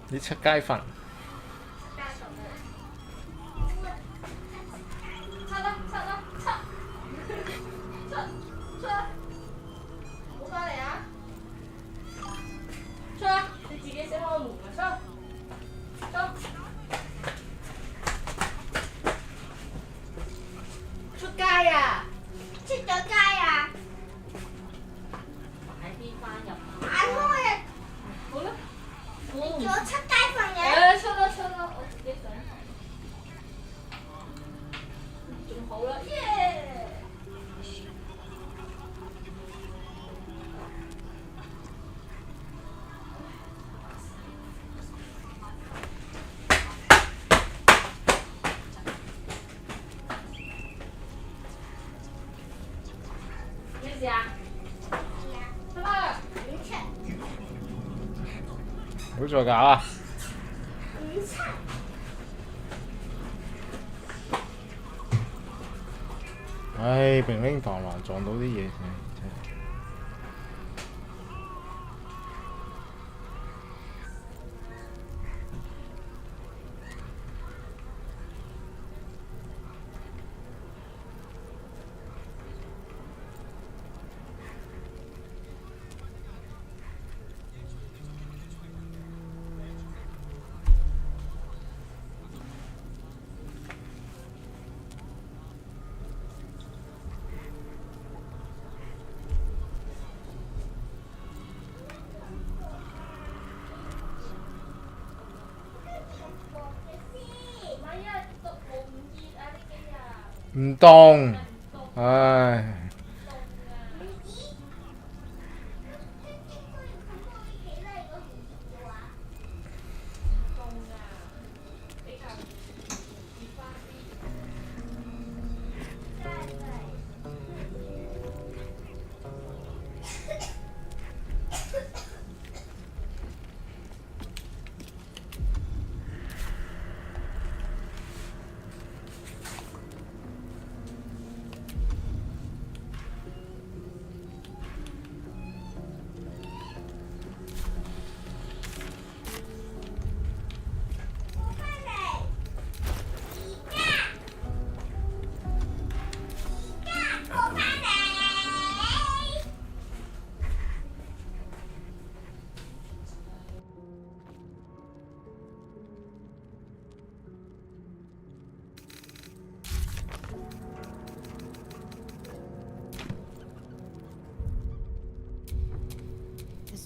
你出街瞓。唔好再搞啊！唉，平平凡凡撞到啲嘢先，真係。唔凍，唉。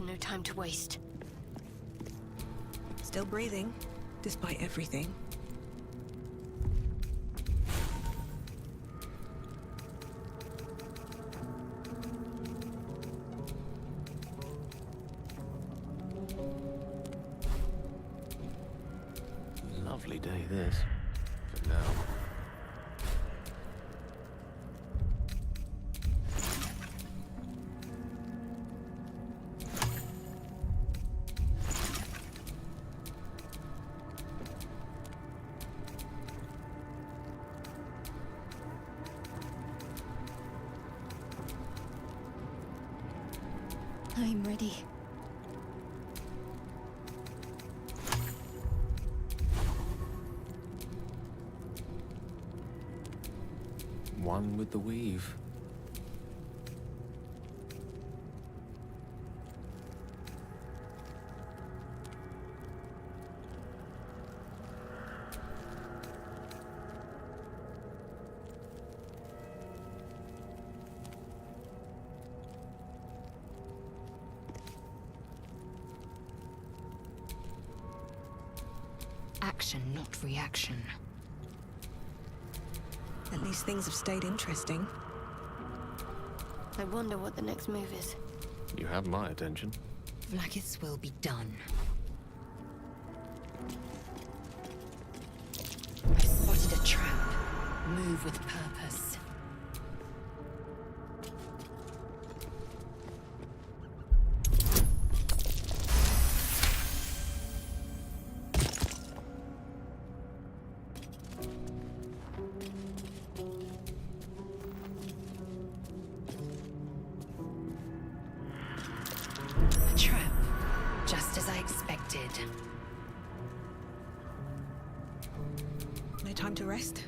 No time to waste. Still breathing, despite everything. Lovely day, this. For now. I'm ready. One with the weave. Action, not reaction. At least things have stayed interesting. I wonder what the next move is. You have my attention. Vlaakith's will be done. I've spotted a trap. Move with purpose. A trap, just as I expected. Time to rest?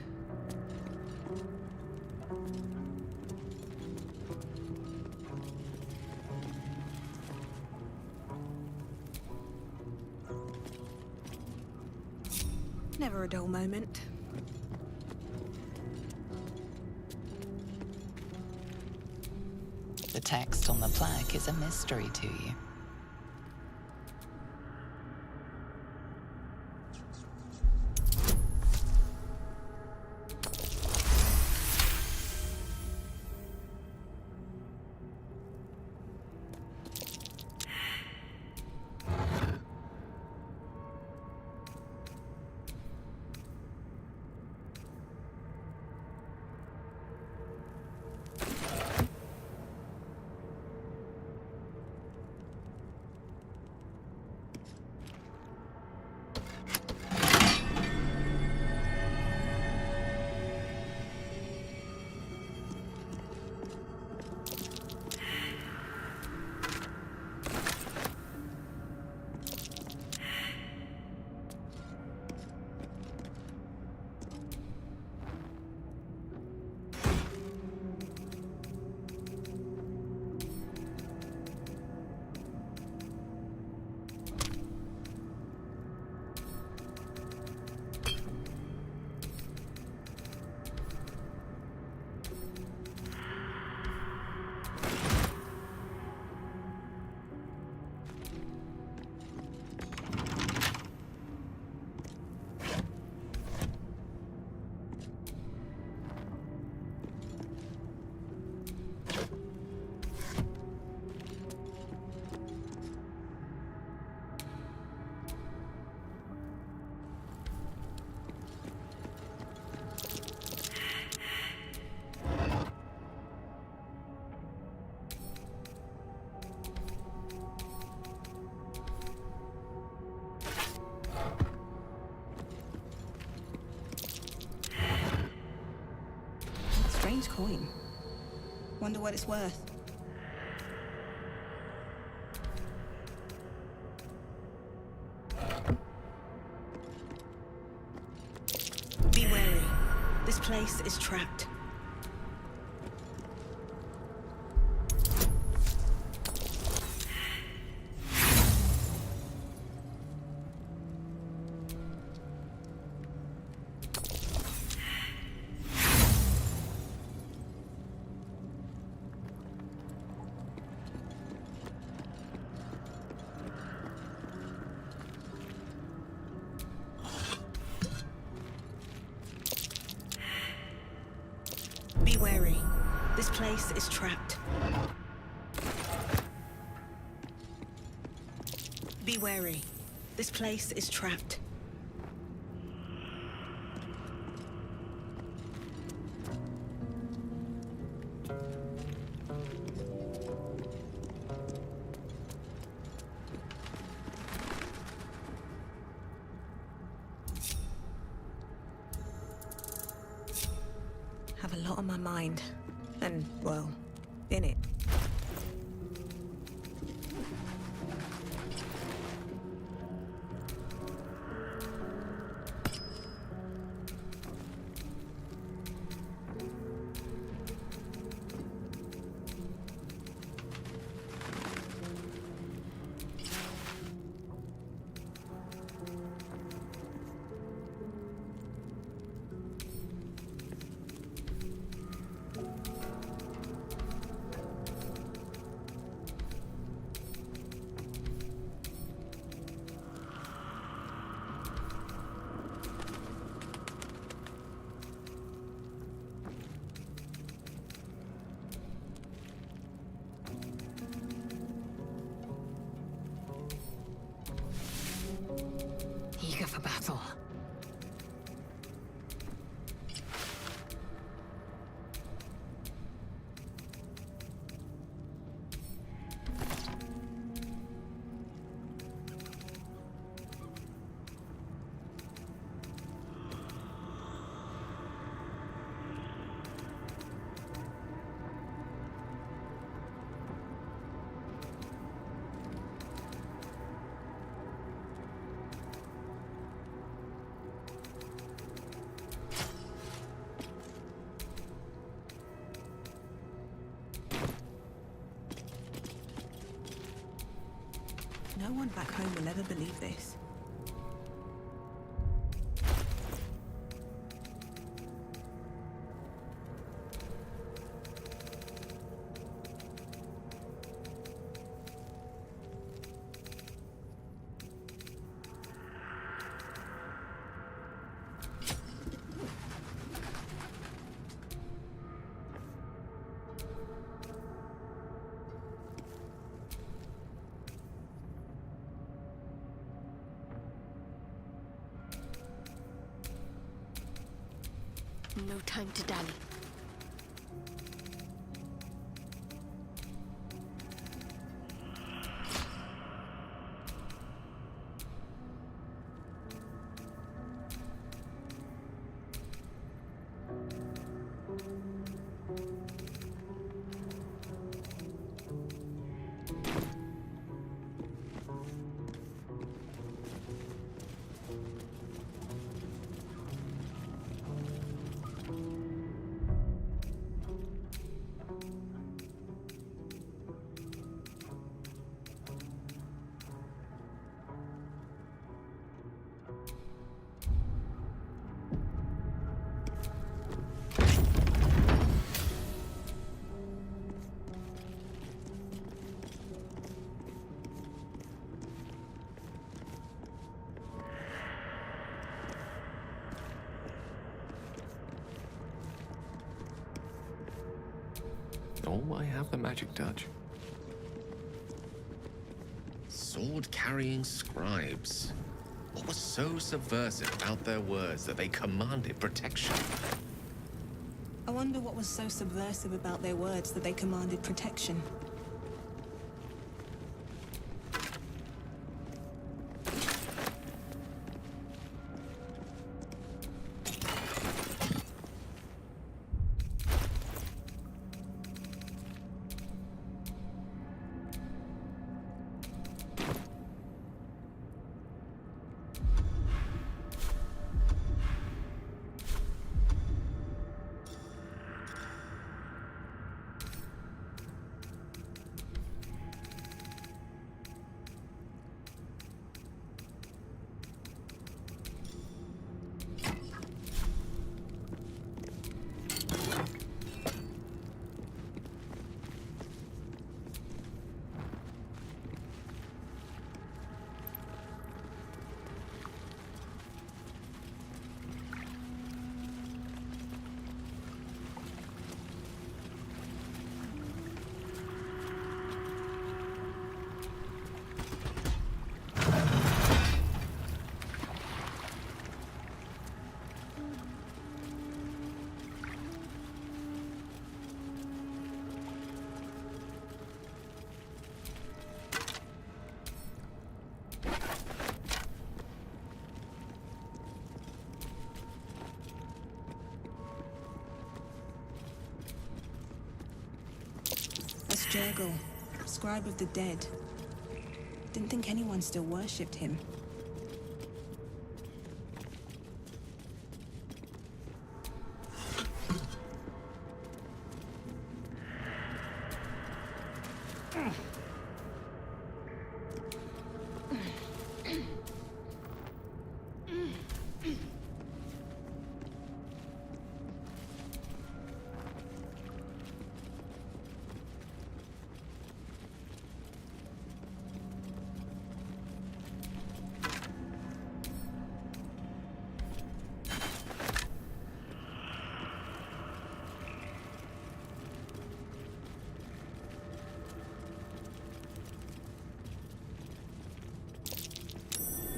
Never a dull moment. The text on the plaque is a mystery to you. Strange coin. Wonder what it's worth. Be wary. This place is trapped. Be wary. This place is trapped. Be wary. This place is trapped. Have a lot on my mind. And, well, in it. one back home will ever believe this. No time to dally. Oh, I have the magic touch. Sword-carrying scribes. What was so subversive about their words that they commanded protection? I wonder what was so subversive about their words that they commanded protection. That's Jurgle, scribe of the dead. Didn't think anyone still worshipped him.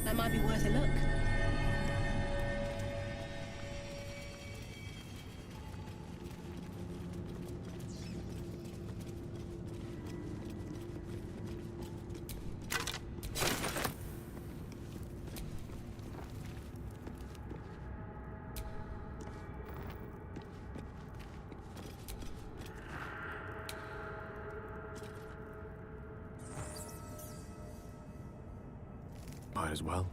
That might be worth a look. Might as well.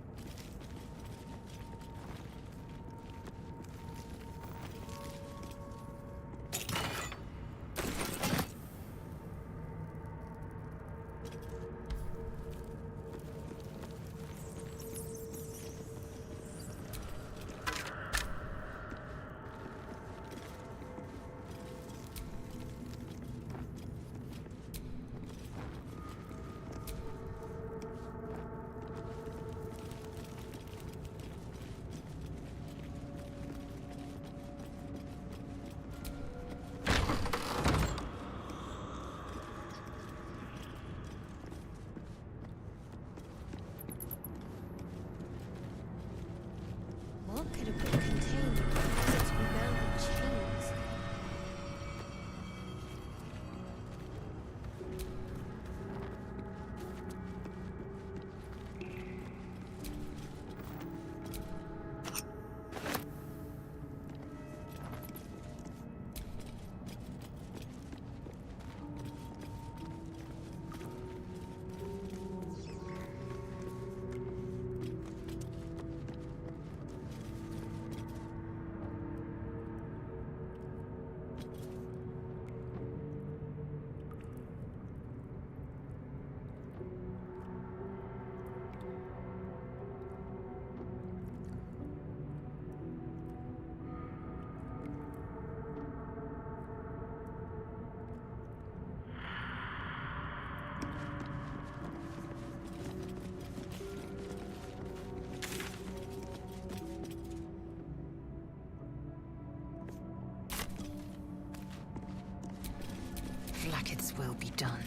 will be done.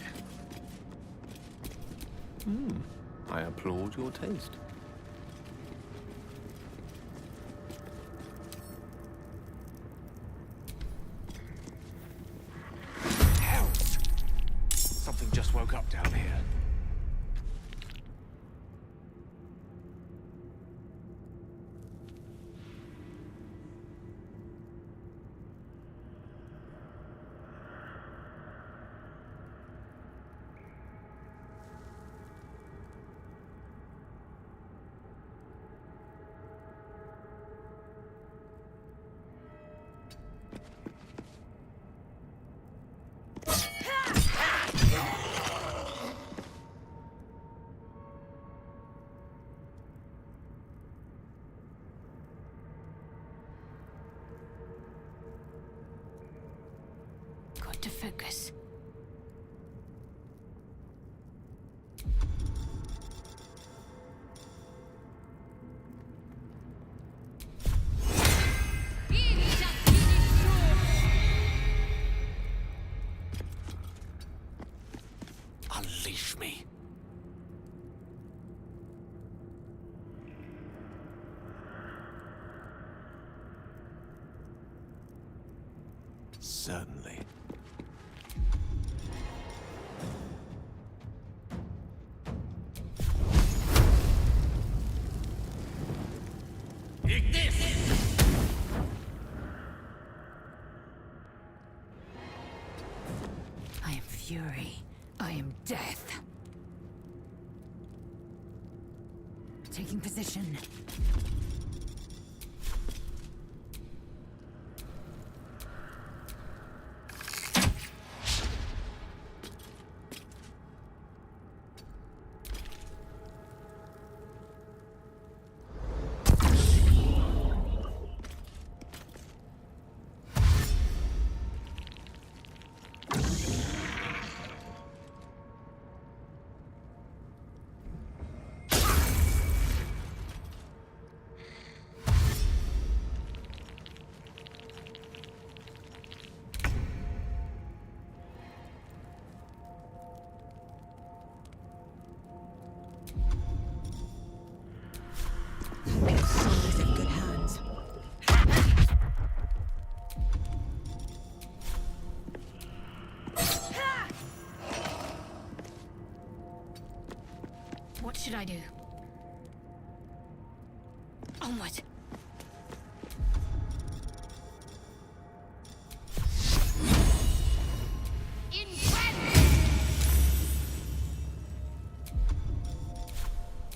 I applaud your taste. Hells! Something just woke up down here. Got to focus. Unleash me. Certainly. I am fury. I am death. Taking position. Soul is in good hands. What should I do? Onward.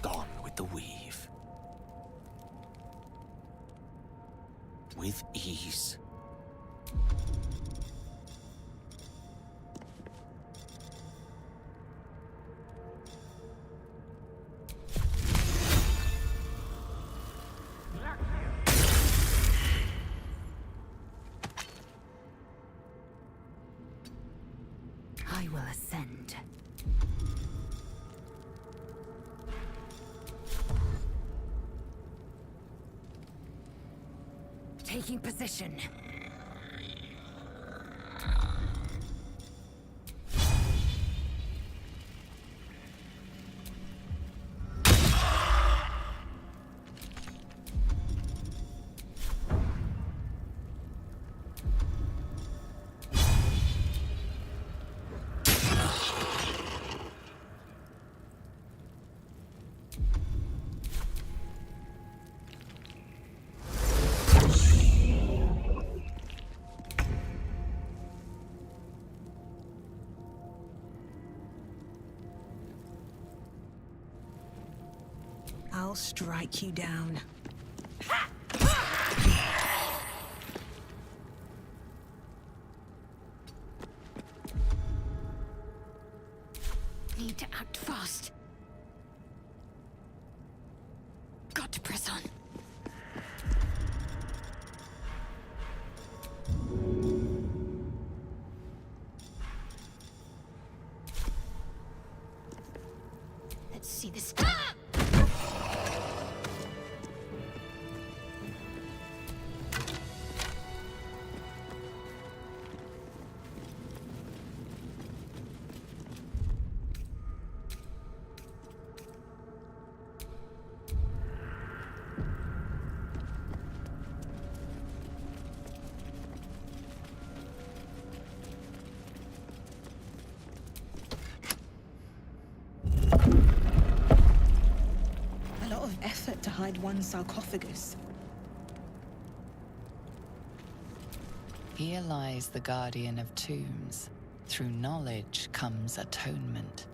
Gone with the weave. With ease. I will ascend. Taking position. I'll strike you down. Need to act fast. Got to press on. Let's see this. effort to hide one sarcophagus. Here lies the guardian of tombs. Through knowledge comes atonement.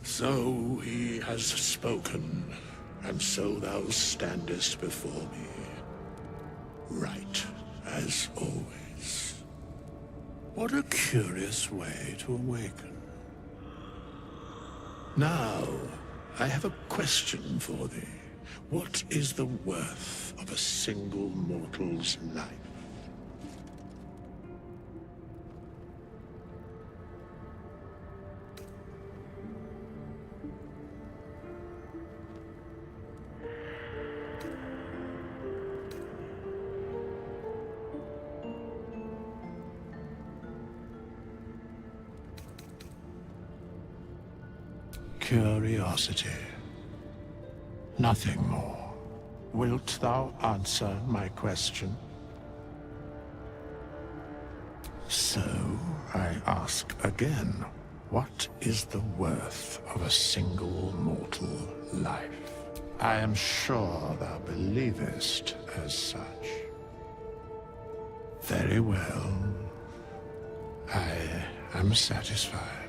So he has spoken, and so thou standest before me. Right, as always. What a curious way to awaken. Now, I have a question for thee. What is the worth of a single mortal's life? Curiosity. Nothing more. Wilt thou answer my question? So, I ask again, what is the worth of a single mortal life? I am sure thou believest as such. Very well. I am satisfied.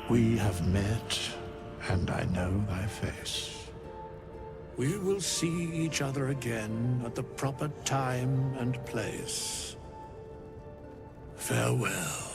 We have met, and I know thy face. We will see each other again at the proper time and place. Farewell.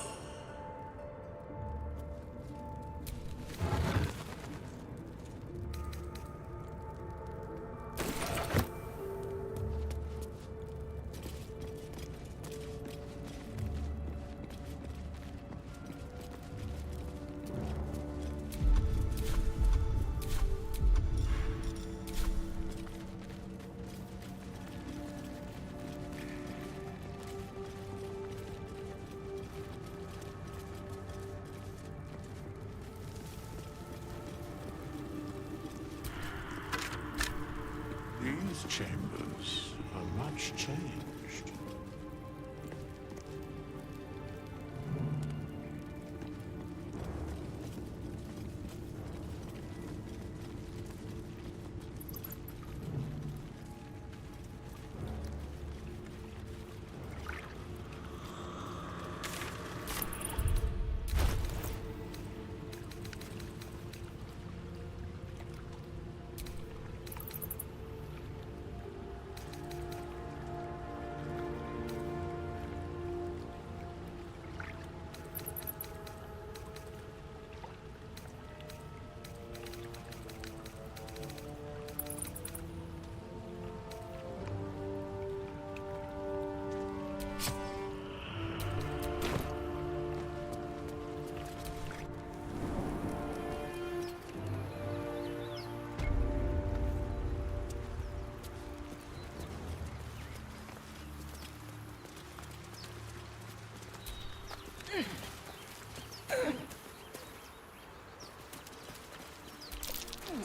These chambers are much changed.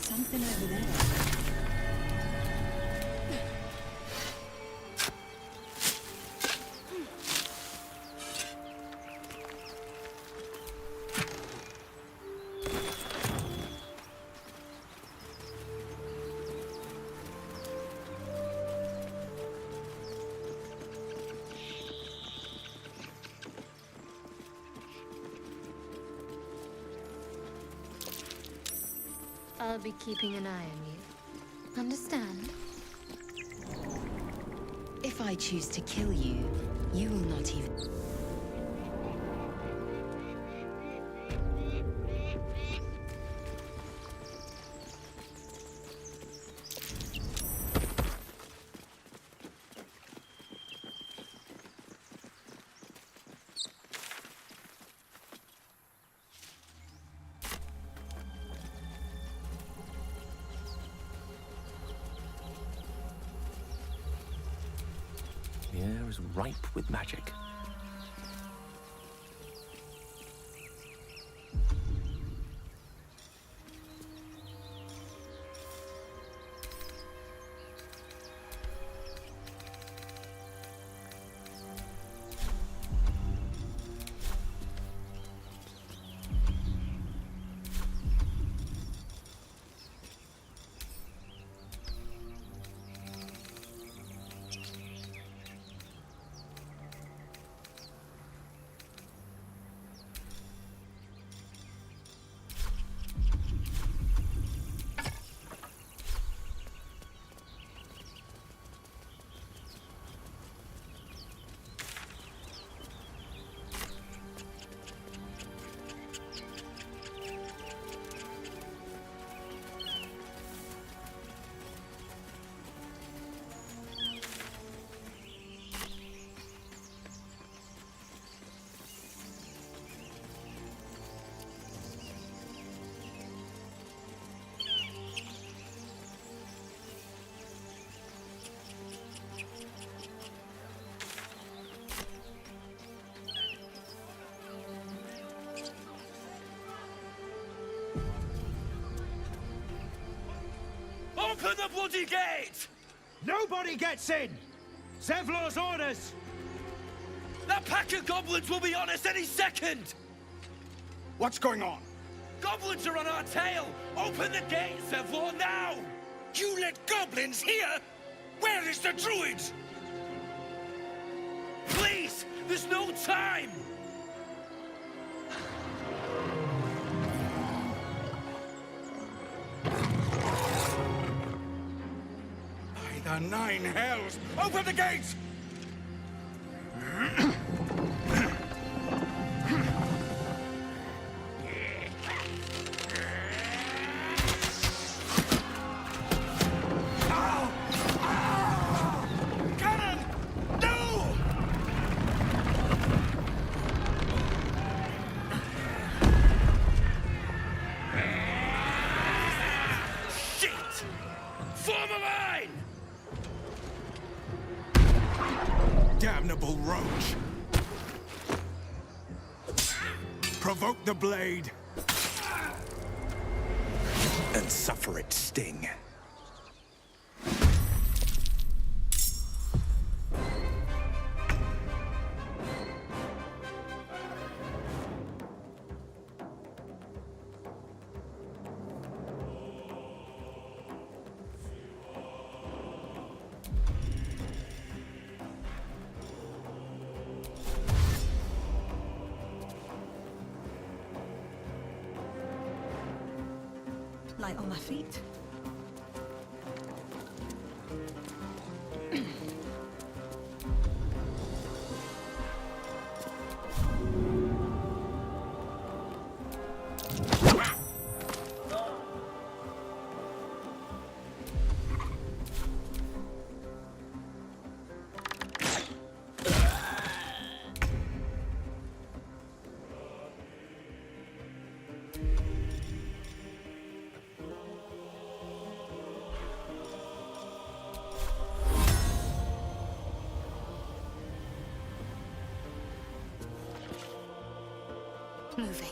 Something over there. I'll be keeping an eye on you. Understand? If I choose to kill you, you will not even... The air is ripe with magic. Open the bloody gate! Nobody gets in! Zevlor's orders! That pack of goblins will be on us any second! What's going on? Goblins are on our tail! Open the gate, Zevlor, now! You let goblins here? Where is the druid? Please! There's no time! By the nine hells! Open the gates! Cannon! No! Shit! Form a line! Damnable roach! Provoke the blade! And suffer its sting. Light on my feet. Moving.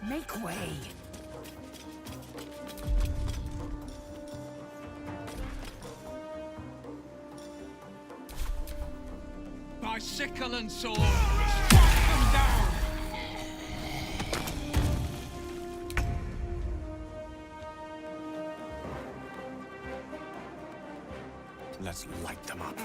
Make way! By sickle and sword, strike them down! Let's light them up.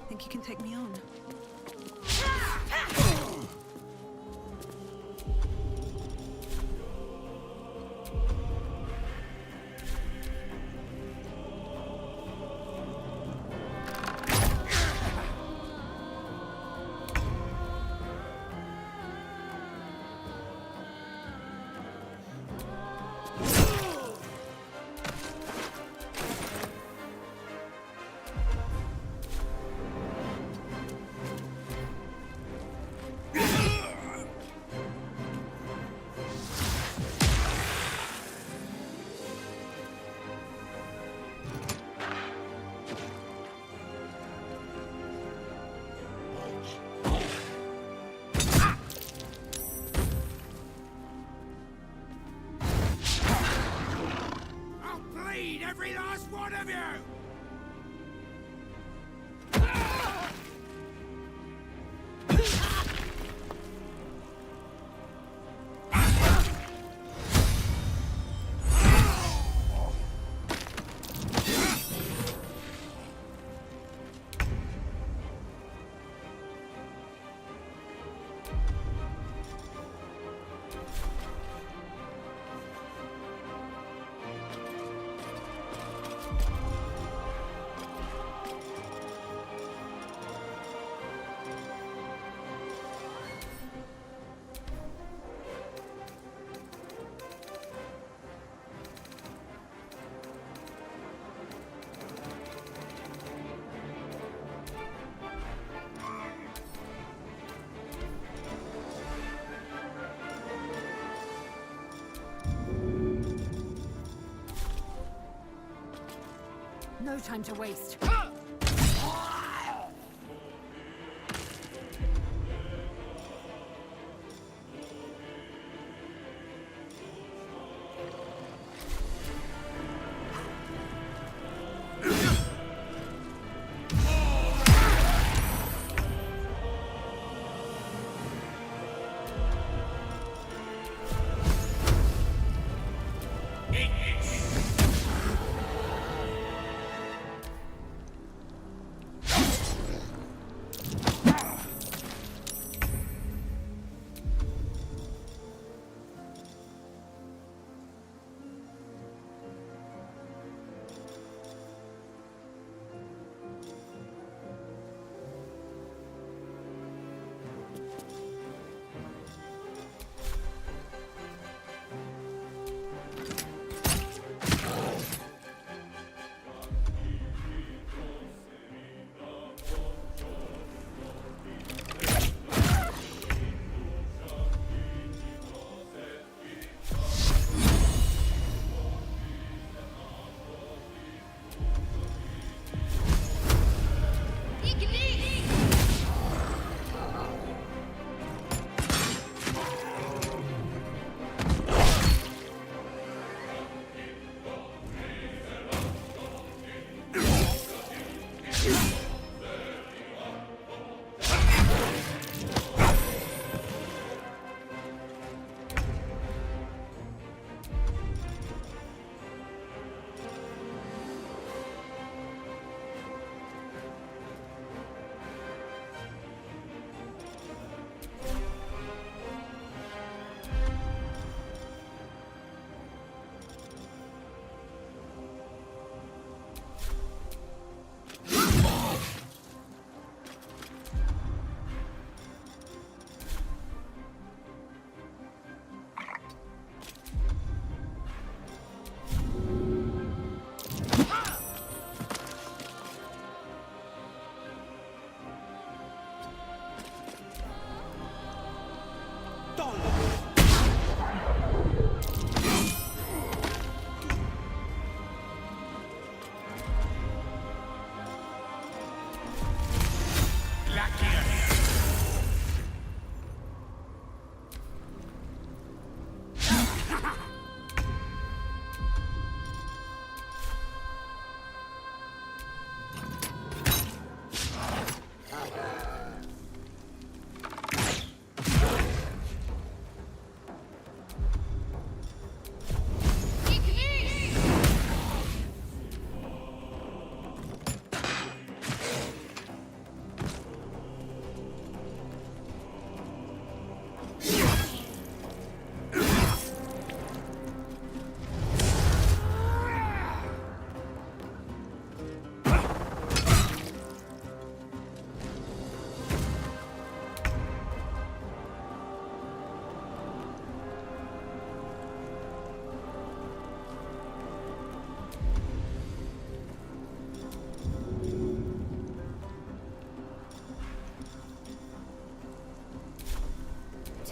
Think you can take me on? I'll bleed every last one of you! No time to waste.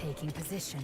Taking position.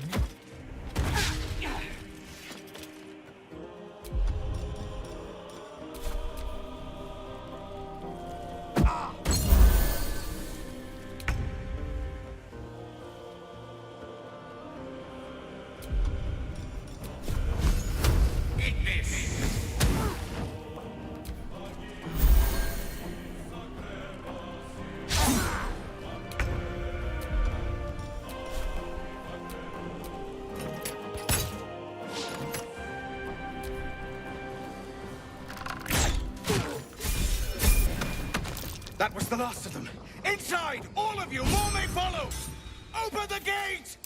That was the last of them. Inside! All of you! More may follow! Open the gate!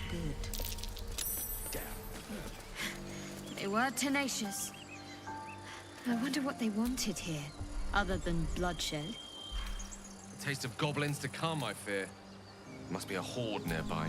Good. They were tenacious. I wonder what they wanted here, other than bloodshed. A taste of goblins to come, I fear. Must be a horde nearby.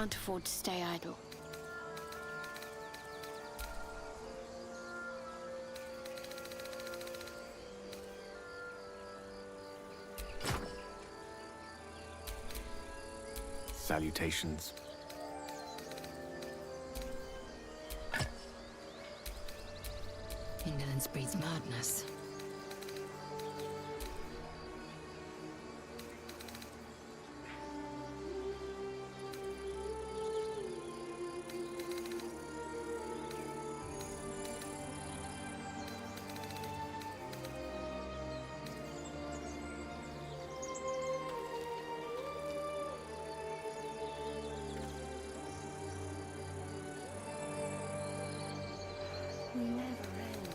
can't afford to stay idle. Salutations. Indolence breeds madness. We never end.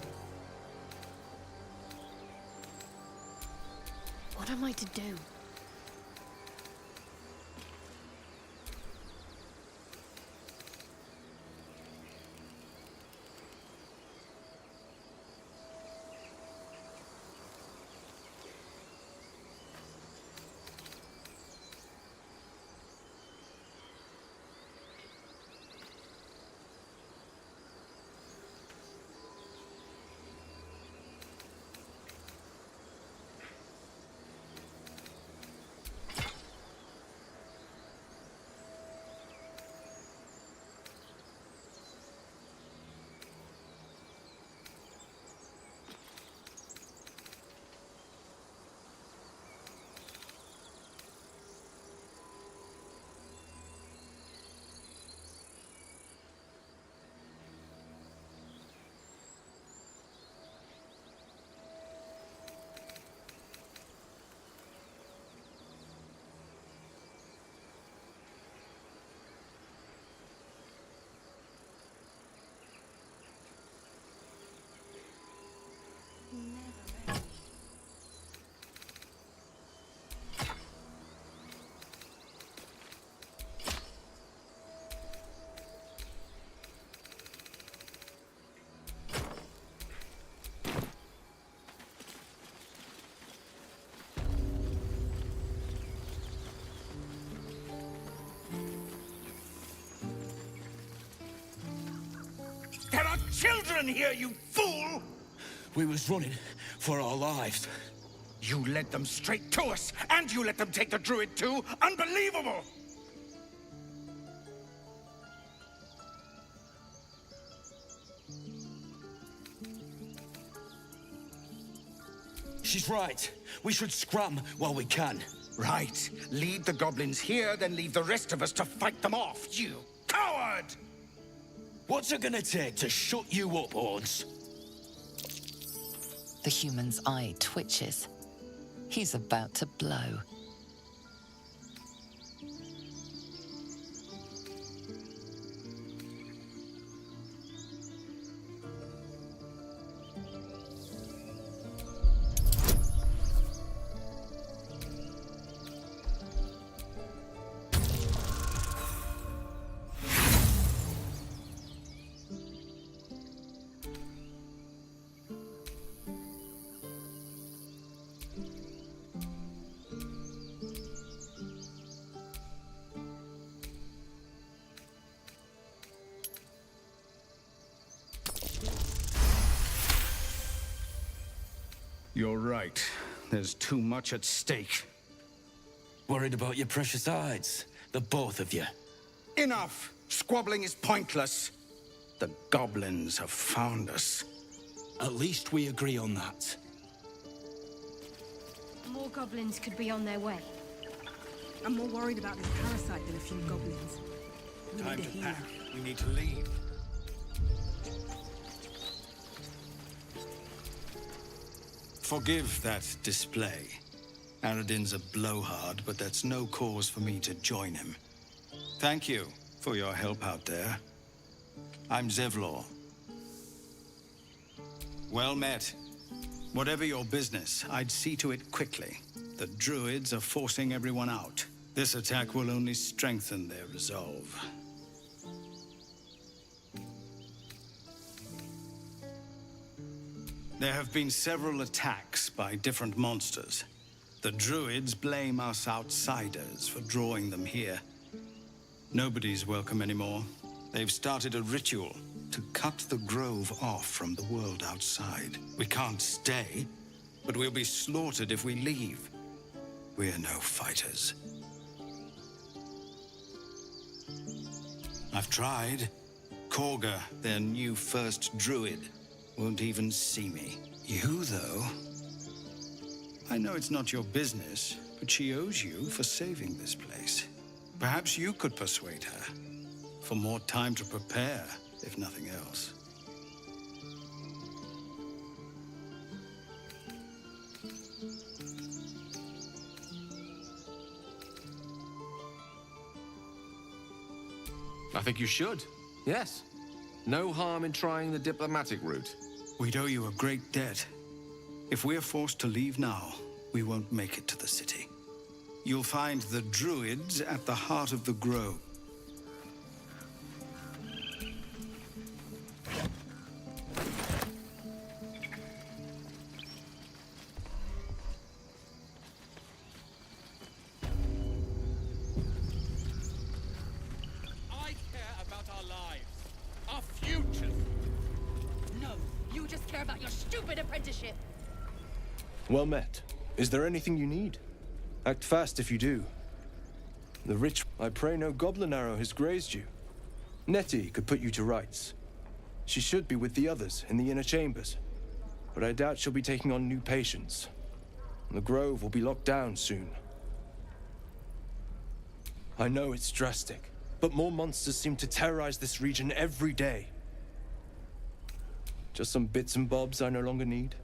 What am I to do? There are children here, you fool! We was running for our lives. You led them straight to us, and you let them take the druid too? Unbelievable! She's right. We should scram while we can. Right. Lead the goblins here, then leave the rest of us to fight them off, you coward! What's it gonna take to shut you up, Horns? The human's eye twitches. He's about to blow. You're right. There's too much at stake. Worried about your precious hides, the both of you. Enough! Squabbling is pointless. The goblins have found us. At least we agree on that. More goblins could be on their way. I'm more worried about this parasite than a few goblins. We Time need to a healer. pack. We need to leave. Forgive that display. Aradin's a blowhard, but that's no cause for me to join him. Thank you for your help out there. I'm Zevlor. Well met. Whatever your business, I'd see to it quickly. The druids are forcing everyone out. This attack will only strengthen their resolve. There have been several attacks by different monsters. The druids blame us outsiders for drawing them here. Nobody's welcome anymore. They've started a ritual to cut the grove off from the world outside. We can't stay, but we'll be slaughtered if we leave. We're no fighters. I've tried. Korga, their new first druid, won't even see me. You, though? I know it's not your business, but she owes you for saving this place. Perhaps you could persuade her. For more time to prepare, if nothing else. I think you should. Yes. No harm in trying the diplomatic route. We'd owe you a great debt. If we're forced to leave now, we won't make it to the city. You'll find the druids at the heart of the grove. I care about our lives, our futures. No, you just care about your stupid apprenticeship. Well met. Is there anything you need? Act fast if you do. The rich, I pray no goblin arrow has grazed you. Nettie could put you to rights. She should be with the others in the inner chambers, but I doubt she'll be taking on new patients. The grove will be locked down soon. I know it's drastic, but more monsters seem to terrorize this region every day. Just some bits and bobs I no longer need.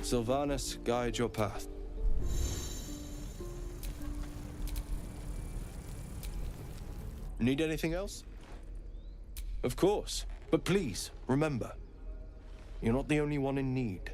Sylvanas, guide your path. Need anything else? Of course, but please, remember, you're not the only one in need.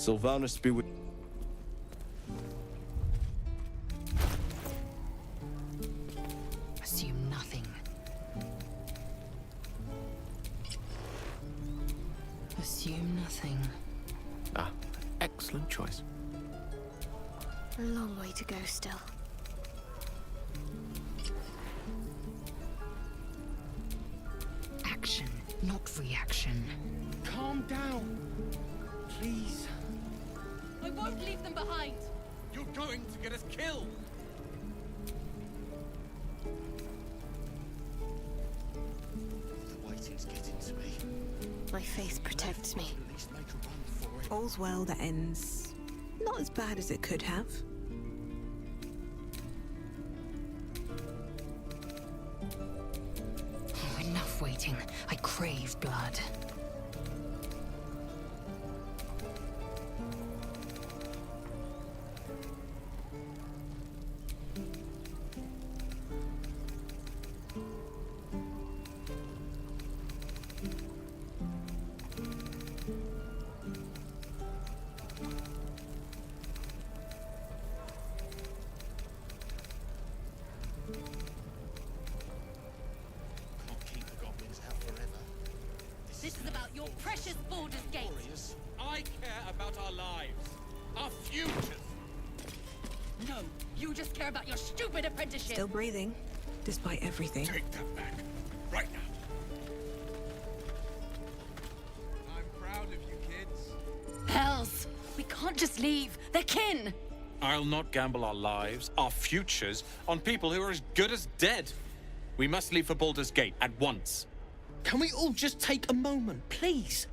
Sylvanas be with... Assume nothing. Ah, excellent choice. A long way to go still. Action, not reaction. Calm down. Please. I won't leave them behind. You're going to get us killed. The waiting's getting to me. My faith protects me. At least make a run for it. All's well that ends not as bad as it could have. Oh, enough waiting. I crave blood. Can't keep the goblins out forever. This is about your precious Baldur's Gate. Glorious. I care about our lives, our futures. No, you just care about your stupid apprenticeship. Still breathing, despite everything. Take that back, right now. I'm proud of you, kids. Hells! We can't just leave. They're kin. I'll not gamble our lives, our futures, on people who are as good as dead. We must leave for Baldur's Gate at once. Can we all just take a moment, please?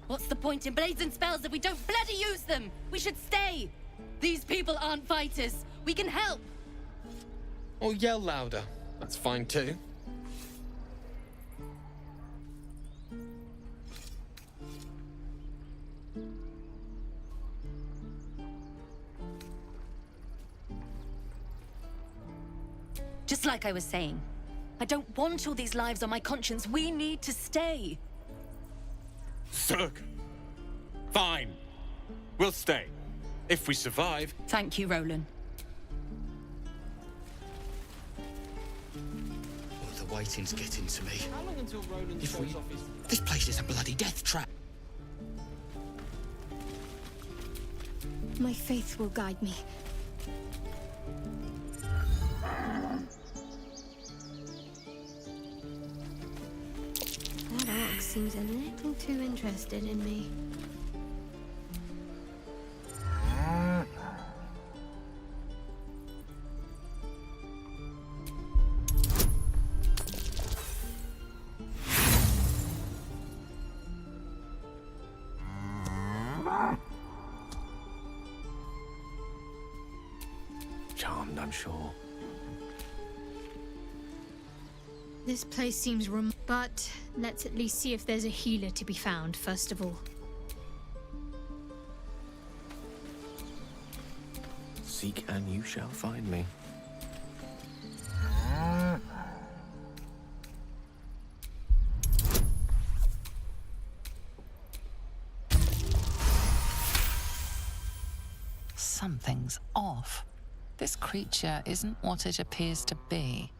What's the point in blades and spells if we don't bloody use them? We should stay. These people aren't fighters. We can help. Or yell louder. That's fine too. Just like I was saying, I don't want all these lives on my conscience. We need to stay. Zerg. Fine. We'll stay. If we survive. Thank you, Roland. Oh, the waiting's getting to me. How long until Roland shows off his... This place is a bloody death trap. My faith will guide me. That orc seems a little too interested in me. Charmed, I'm sure. This place seems but let's at least see if there's a healer to be found, first of all. Seek and you shall find me. Something's off. This creature isn't what it appears to be.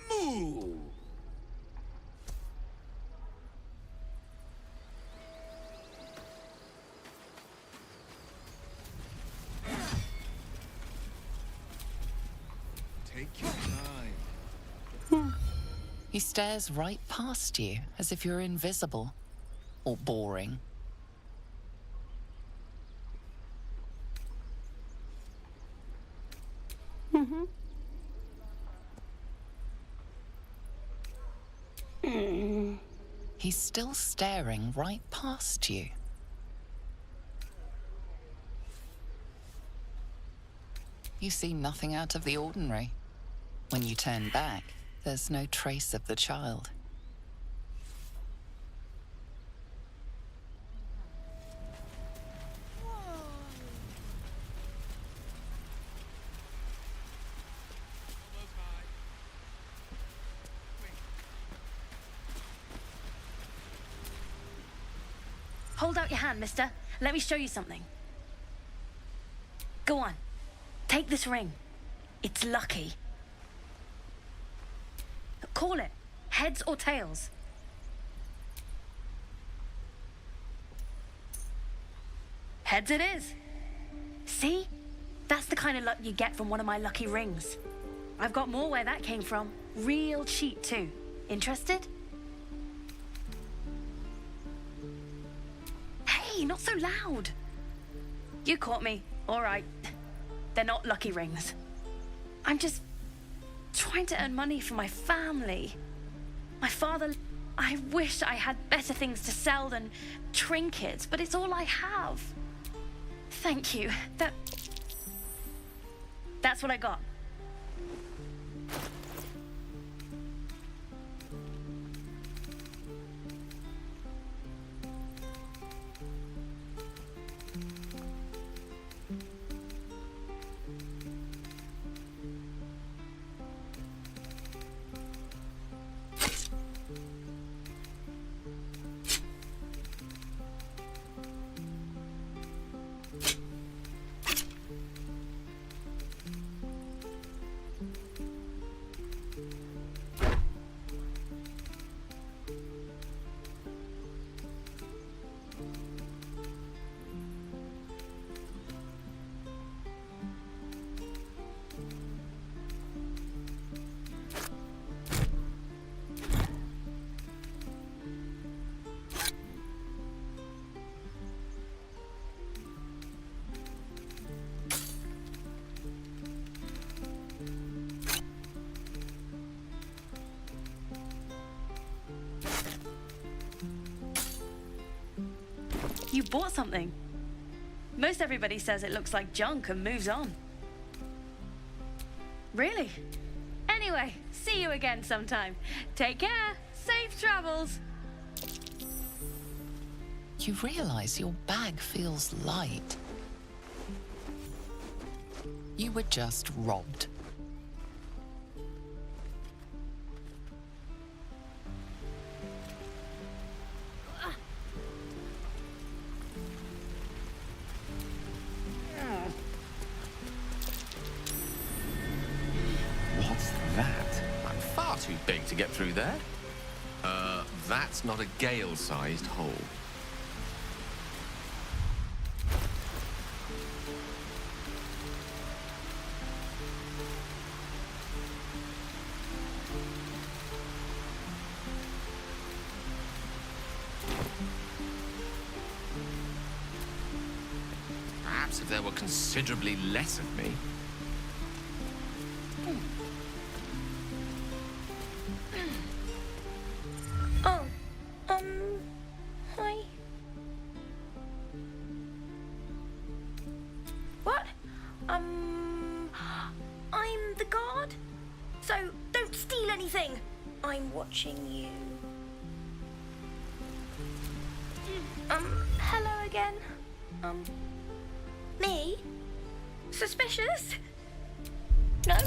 Moo! Take your time. He stares right past you, as if you're invisible. Or boring. He's still staring right past you. You see nothing out of the ordinary. When you turn back, there's no trace of the child. Hold out your hand, mister. Let me show you something. Go on. Take this ring. It's lucky. Call it. Heads or tails. Heads it is. See? That's the kind of luck you get from one of my lucky rings. I've got more where that came from. Real cheap, too. Interested? Hey, not so loud. You caught me. All right. They're not lucky rings. I'm just trying to earn money for my family. My father... I wish I had better things to sell than trinkets, but it's all I have. Thank you. That's what I got. You bought something. Most everybody says it looks like junk and moves on. Really? Anyway, see you again sometime. Take care. Safe travels. You realize your bag feels light. You were just robbed. What's that? I'm far too big to get through there. That's not a gale-sized hole. Perhaps if there were considerably less of me. Oh, hi. What? I'm the guard, so don't steal anything. I'm watching you. Hello again. Me? Suspicious? No?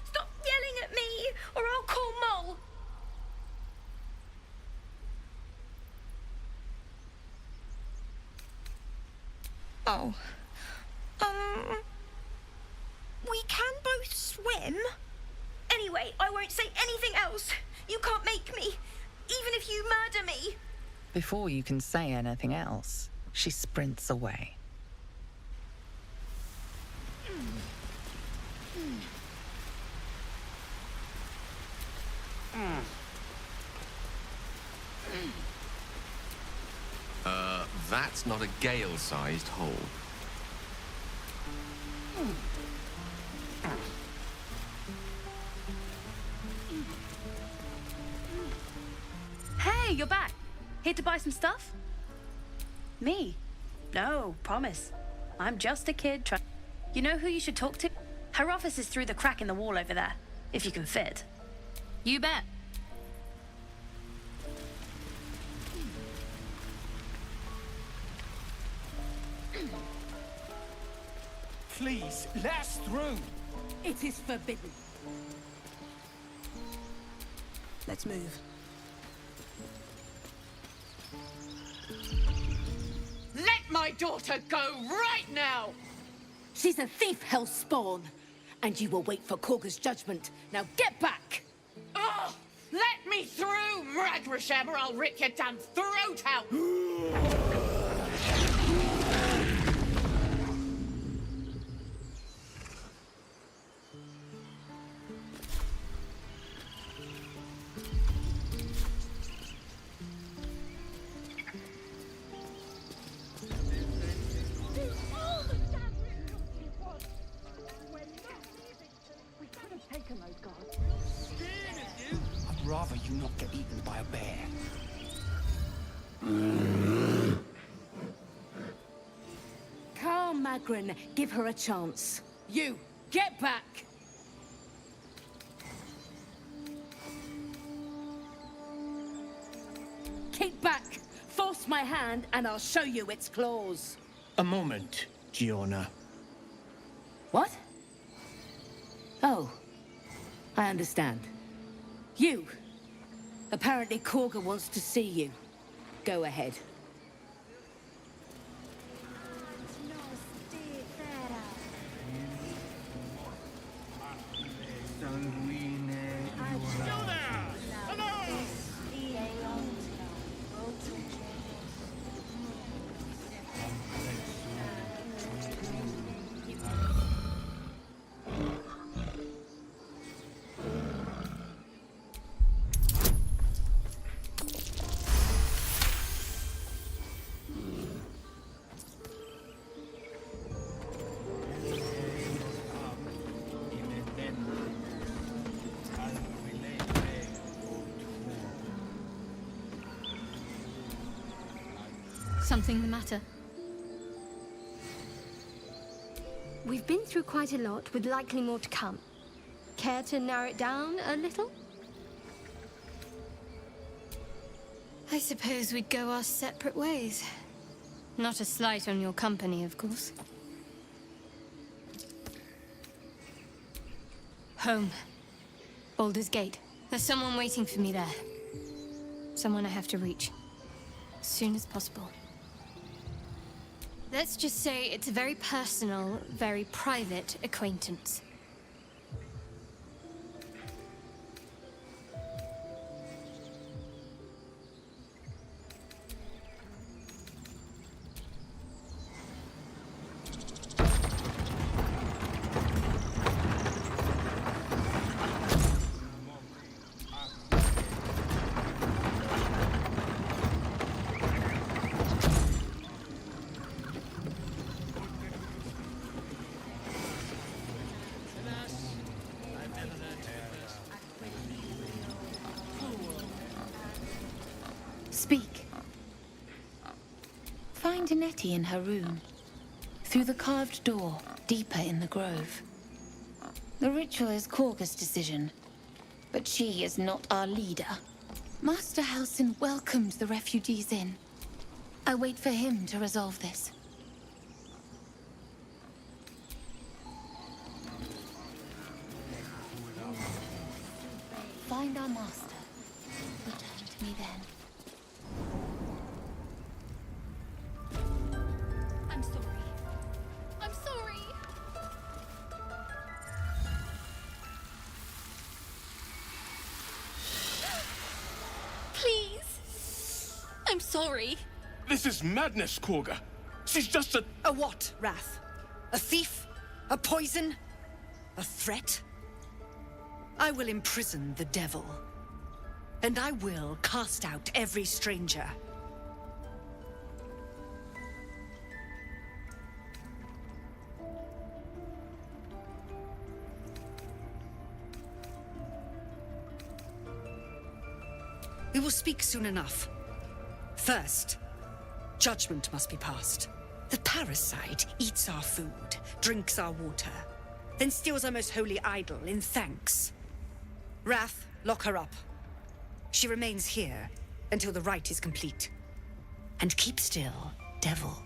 Stop yelling at me, or I'll call Mole. Oh, We can both swim. Anyway, I won't say anything else. You can't make me, even if you murder me. Before you can say anything else, she sprints away. That's not a gale-sized hole. Hey, you're back. Here to buy some stuff? Me? No, promise. I'm just a kid You know who you should talk to? Her office is through the crack in the wall over there, if you can fit. You bet. Please, let us through. It is forbidden. Let's move. Let my daughter go right now! She's a thief, hellspawn. And you will wait for Korga's judgment. Now get back! Oh, let me through, Mragrasham, or I'll rip your damn throat out! I'd rather you not get eaten by a bear. Calm, Magrin. Give her a chance. You, get back! Kick back! Force my hand, and I'll show you its claws. A moment, Giona. What? Oh. I understand. You! Apparently Korga wants to see you. Go ahead. Something the matter? We've been through quite a lot, with likely more to come. Care to narrow it down a little? I suppose we'd go our separate ways. Not a slight on your company, of course. Home. Baldur's Gate. There's someone waiting for me there. Someone I have to reach. As soon as possible. Let's just say it's a very personal, very private acquaintance. Speak. Find Nettie in her room. Through the carved door, deeper in the grove. The ritual is Korga's decision, but she is not our leader. Master Halsin welcomed the refugees in. I wait for him to resolve this. Find our master. Return to me then. I'm sorry. I'm sorry. I'm sorry. This is madness, Korga. She's just a... A what, Wrath? A thief? A poison? A threat? I will imprison the devil. And I will cast out every stranger. We will speak soon enough. First, judgment must be passed. The parasite eats our food, drinks our water, then steals our most holy idol in thanks. Wrath, lock her up. She remains here until the rite is complete. And keep still, devil.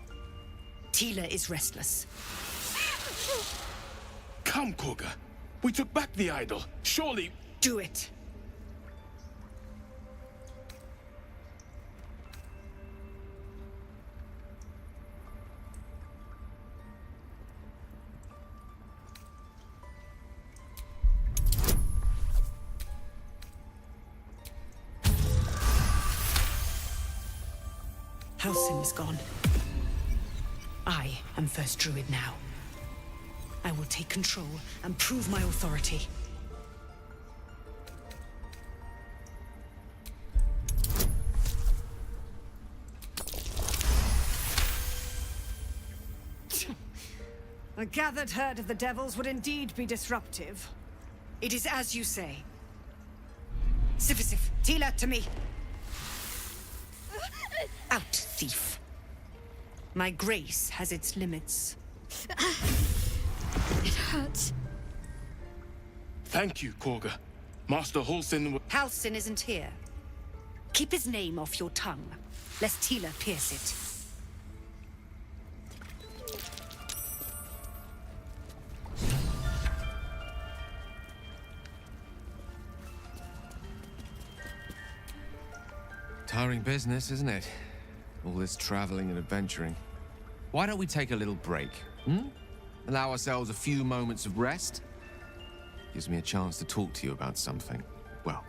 Tila is restless. Come, Korga. We took back the idol. Surely... Do it. Halsin is gone. I am first druid now. I will take control and prove my authority. A gathered herd of the devils would indeed be disruptive. It is as you say. Sifisif, Tila, to me! Out, thief. My grace has its limits. It hurts. Thank you, Korga. Master Halsin... Halsin isn't here. Keep his name off your tongue, lest Tila pierce it. Tiring business, isn't it? All this traveling and adventuring. Why don't we take a little break, hmm? Allow ourselves a few moments of rest? Gives me a chance to talk to you about something, well,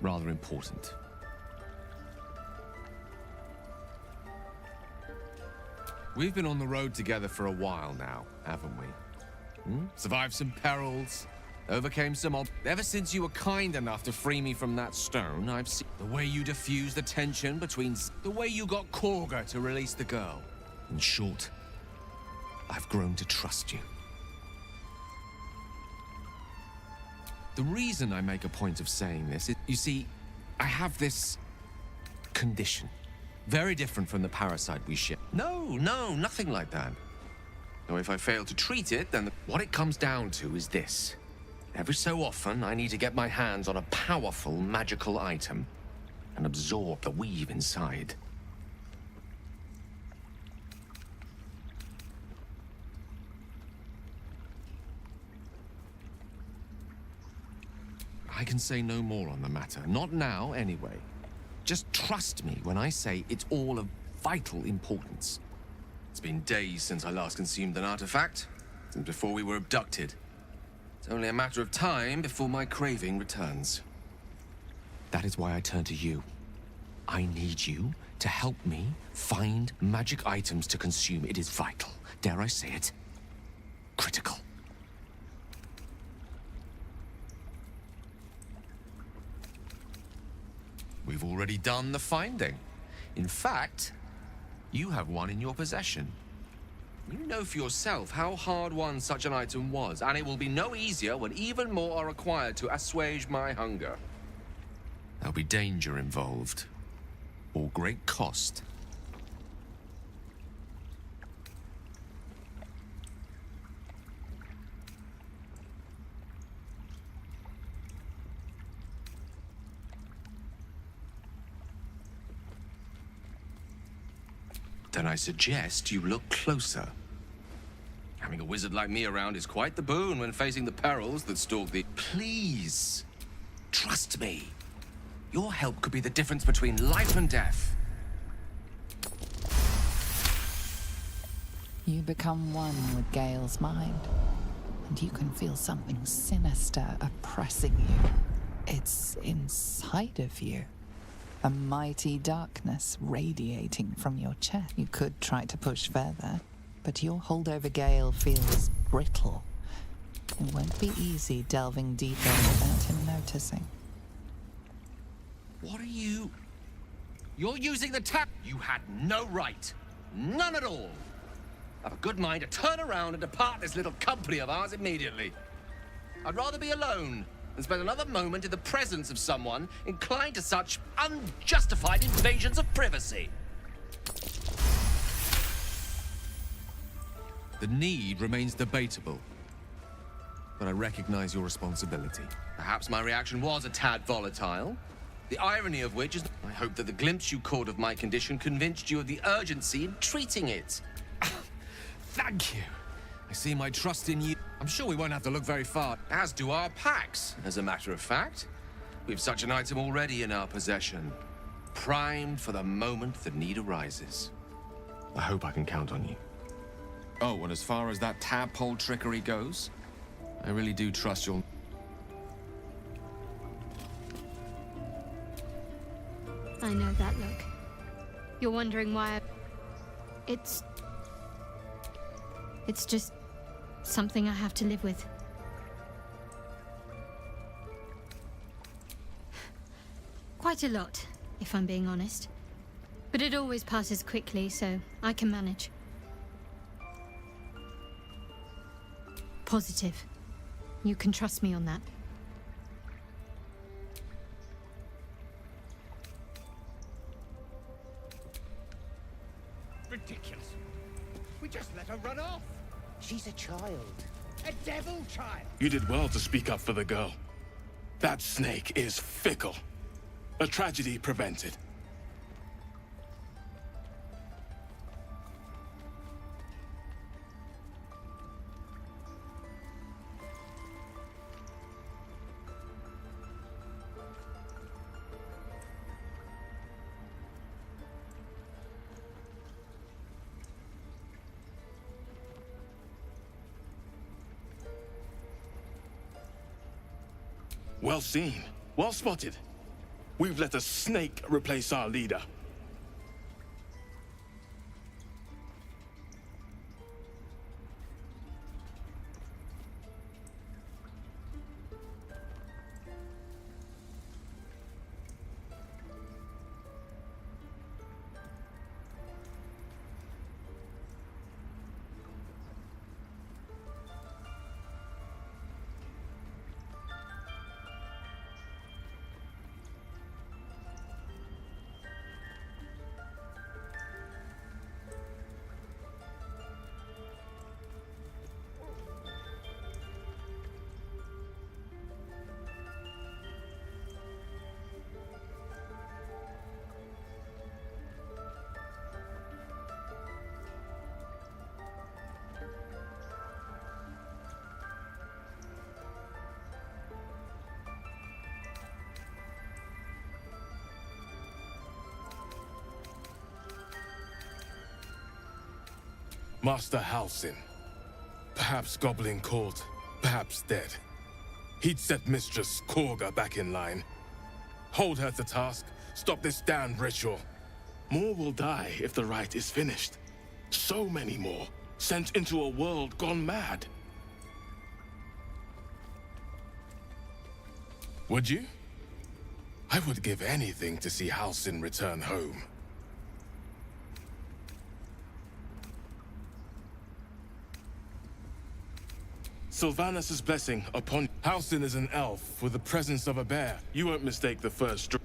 rather important. We've been on the road together for a while now, haven't we? Survived some perils, overcame some ever since you were kind enough to free me from that stone, I've seen the way you diffused the tension between... the way you got Korga to release the girl. In short, I've grown to trust you. The reason I make a point of saying this is, you see, I have this condition. Very different from the parasite we share. No, nothing like that. Now, if I fail to treat it, then what it comes down to is this. Every so often, I need to get my hands on a powerful magical item and absorb the weave inside. I can say no more on the matter. Not now, anyway. Just trust me when I say it's all of vital importance. It's been days since I last consumed an artifact, since before we were abducted. It's only a matter of time before my craving returns. That is why I turn to you. I need you to help me find magic items to consume. It is vital. Dare I say it? Critical. We've already done the finding. In fact, you have one in your possession. You know for yourself how hard-won such an item was, and it will be no easier when even more are required to assuage my hunger. There'll be danger involved, or great cost. Then I suggest you look closer. Having a wizard like me around is quite the boon when facing the perils that stalk the... Please, trust me. Your help could be the difference between life and death. You become one with Gale's mind, and you can feel something sinister oppressing you. It's inside of you. A mighty darkness radiating from your chest. You could try to push further, but your holdover gale feels brittle. It won't be easy delving deeper without him noticing. What are you... You're using the tap. You had no right. None at all. I've a good mind to turn around and depart this little company of ours immediately. I'd rather be alone than spend another moment in the presence of someone inclined to such unjustified invasions of privacy. The need remains debatable, but I recognize your responsibility. Perhaps my reaction was a tad volatile, the irony of which is I hope that the glimpse you caught of my condition convinced you of the urgency in treating it. Thank you. I see my trust in you. I'm sure we won't have to look very far, as do our packs, as a matter of fact. We've such an item already in our possession, primed for the moment the need arises. I hope I can count on you. Oh, and as far as that tadpole trickery goes, I really do trust you'll... I know that look. You're wondering why It's just something I have to live with. Quite a lot, if I'm being honest. But it always passes quickly, so I can manage. Positive. You can trust me on that. Ridiculous. We just let her run off. She's a child. A devil child. You did well to speak up for the girl. That snake is fickle. A tragedy prevented. Well seen. Well spotted. We've let a snake replace our leader. Master Halsin. Perhaps Goblin caught, perhaps dead. He'd set Mistress Korga back in line. Hold her to task, stop this damned ritual. More will die if the rite is finished. So many more, sent into a world gone mad. Would you? I would give anything to see Halsin return home. Sylvanus' blessing upon... Halsin is an elf with the presence of a bear. You won't mistake the first...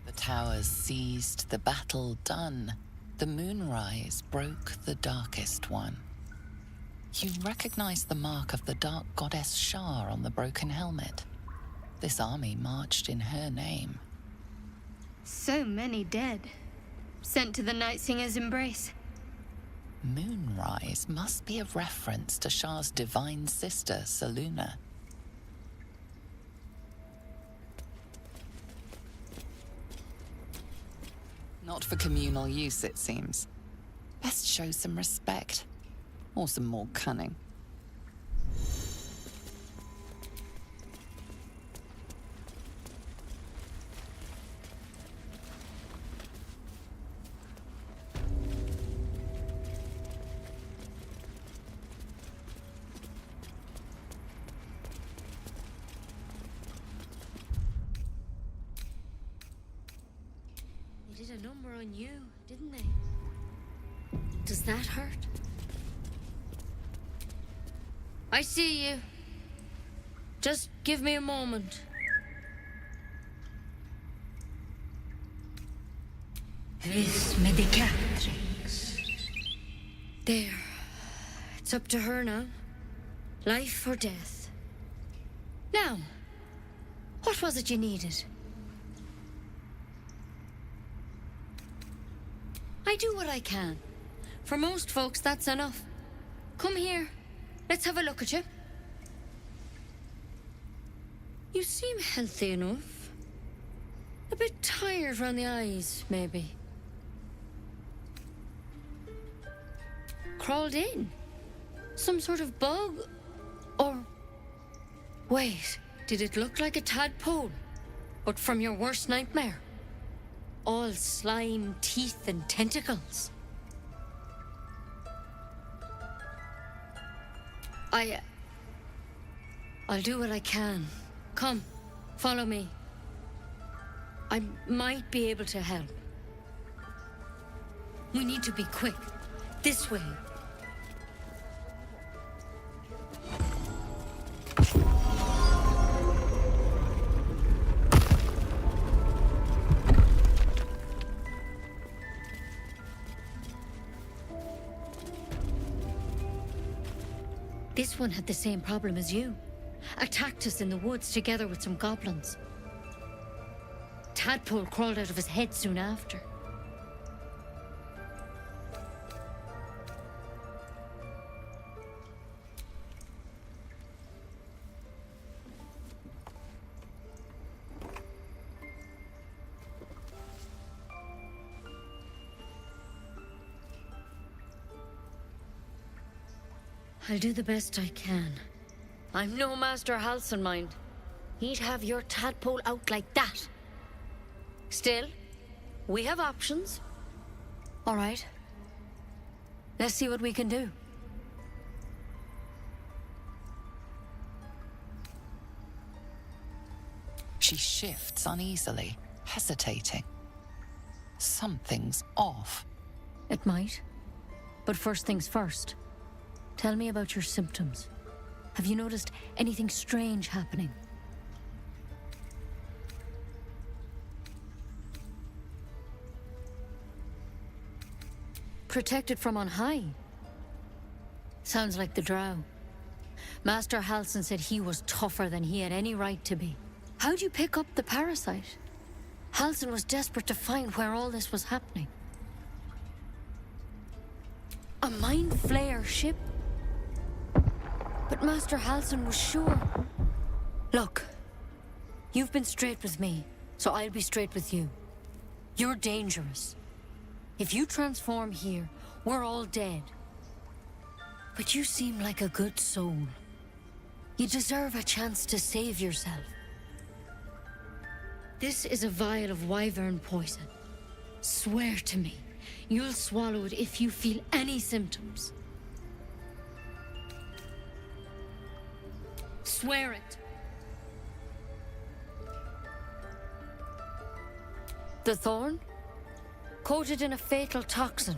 The towers seized, the battle done. The moonrise broke the darkest one. You recognize the mark of the dark goddess Shar on the broken helmet. This army marched in her name. So many dead. Sent to the Night Singer's embrace. Moonrise must be a reference to Shar's divine sister, Selûne. Not for communal use, it seems. Best show some respect. Or some more cunning. did a number on you, didn't they? Does that hurt? I see you. Just give me a moment. Vis medicatrix. There. It's up to her now. Life or death. Now, what was it you needed? I do what I can. For most folks, that's enough. Come here. Let's have a look at you. You seem healthy enough. A bit tired round the eyes, maybe. Crawled in? Some sort of bug? Or... Wait, did it look like a tadpole? But from your worst nightmare? All slime, teeth, and tentacles. I'll do what I can. Come, follow me. I might be able to help. We need to be quick. This way. This one had the same problem as you. Attacked us in the woods together with some goblins. Tadpole crawled out of his head soon after. I'll do the best I can. I'm no Master Halsin, mind. He'd have your tadpole out like that. Still, we have options. All right. Let's see what we can do. She shifts uneasily, hesitating. Something's off. It might. But first things first. Tell me about your symptoms. Have you noticed anything strange happening? Protected from on high? Sounds like the drow. Master Halsin said he was tougher than he had any right to be. How'd you pick up the parasite? Halsin was desperate to find where all this was happening. A mind flayer ship? But Master Halsin was sure. Look, you've been straight with me, so I'll be straight with you. You're dangerous. If you transform here, we're all dead. But you seem like a good soul. You deserve a chance to save yourself. This is a vial of wyvern poison. Swear to me, you'll swallow it if you feel any symptoms. Swear it. The thorn? Coated in a fatal toxin.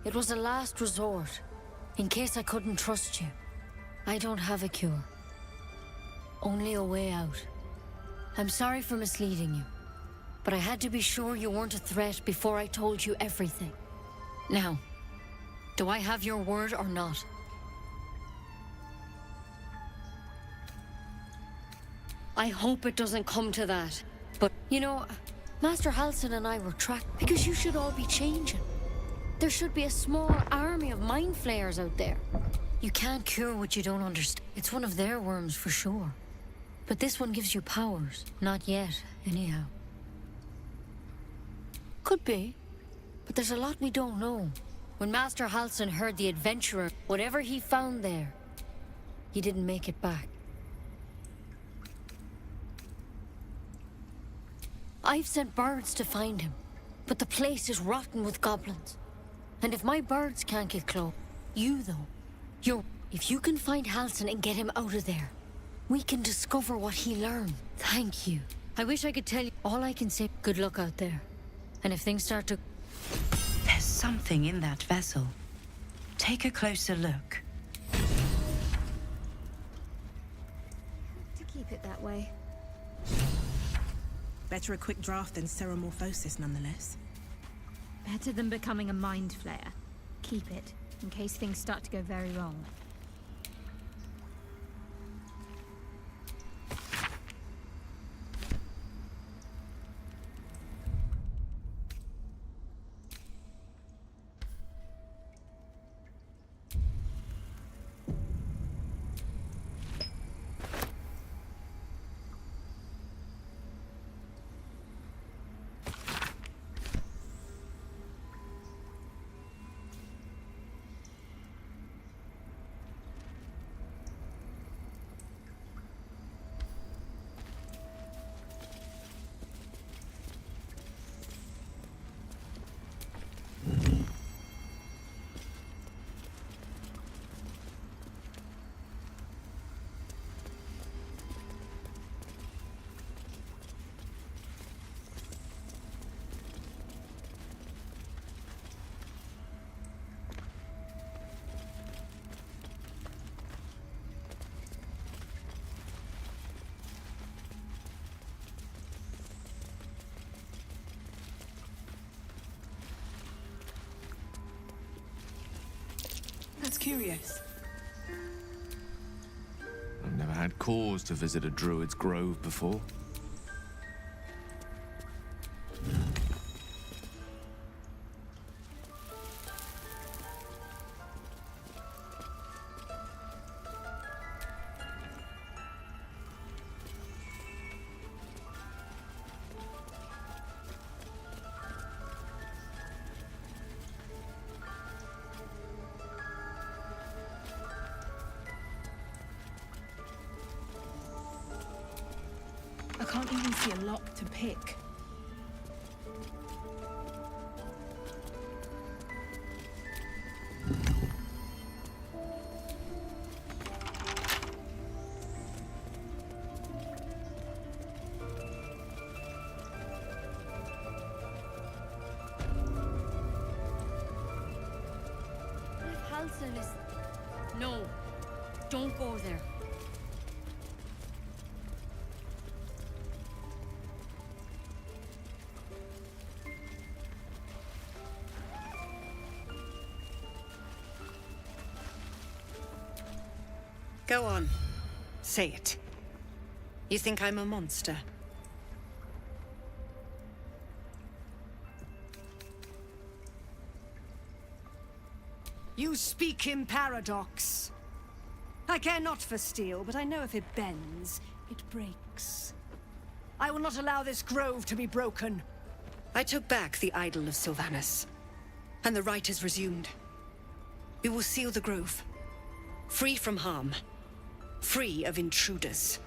It was a last resort, in case I couldn't trust you. I don't have a cure. Only a way out. I'm sorry for misleading you, but I had to be sure you weren't a threat before I told you everything. Now, do I have your word or not? I hope it doesn't come to that. But, you know, Master Halsin and I were tracked because you should all be changing. There should be a small army of mind flayers out there. You can't cure what you don't understand. It's one of their worms for sure. But this one gives you powers. Not yet, anyhow. Could be. But there's a lot we don't know. When Master Halsin heard the adventurer, whatever he found there, he didn't make it back. I've sent birds to find him, but the place is rotten with goblins. And if my birds can't get close, you though, if you can find Halsin and get him out of there, we can discover what he learned. Thank you. I wish I could tell you. All I can say, good luck out there. And if things start to... There's something in that vessel. Take a closer look. To keep it that way. Better a quick draft than ceremorphosis, nonetheless. Better than becoming a mind flayer. Keep it, in case things start to go very wrong. That's curious. I've never had cause to visit a druid's grove before. I can't even see a lock to pick. Halson is... No. Don't go there. Go on. Say it. You think I'm a monster? You speak in paradox. I care not for steel, but I know if it bends, it breaks. I will not allow this grove to be broken. I took back the idol of Sylvanus, and the rite is resumed. We will seal the grove, free from harm, free of intruders.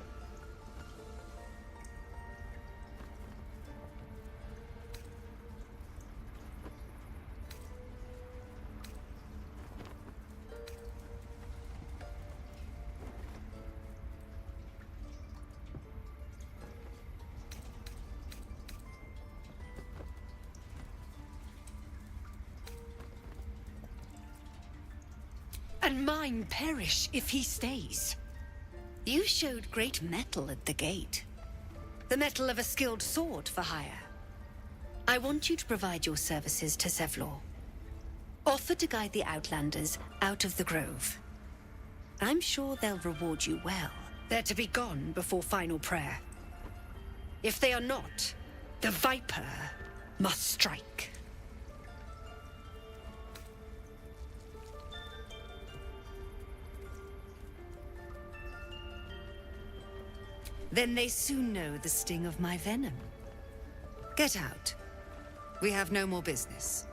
And mine perish if he stays. You showed great mettle at the gate. The mettle of a skilled sword for hire. I want you to provide your services to Zevlor. Offer to guide the Outlanders out of the grove. I'm sure they'll reward you well. They're to be gone before final prayer. If they are not, the Viper must strike. Then they soon know the sting of my venom. Get out. We have no more business.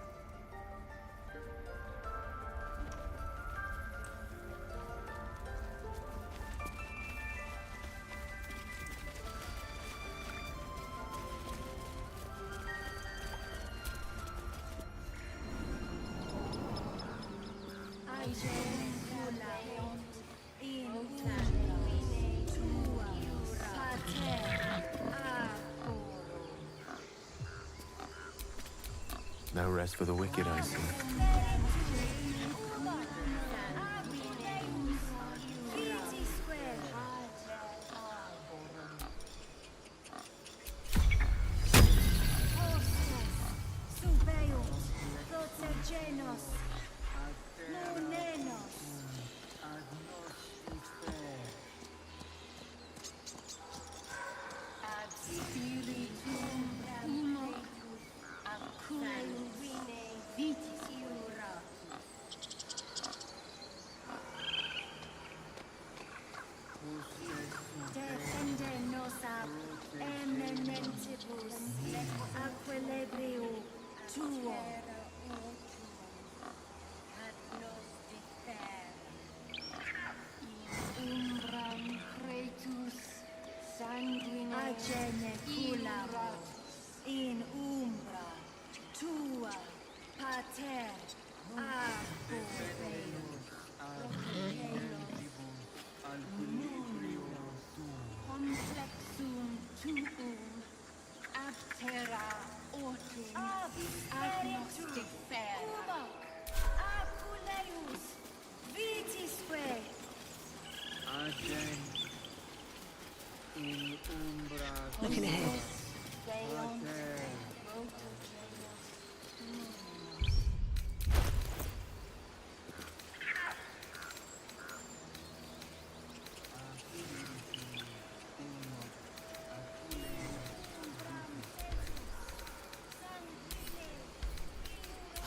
No rest for the wicked, I see. In umbra tua pater complexum tuum abterra ortum agnostic fera aculeus vitisque in umbra. Looking ahead.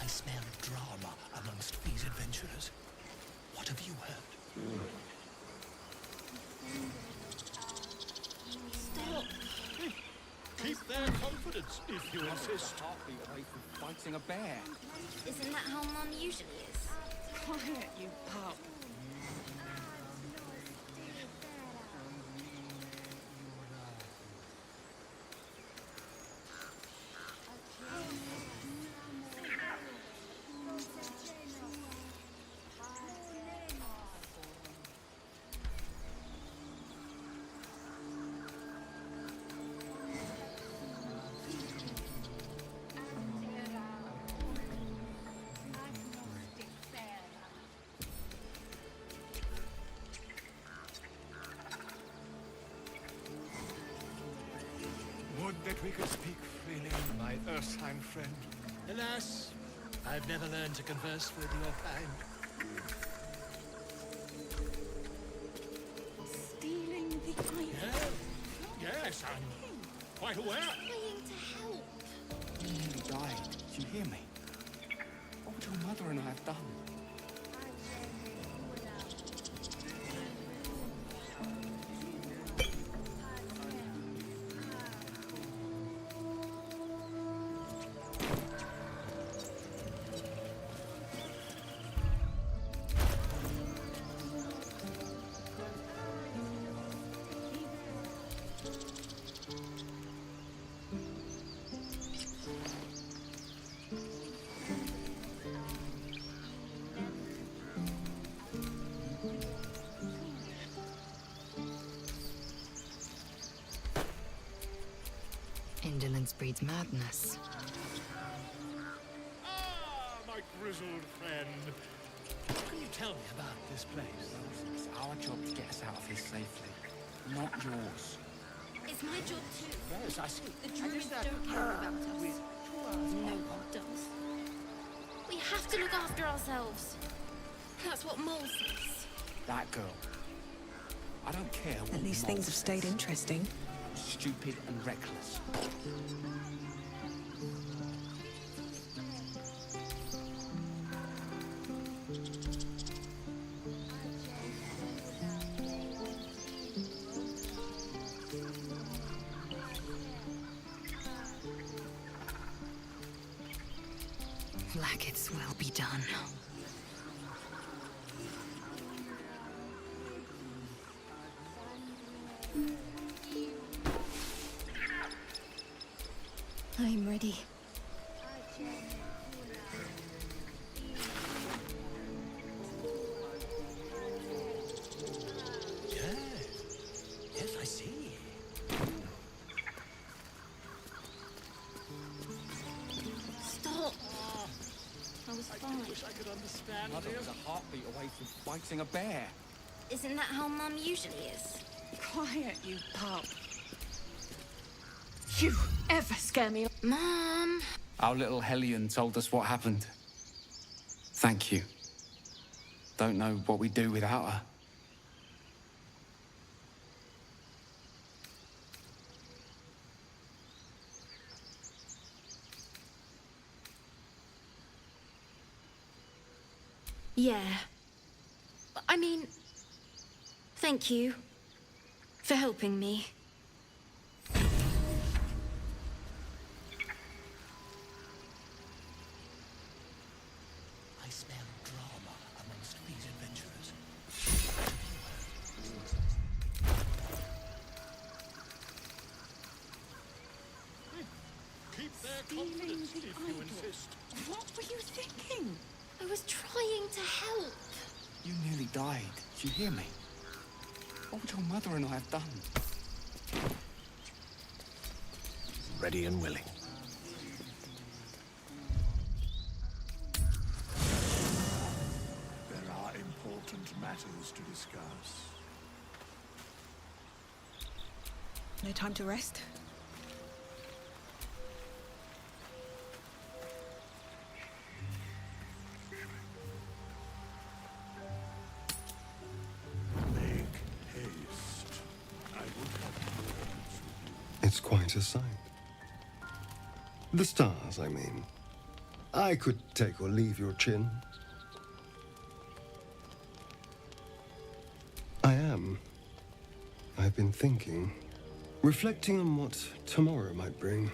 I smell drama amongst these adventurers. What have you heard? Stop! Keep their confidence, if you insist. Can't be away from fighting a bear. Isn't that how Mum usually is? Quiet, you pup. Would that we could speak freely, my Earthsheim friend. Alas, I've never learned to converse with your kind. Stealing the item. Yes, I'm quite aware. Trying to help. You nearly died. Did you hear me? What would your mother and I have done? Indolence breeds madness. Ah, my grizzled friend. What can you tell me about this place? It's our job to get us out of here safely, not yours. It's my job too. Yes, I see. The druids don't care about us. No one does. We have to look after ourselves. That's what Mole says. That girl. I don't care what At least Mole things have stayed says. interesting. Stupid and reckless. Like it's well be done. I'm ready. Yes, I see. Stop. Mother was a heartbeat away from fighting a bear. Isn't that how Mum usually is? Quiet, you pup. You ever scare me? Mom! Our little Hellion told us what happened. Thank you. Don't know what we'd do without her. Yeah. I mean, thank you for helping me. I smell drama amongst these adventurers. Keep their confidence if you insist. What were you thinking? I was trying to help. You nearly died. Did you hear me? What would your mother and I have done? Ready and willing. There are important matters to discuss. No time to rest? Make haste. I would have words. It's quite a sight. The stars, I mean. I could take or leave your chin. I am. I've been thinking, reflecting on what tomorrow might bring.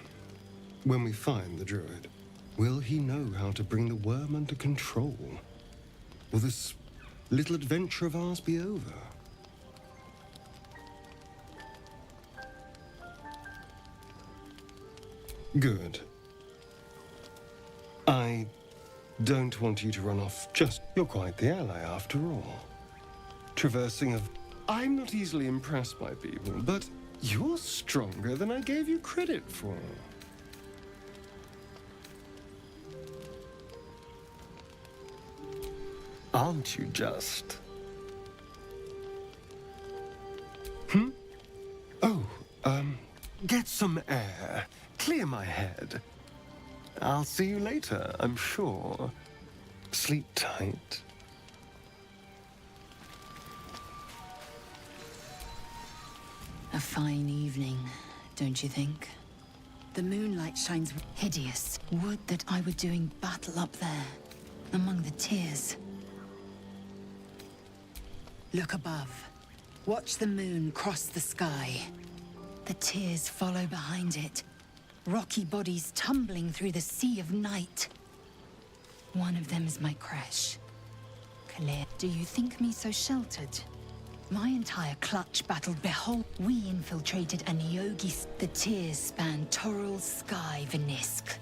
When we find the druid, will he know how to bring the worm under control? Will this little adventure of ours be over? Good. I don't want you to run off just... You're quite the ally, after all. Traversing of... I'm not easily impressed by people, but you're stronger than I gave you credit for. Aren't you just? Oh, get some air. Clear my head. I'll see you later, I'm sure. Sleep tight. A fine evening, don't you think? The moonlight shines hideous. Would that I were doing battle up there, among the tears. Look above. Watch the moon cross the sky. The tears follow behind it. Rocky bodies tumbling through the sea of night. One of them is my crash. Clear. Do you think me so sheltered? My entire clutch battled behold. We infiltrated a Neogis. The tears span Toral's sky, Venisk.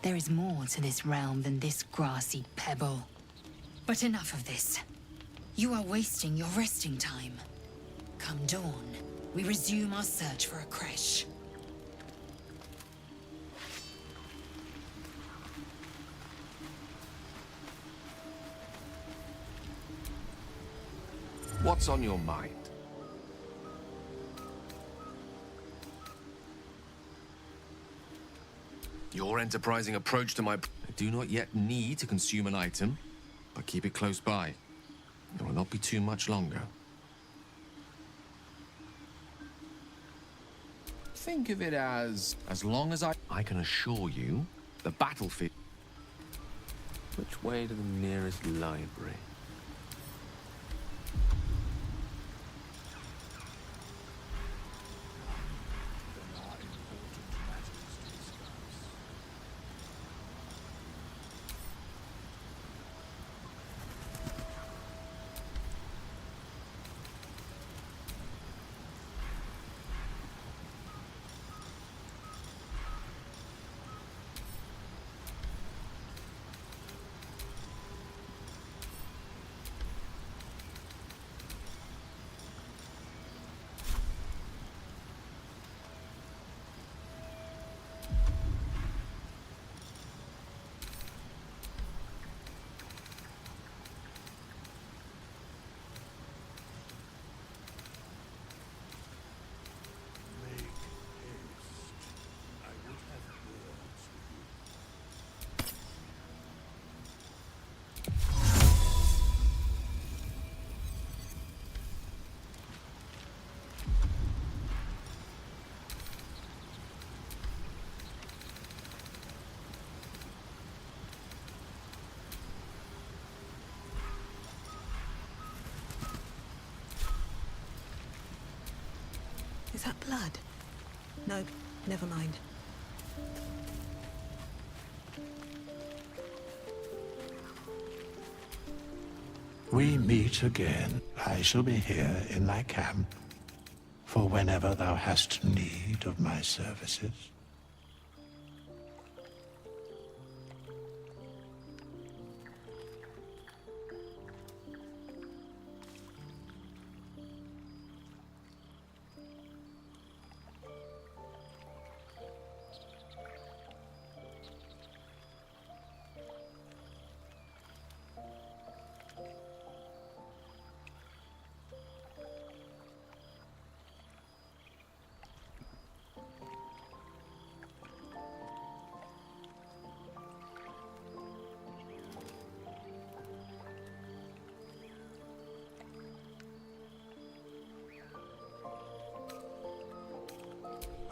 There is more to this realm than this grassy pebble. But enough of this. You are wasting your resting time. Come dawn, we resume our search for a creche. What's on your mind? Your enterprising approach to my... I do not yet need to consume an item, but keep it close by. It will not be too much longer. Think of it as long as I can assure you, the battlefield... Which way to the nearest library? that blood? No, never mind. We meet again. I shall be here in thy camp for whenever thou hast need of my services.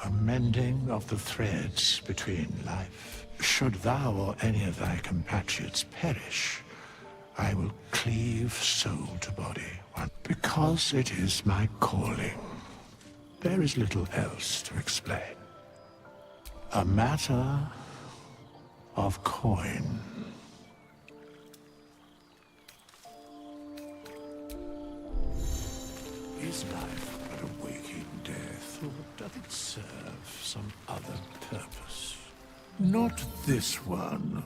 A mending of the threads between life. Should thou or any of thy compatriots perish, I will cleave soul to body, because it is my calling. There is little else to explain. A matter of coin. Is life but a waking death, or doth it serve some other purpose? Not this one,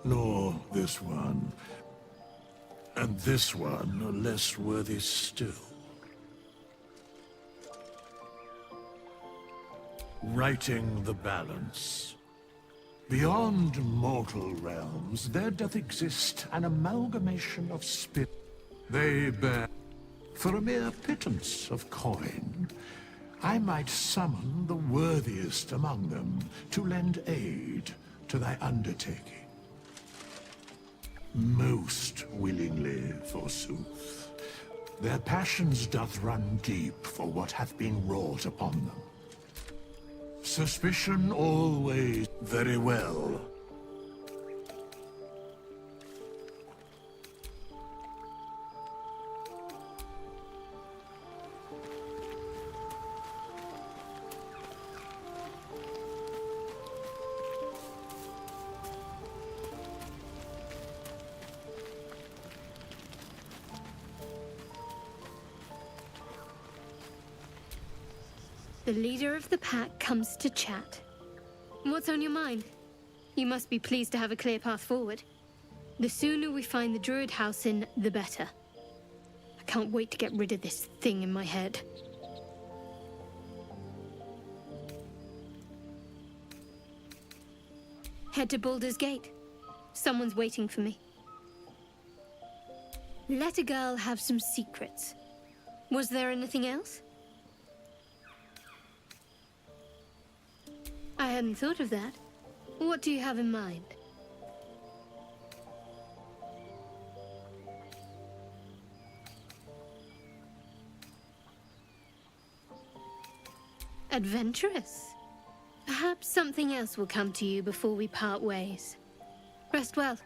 nor this one, and this one are less worthy still. Righting the balance. Beyond mortal realms, there doth exist an amalgamation of spirit. They bear, for a mere pittance of coin, I might summon the worthiest among them to lend aid to thy undertaking. Most willingly, forsooth. Their passions doth run deep for what hath been wrought upon them. Suspicion always very well. The leader of the pack comes to chat. What's on your mind? You must be pleased to have a clear path forward. The sooner we find the Druid house in, the better. I can't wait to get rid of this thing in my head. Head to Baldur's Gate. Someone's waiting for me. Let a girl have some secrets. Was there anything else? I hadn't thought of that. What do you have in mind? Adventurous. Perhaps something else will come to you before we part ways. Rest well.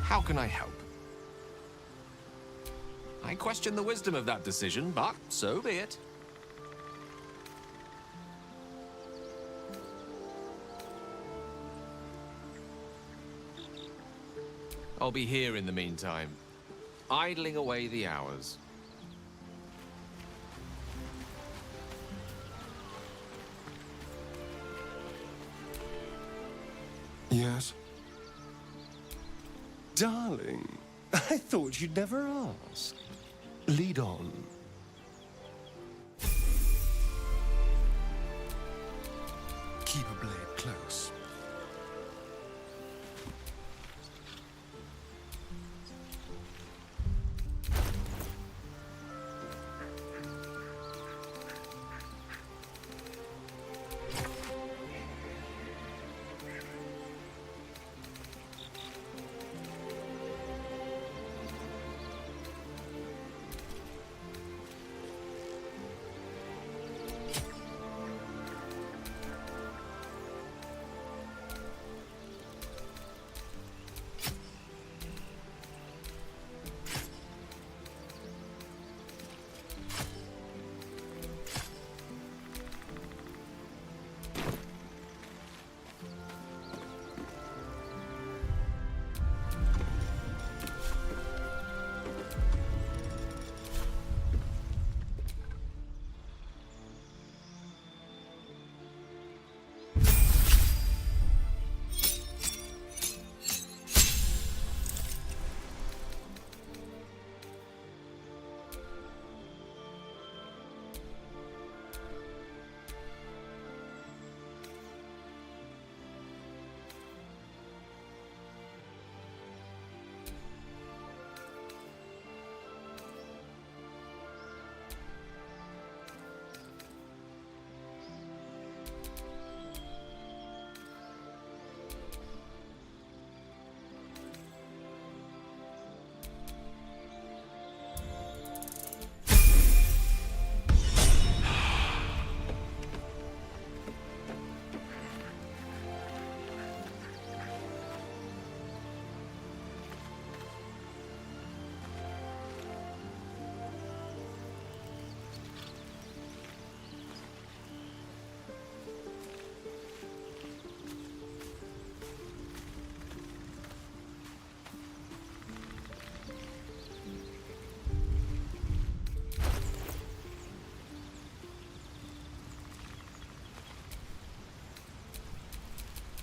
How can I help? I question the wisdom of that decision, but so be it. I'll be here in the meantime, idling away the hours. Yes? Darling, I thought you'd never ask. Lead on. Keep a blade close.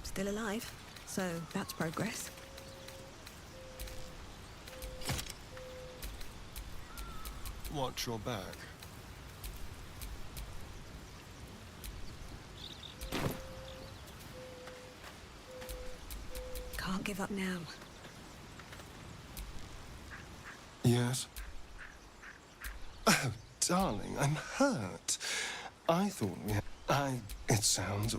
Still alive, so that's progress. Watch your back. Can't give up now. Yes? Oh, darling, I'm hurt. I thought we had... It sounds...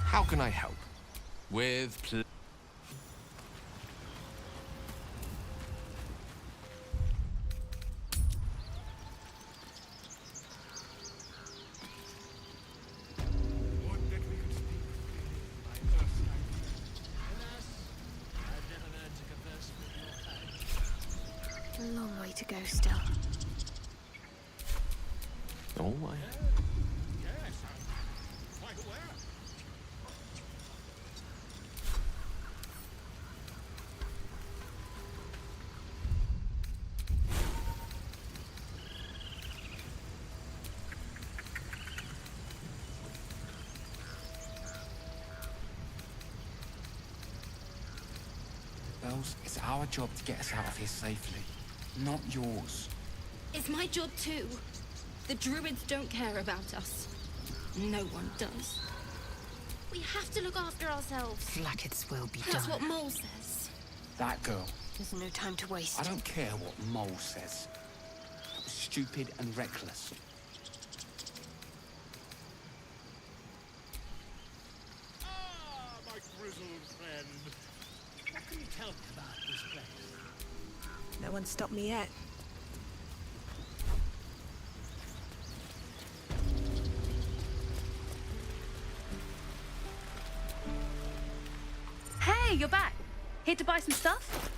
How can I help? With A long way to go still. all right. Bells, it's our job to get us out of here safely, not yours. It's my job too. The druids don't care about us. No one does. We have to look after ourselves. Flackets will be That's done. what Mole says. That girl. There's no time to waste. I don't care what Mole says. That was stupid and reckless. Ah, my grizzled friend. What can you tell me about this place? No one's stopped me yet. Here to buy some stuff?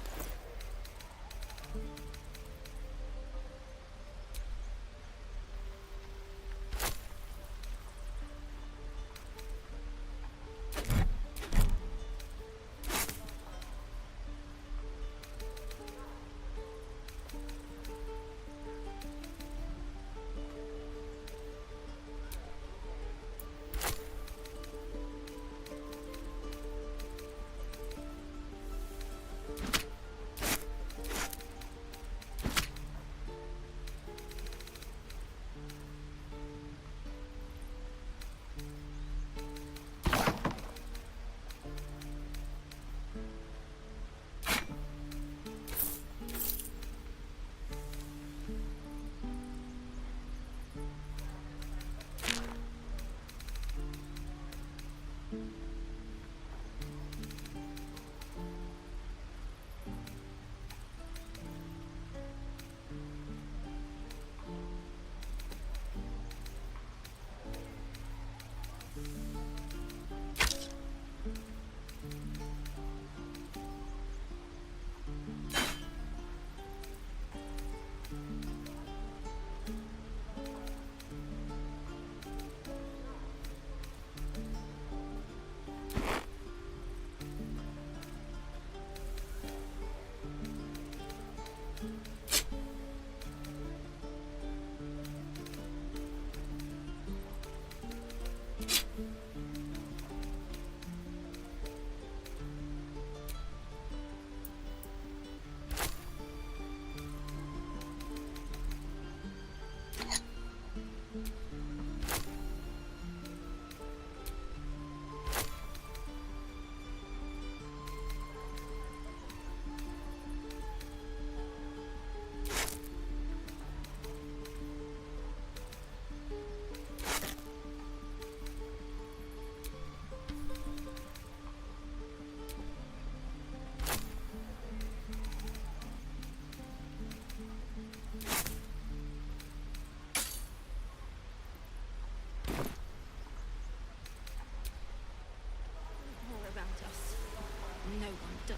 No one does.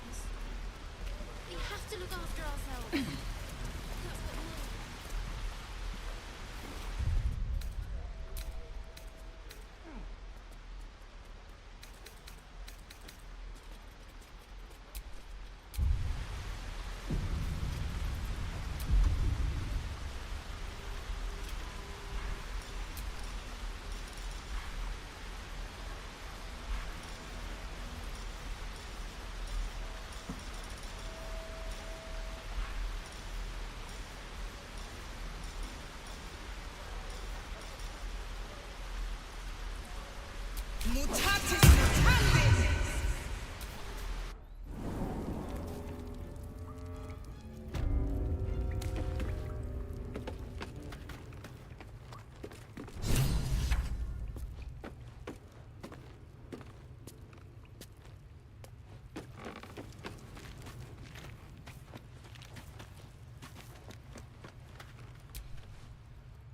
We have to look after ourselves. Mutatis mutandis!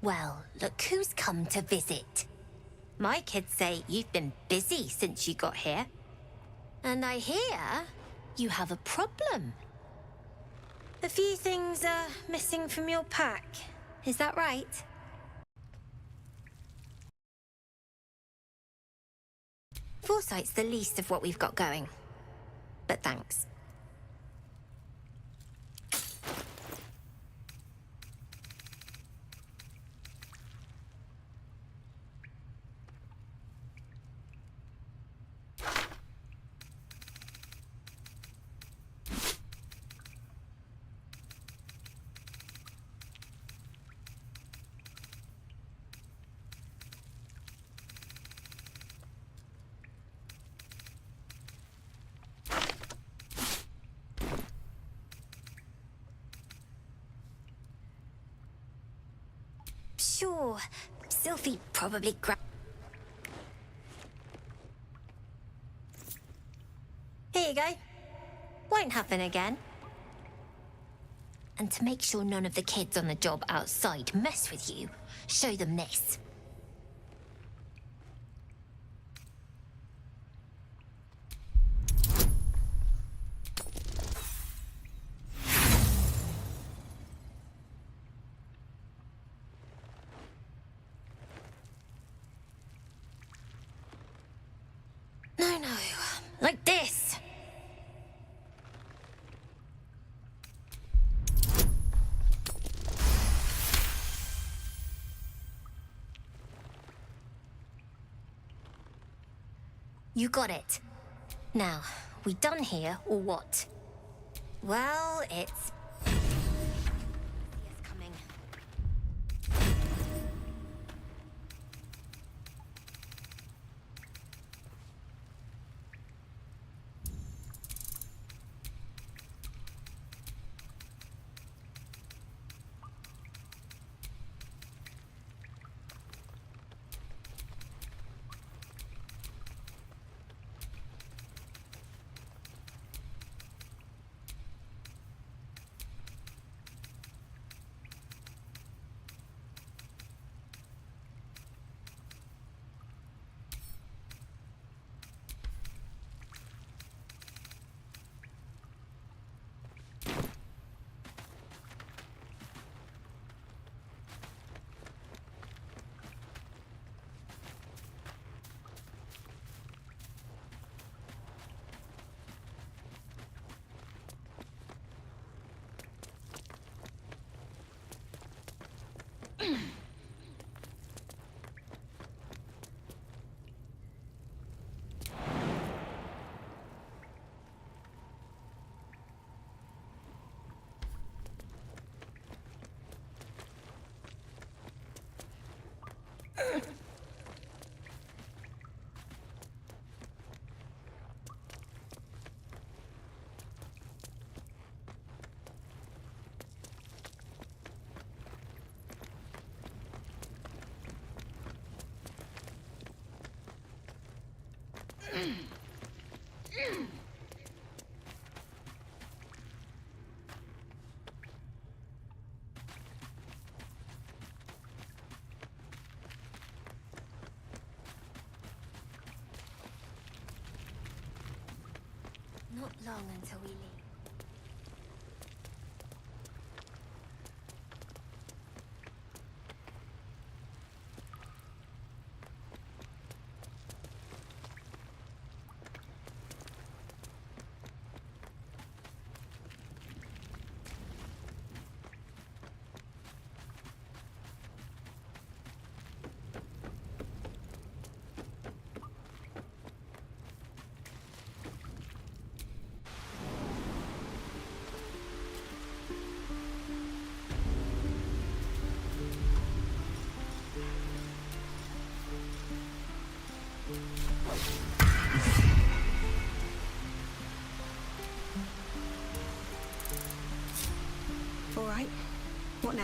Well, look who's come to visit. My kids say you've been busy since you got here. And I hear you have a problem. A few things are missing from your pack. Is that right? Foresight's the least of what we've got going. But thanks. Sure, Sylphie probably Here you go. Won't happen again. And to make sure none of the kids on the job outside mess with you, show them this. You got it. Now, we done here, or what? Well, it's... Yes, coming. Not long until we leave. All right. What now?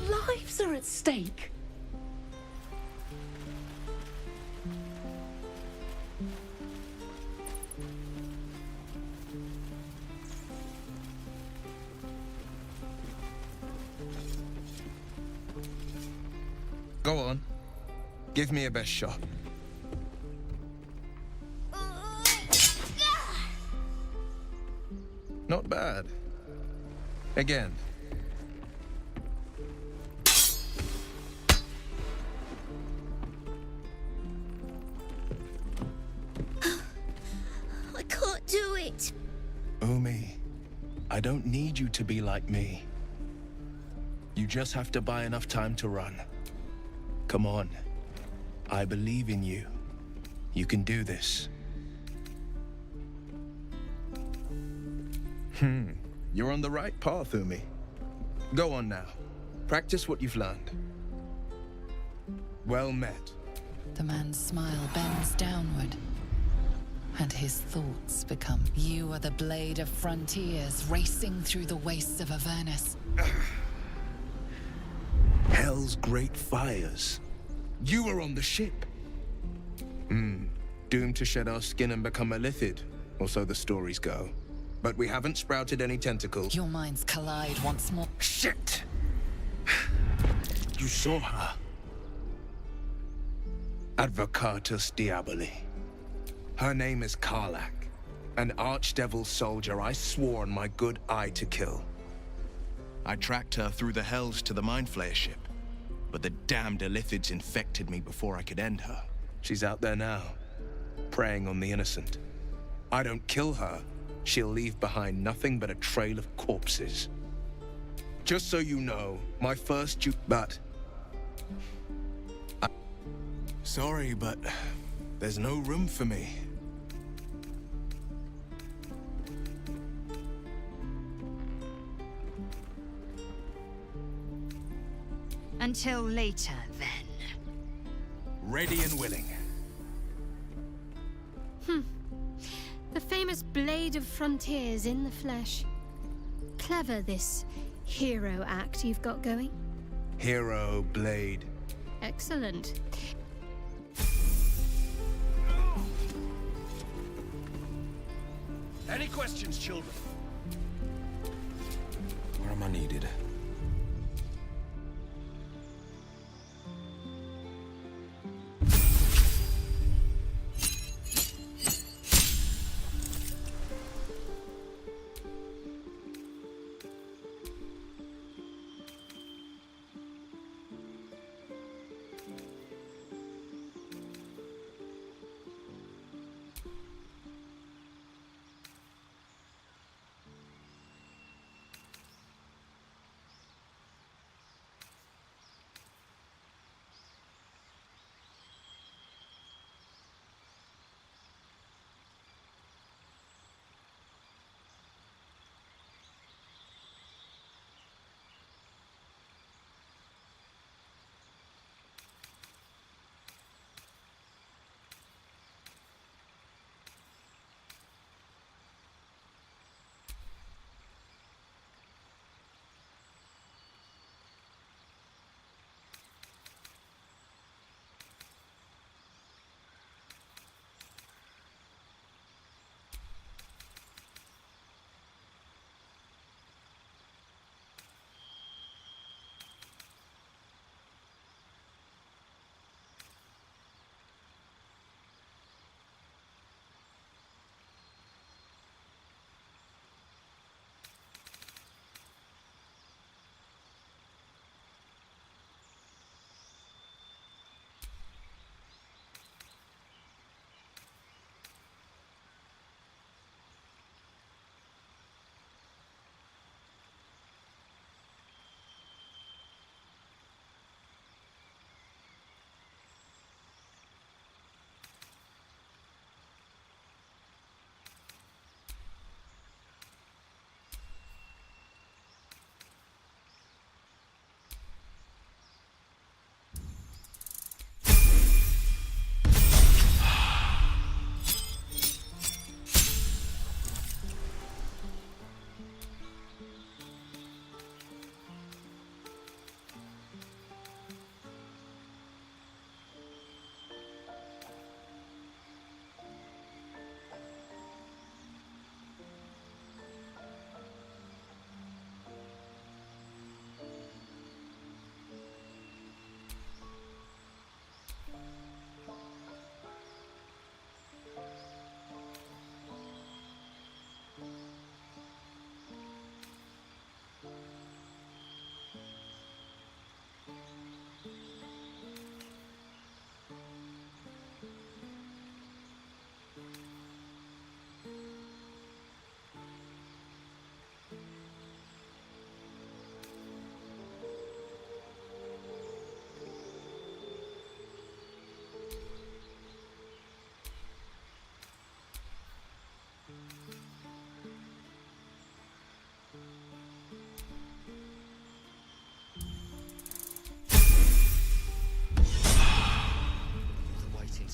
Lives are at stake. Go on. Give me your best shot. Not bad. Again. I can't do it. Umi, I don't need you to be like me. You just have to buy enough time to run. Come on. I believe in you. You can do this. You're on the right path, Umi. Go on now. Practice what you've learned. Well met. The man's smile bends downward, and his thoughts become, you are the blade of frontiers racing through the wastes of Avernus. Hell's great fires. You were on the ship. Doomed to shed our skin and become a lithid, or so the stories go. But we haven't sprouted any tentacles. Your minds collide once more. Shit! You saw her. Advocatus Diaboli. Her name is Karlach, an archdevil soldier I swore on my good eye to kill. I tracked her through the hells to the Mind Flayer ship, but the damned Illithids infected me before I could end her. She's out there now, preying on the innocent. I don't kill her, she'll leave behind nothing but a trail of corpses. Just so you know, my first but... Sorry, but there's no room for me. Until later, then. Ready and willing. The famous Blade of Frontiers in the flesh. Clever, this hero act you've got going. Hero, blade. Excellent. Any questions, children? Where am I needed?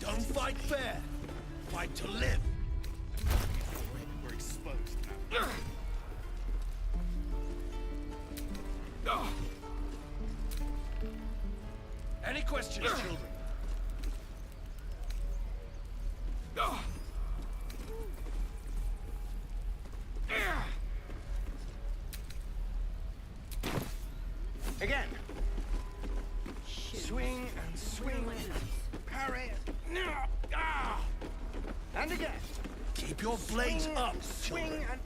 Don't fight fair. Fight to live. We're exposed now. Any questions, children? Again. Swing and swing. Parry. And again. Keep your blades up, swing children. And...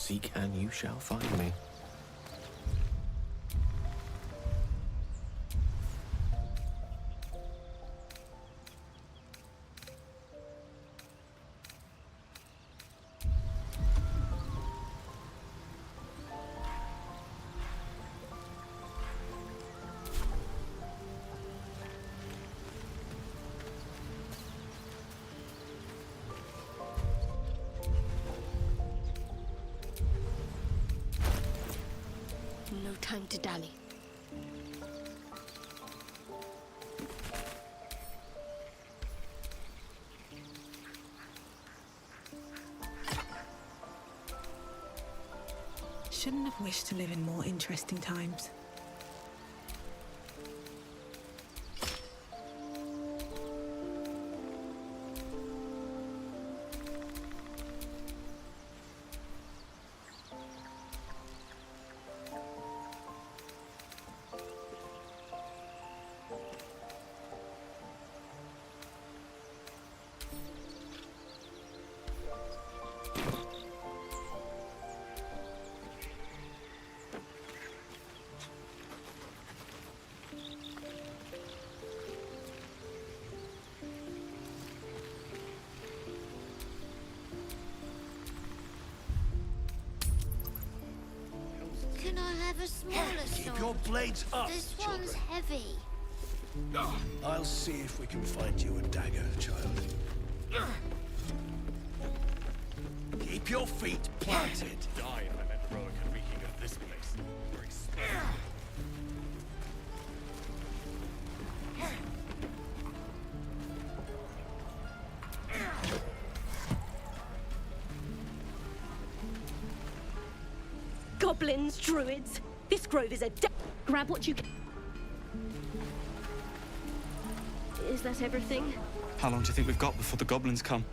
Seek and you shall find me. No time to dally. Shouldn't have wished to live in more interesting times. Can I have a smaller sword? Keep your blades up, This one's children. heavy. I'll see if we can find you a dagger, child. Keep your feet planted. Die if I'm at heroic and reeking of this place. We're exposed. Goblins, druids. This grove is a grab what you can. Is that everything? How long do you think we've got before the goblins come?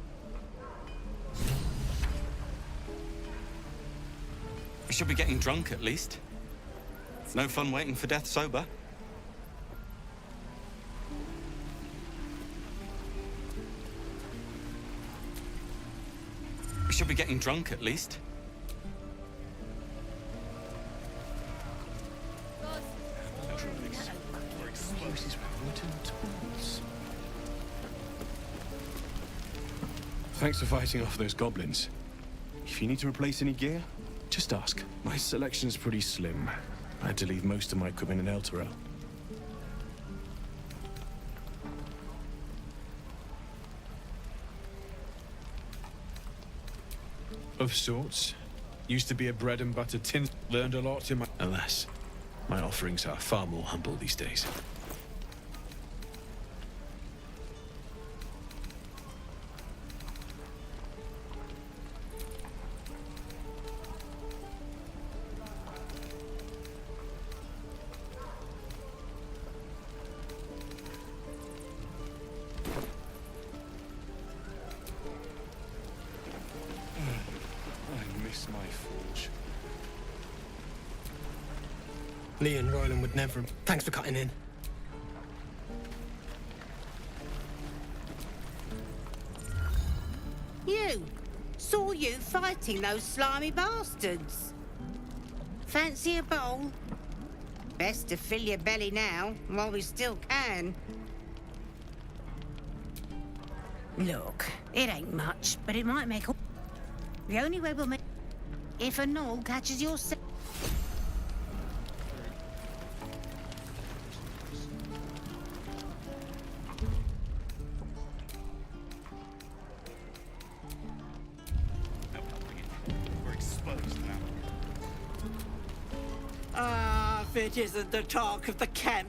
We should be getting drunk at least. It's no fun waiting for death sober. We should be getting drunk at least. Thanks for fighting off those goblins. If you need to replace any gear, just ask. My selection's pretty slim. I had to leave most of my equipment in Elturel. Of sorts. Used to be a bread and butter tin. Learned a lot in my... Alas, my offerings are far more humble these days. I miss my forge. Lee and Roland would never... Thanks for cutting in. You! Saw you fighting those slimy bastards. Fancy a bowl? Best to fill your belly now, while we still can. Look, it ain't much, but it might make all... The only way we'll make... If a gnoll catches your... We're exposed now. Ah, if it isn't the talk of the camp.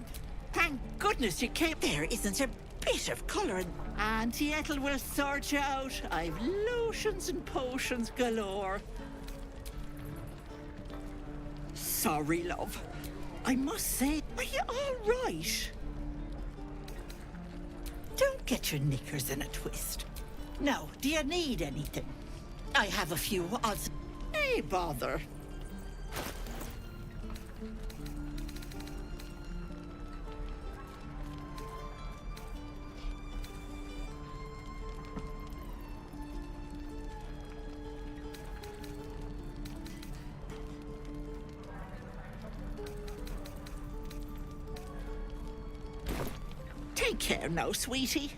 Thank goodness you came. There isn't a bit of colour in... Auntie Ethel will sort you out. I've lotions and potions galore. Sorry, love. I must say, are you all right? Don't get your knickers in a twist. Now, do you need anything? I have a few odds. Hey, bother. Take care now, sweetie.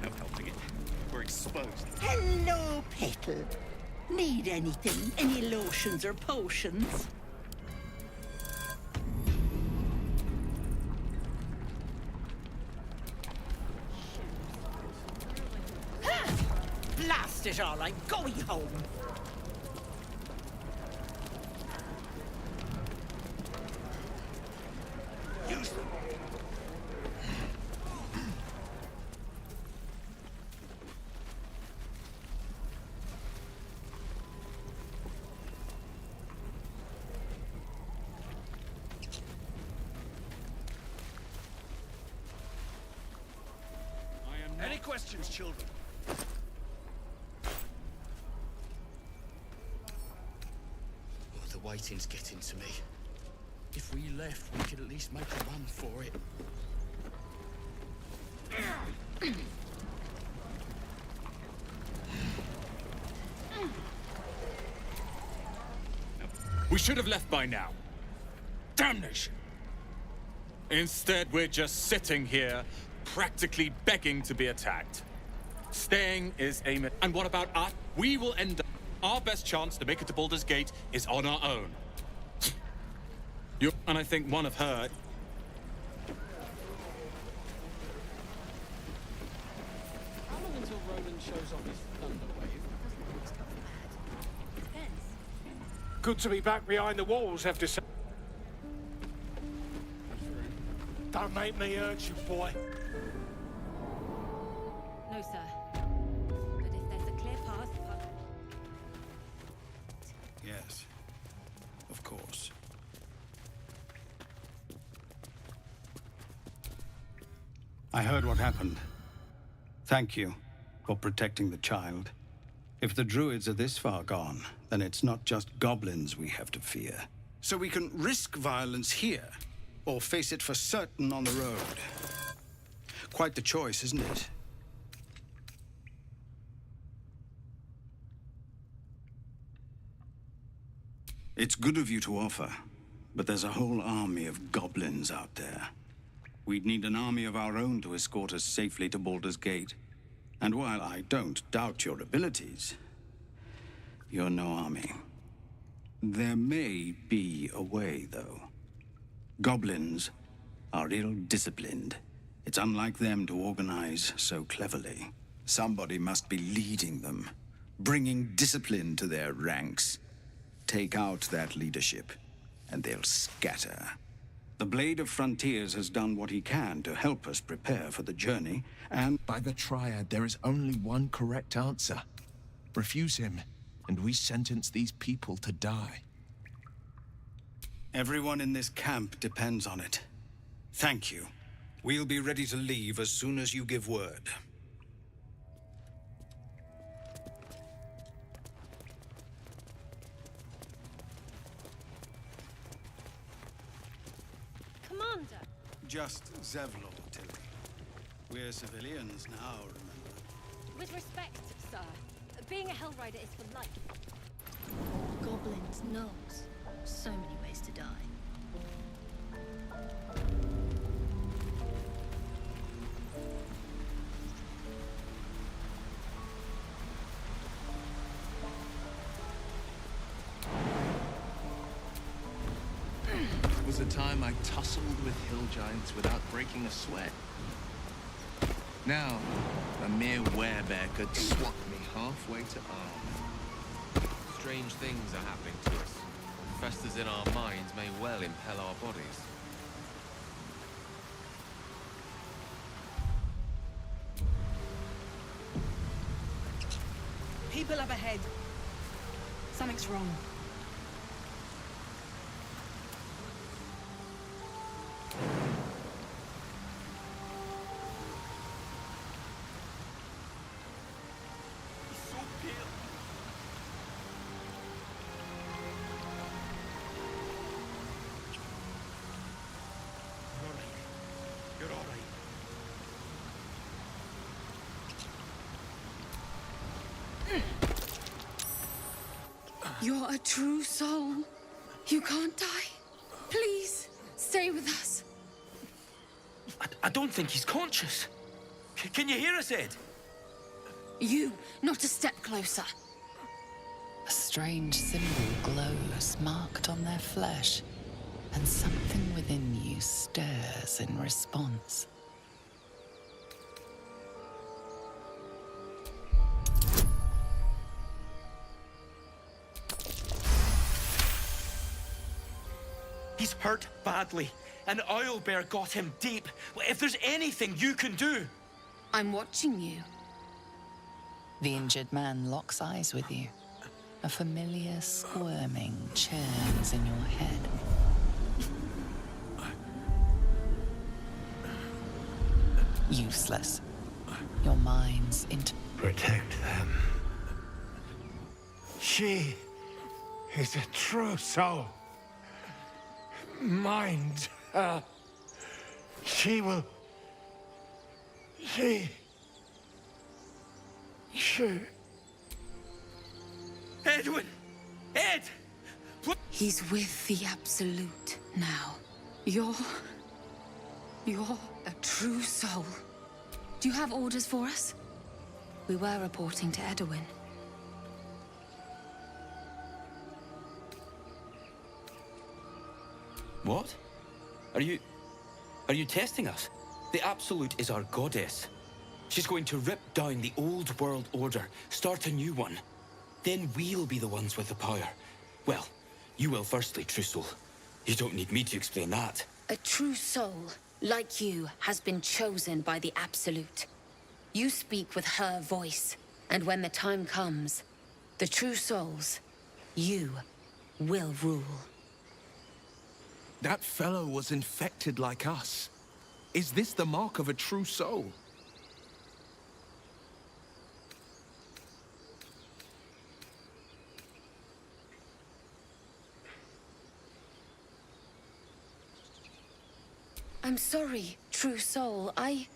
No helping it. We're exposed. Hello, Petal. Need anything? Any lotions or potions? Blast it all, I'm going home. Use them. Any questions, children? Oh, the waiting's getting to me. If we left, we could at least make a run for it. We should have left by now. Damnation! Instead, we're just sitting here, practically begging to be attacked. Staying is aim. And what about us? We will end up. Our best chance to make it to Baldur's Gate is on our own. And I think one of her. How long until Roland shows off his thunder wave? Good to be back behind the walls, have to say. Don't make me hurt you, boy. No, sir. But if there's a clear path... Yes, of course. I heard what happened. Thank you for protecting the child. If the druids are this far gone, then it's not just goblins we have to fear. So we can risk violence here, or face it for certain on the road. Quite the choice, isn't it? It's good of you to offer, but there's a whole army of goblins out there. We'd need an army of our own to escort us safely to Baldur's Gate. And while I don't doubt your abilities, you're no army. There may be a way, though. Goblins are ill-disciplined. It's unlike them to organize so cleverly. Somebody must be leading them, bringing discipline to their ranks. Take out that leadership, and they'll scatter. The Blade of Frontiers has done what he can to help us prepare for the journey, and... By the Triad, there is only one correct answer. Refuse him, and we sentence these people to die. Everyone in this camp depends on it. Thank you. We'll be ready to leave as soon as you give word. Commander! Just Zevlor, Tilly. We're civilians now, remember? With respect, sir, being a Hell Rider is for life. Goblins knows. So many ways to die. It was a time I tussled with hill giants without breaking a sweat. Now, a mere werebear could swat me halfway to arm. Strange things are happening to us. What festers in our minds may well impel our bodies. People up ahead. Something's wrong. You're all right. You're a true soul. You can't die. Please, stay with us. I don't think he's conscious. Can you hear us, Ed? You, not a step closer. A strange symbol glows, marked on their flesh, and something within you stirs in response. He's hurt badly. An owlbear got him deep. If there's anything you can do... I'm watching you. The injured man locks eyes with you. A familiar squirming churns in your head. Useless. Your mind's Protect them. She is a true soul. Mind her. She will... She... Edwin! Ed! He's with the Absolute now. You're a true soul. Do you have orders for us? We were reporting to Edwin. What? Are you testing us? The Absolute is our goddess. She's going to rip down the old world order, start a new one. Then we'll be the ones with the power. Well, you will firstly, true soul. You don't need me to explain that. A true soul, like you, has been chosen by the Absolute. You speak with her voice, and when the time comes, the true souls, you will rule. That fellow was infected like us. Is this the mark of a true soul? I'm sorry, true soul. I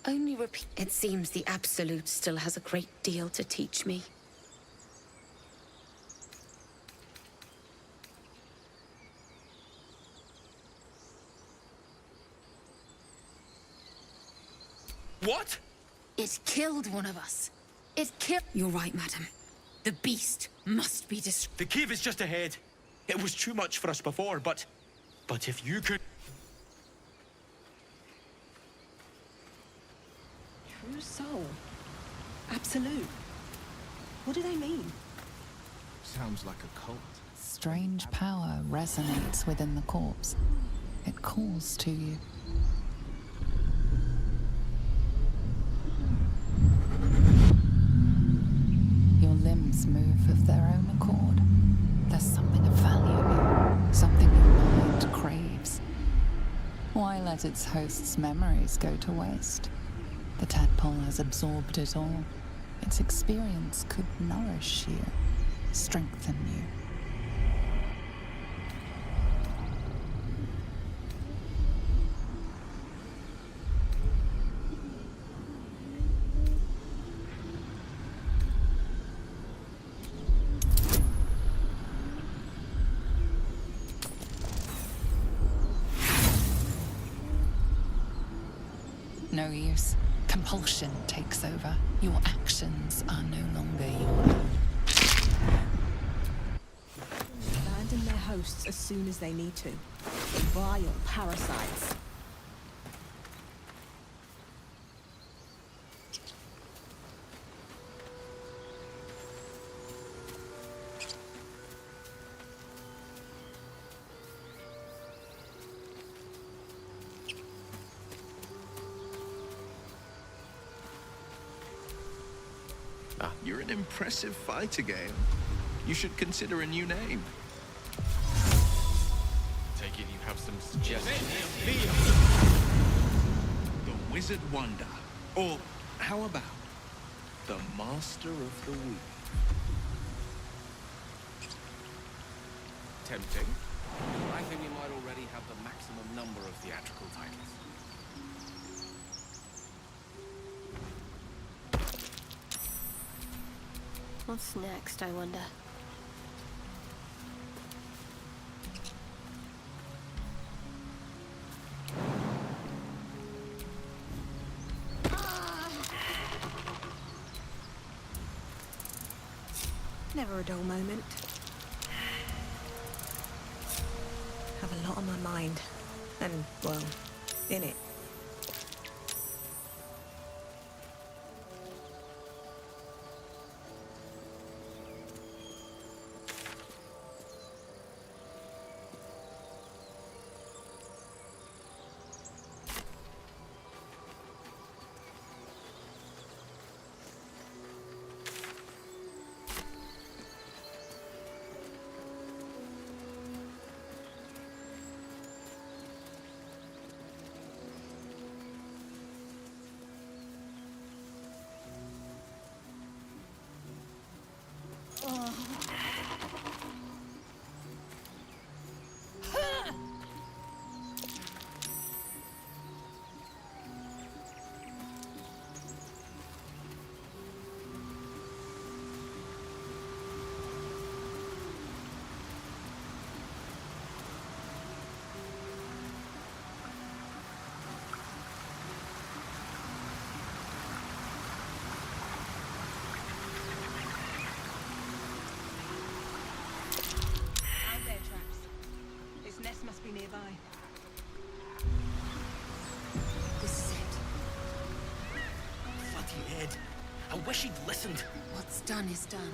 only repeat. It seems the Absolute still has a great deal to teach me. What? It killed one of us. It killed... You're right, madam. The beast must be destroyed. The cave is just ahead. It was too much for us before, but if you could... True soul? Absolute? What do they mean? Sounds like a cult. Strange power resonates within the corpse. It calls to you. Your limbs move of their own accord. There's something of value here, something your mind craves. Why let its host's memories go to waste? The tadpole has absorbed it all. Its experience could nourish you, strengthen you. No use. Compulsion takes over. Your actions are no longer your own. Abandon their hosts as soon as they need to. Vile parasites. You're an impressive fighter, Gale. You should consider a new name. Take it you have some suggestions. The Wizard Wonder. Or how about the Master of the Weave? Tempting. I think we might already have the maximum number of theatrical titles. What's next, I wonder? Never a dull moment. Have a lot on my mind. And, well, in it. Must be nearby. This is it. Bloody Ed. I wish he'd listened. What's done is done.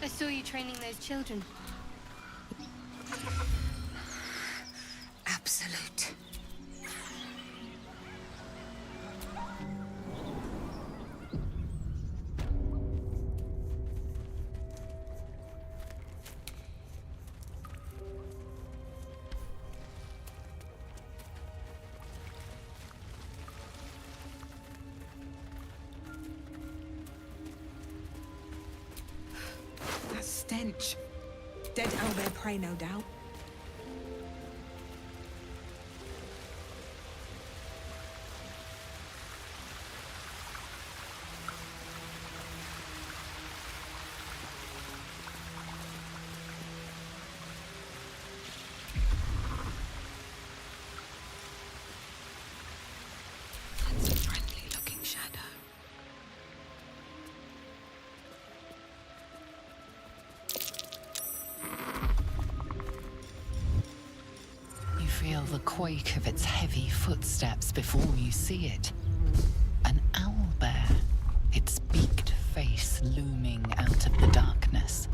I saw you training those children. Absolute. That stench. Dead owlbear prey, no doubt. That's a friendly-looking shadow. You feel the quake of its heavy footsteps before you see it. An owlbear, its beaked face looming out of the darkness.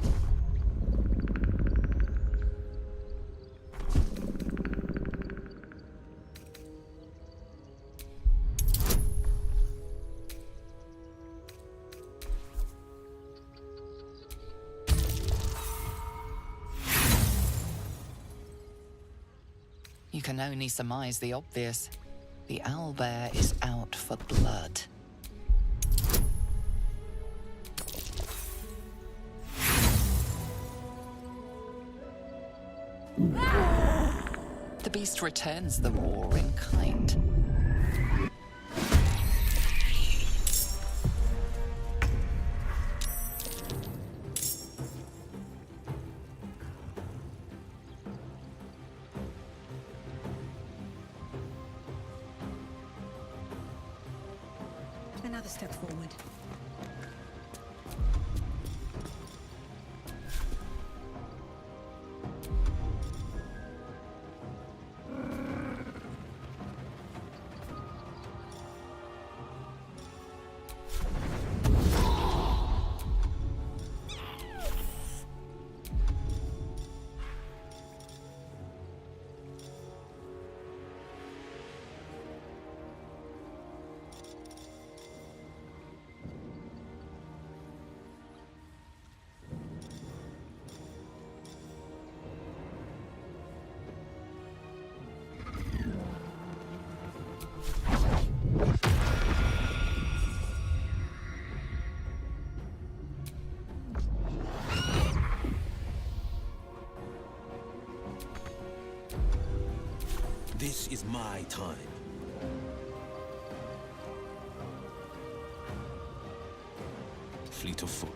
You can only surmise the obvious. The owlbear is out for blood. The beast returns the roar in kind. Another step forward. This is my time. Fleet of foot.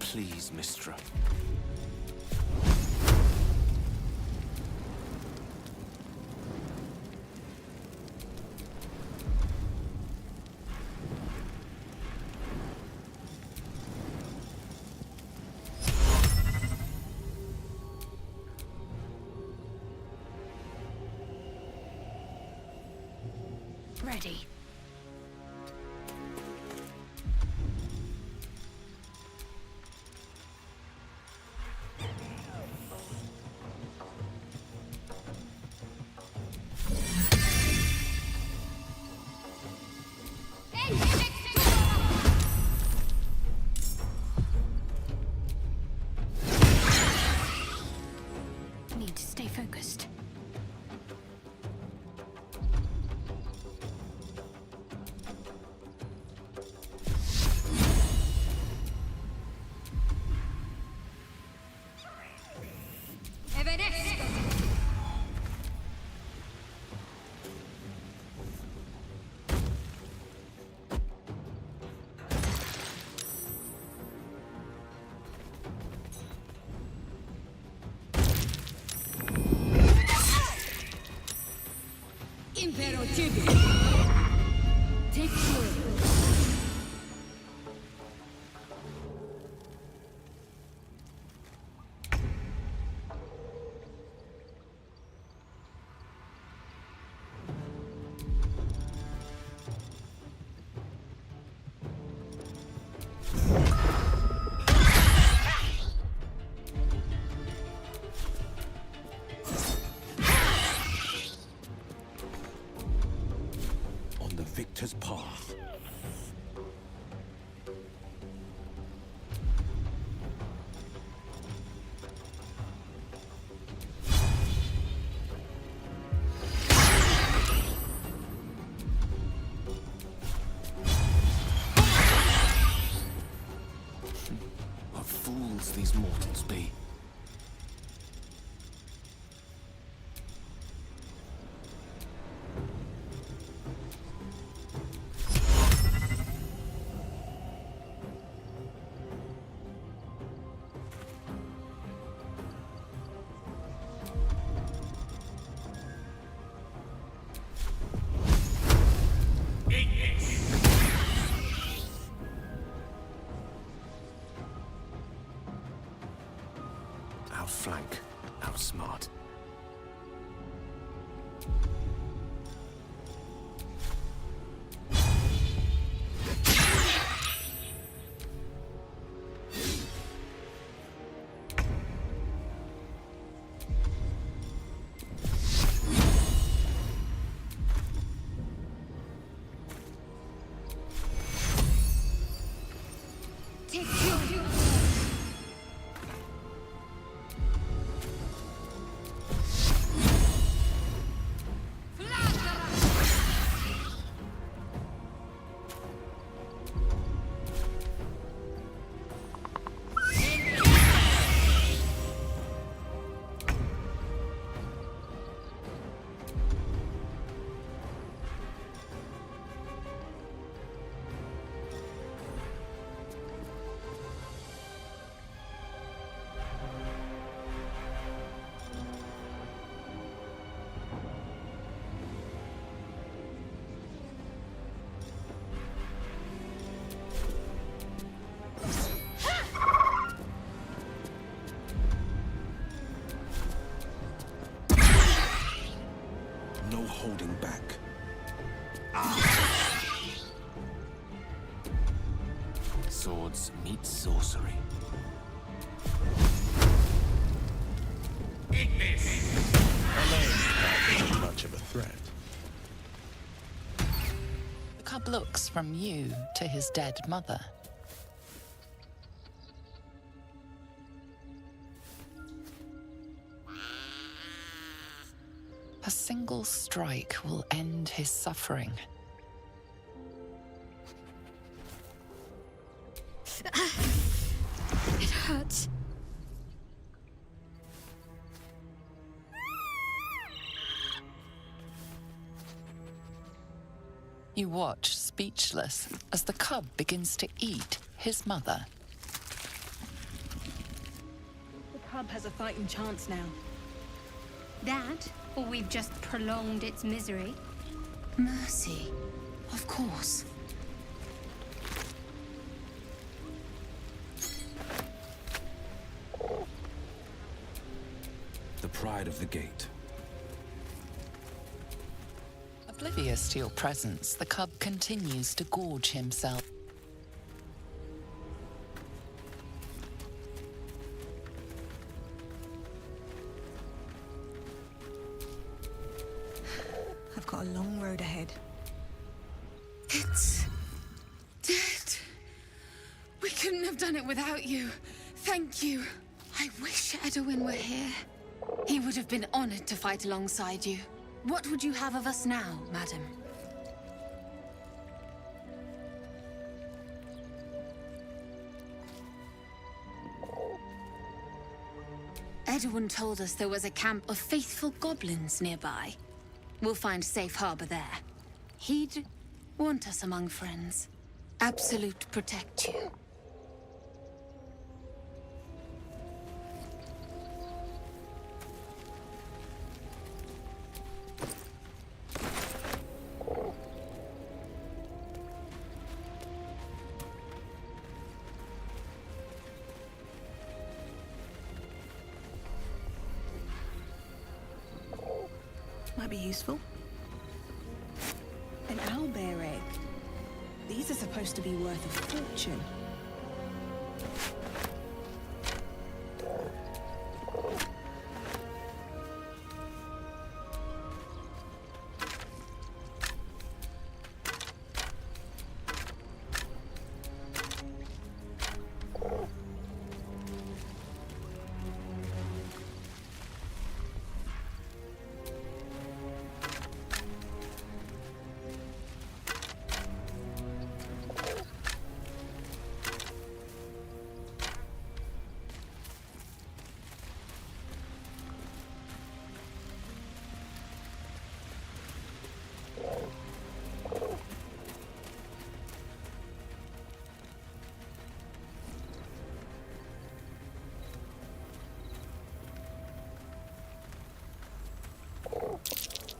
please, Mistra. Ready. Need to stay focused. Impero Chibi. Take fluid. On the victor's path. What fools these mortals be. Outflank, outsmart. Take fluid. No holding back. Swords meet sorcery. Not much of a threat. The cub looks from you to his dead mother. A single strike will end his suffering. It hurts. You watch, speechless, as the cub begins to eat his mother. cub has a fighting chance now. That, or we've just prolonged its misery. Mercy. Of course. The pride of the gate. Oblivious to your presence, the cub continues to gorge himself. I've got a long road ahead. It's dead. We couldn't have done it without you. Thank you. I wish Edwin were here. He would have been honored to fight alongside you. What would you have of us now, madam? Edwin told us there was a camp of faithful goblins nearby. We'll find safe harbor there. He'd want us among friends. Absolute protect you. Might be useful. An owlbear egg. These are supposed to be worth a fortune.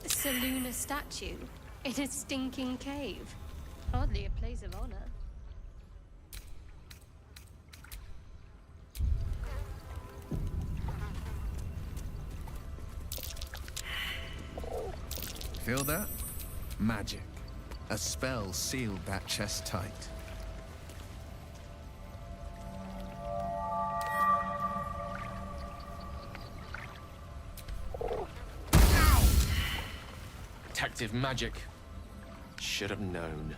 Seluna statue in a stinking cave. Hardly a place of honor. Feel that? Magic. A spell sealed that chest tight. Detective magic. Should have known.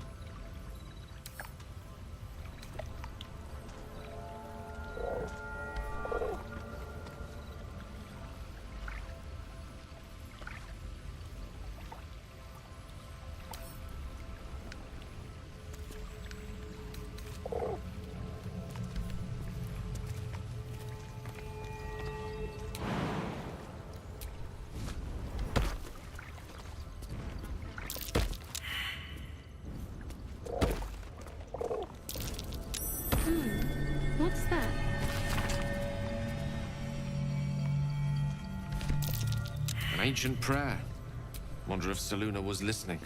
What's that? An ancient prayer. Wonder if Seluna was listening.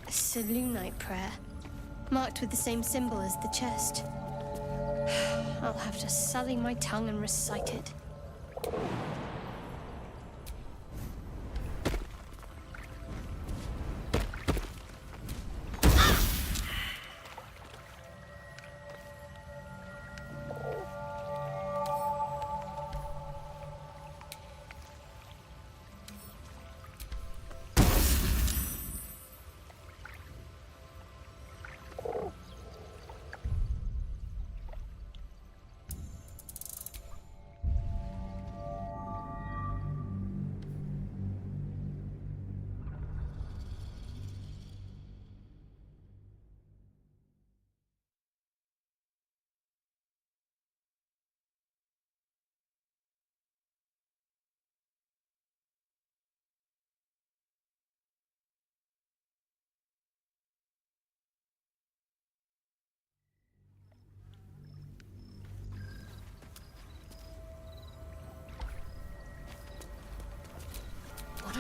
A Selunite prayer, marked with the same symbol as the chest. I'll have to sully my tongue and recite it.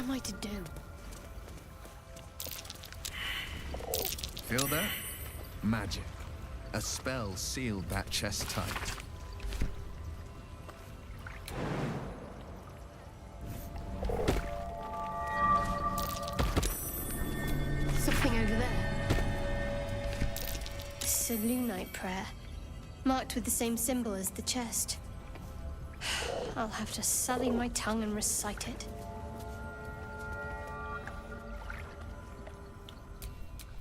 am I to do? Feel that? Magic. A spell sealed that chest tight. Something over there. This is a Lunite prayer, marked with the same symbol as the chest. I'll have to sully my tongue and recite it.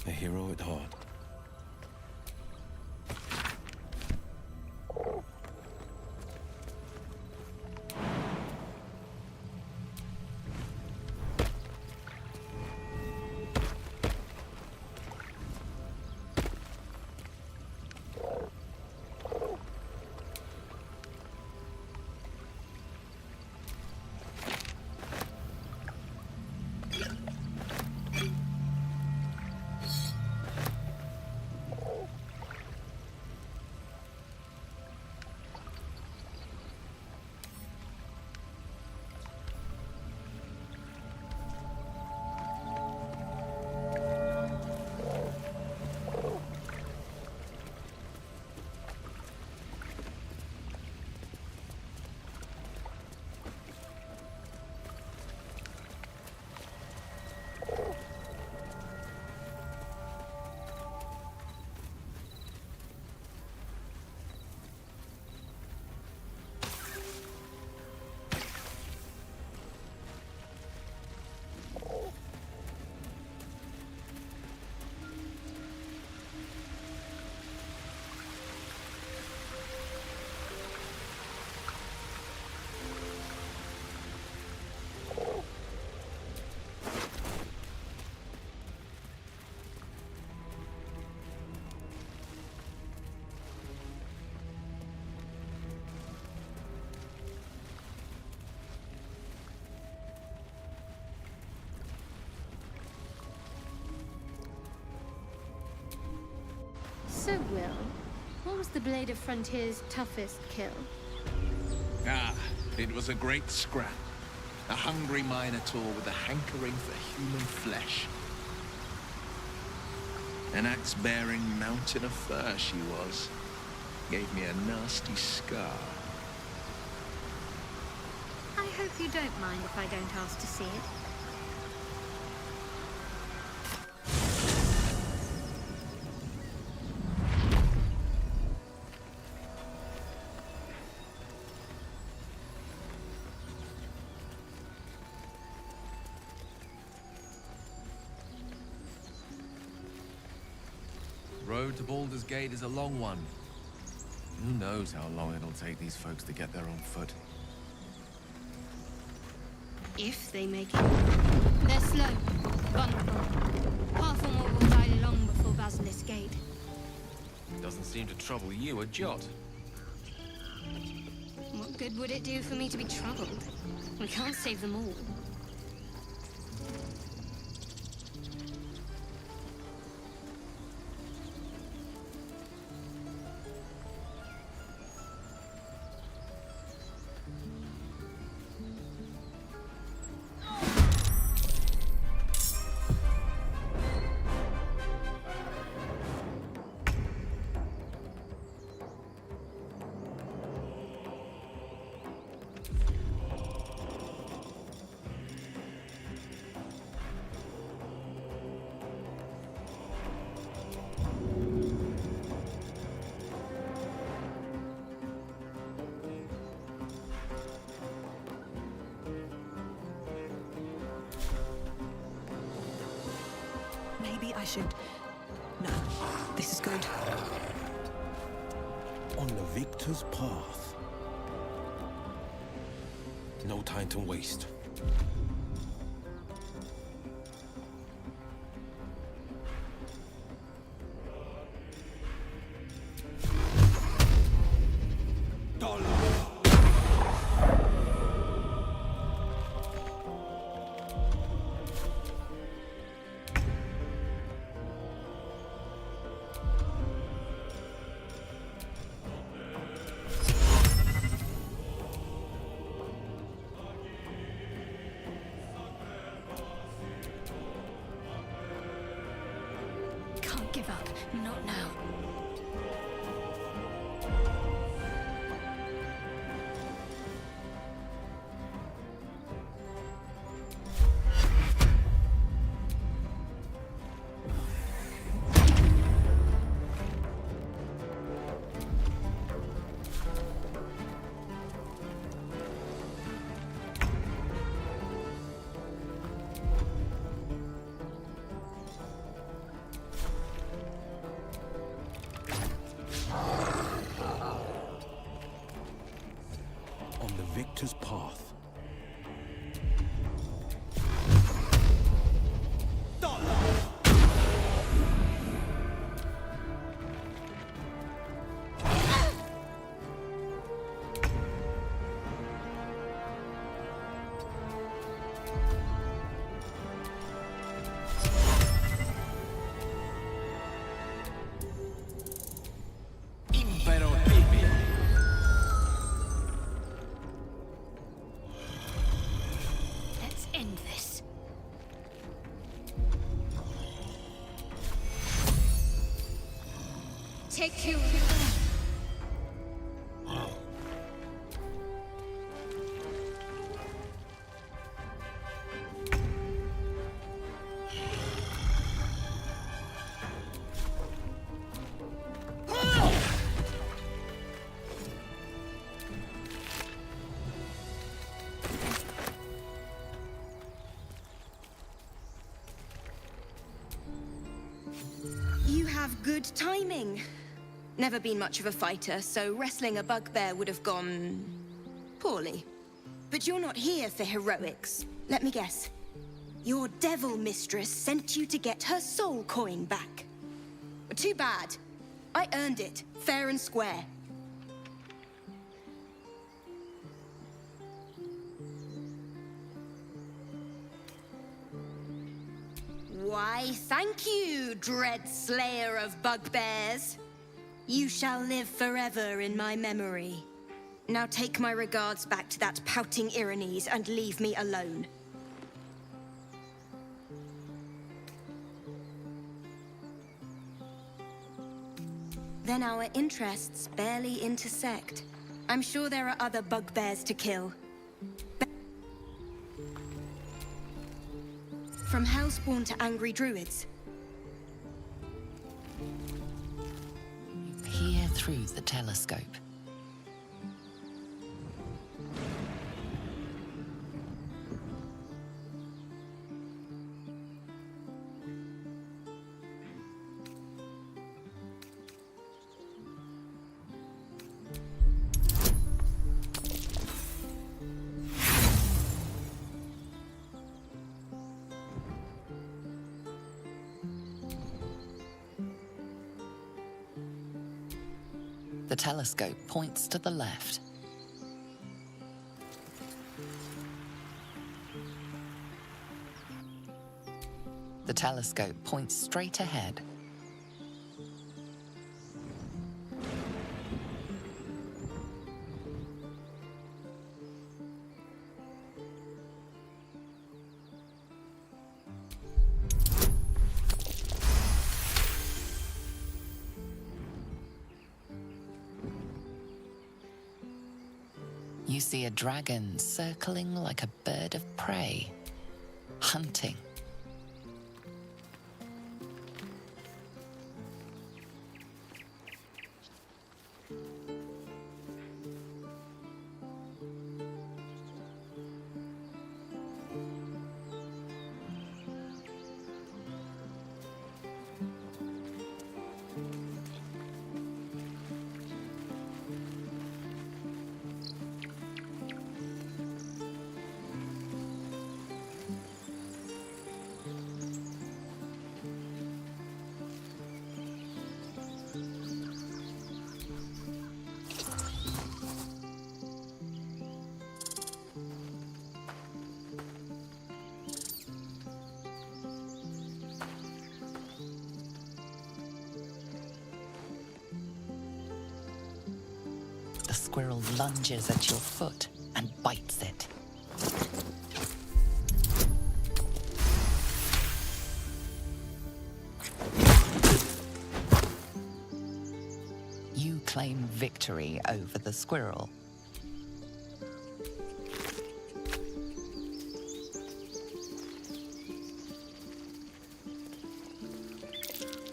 A hero at heart. So, Will, what was the Blade of Frontier's toughest kill? Ah, it was a great scrap. A hungry Minotaur with a hankering for human flesh. An axe-bearing mountain of fur she was. Gave me a nasty scar. I hope you don't mind if I don't ask to see it. Road to Baldur's Gate is a long one. Who knows how long it'll take these folks to get there on foot. If they make it. They're slow, vulnerable. Half or more will die long before Basilisk Gate. Doesn't seem to trouble you a jot. What good would it do for me to be troubled? We can't save them all. Maybe I should... No, this is good. On the victor's path. No time to waste. give up. Not now. Victor's path. Let's end this. Take you. You have good timing. Never been much of a fighter, so wrestling a bugbear would have gone poorly. But you're not here for heroics. Let me guess. Your devil mistress sent you to get her soul coin back. Too bad. I earned it, fair and square. Why, thank you, dread slayer of bugbears. You shall live forever in my memory. Now take my regards back to that pouting Irenes and leave me alone. Then our interests barely intersect. I'm sure there are other bugbears to kill. From hellspawn to angry druids. Peer through the telescope. The telescope points to the left. The telescope points straight ahead. You see a dragon circling like a bird of prey, hunting. The squirrel lunges at your foot and bites it. claim victory over the squirrel.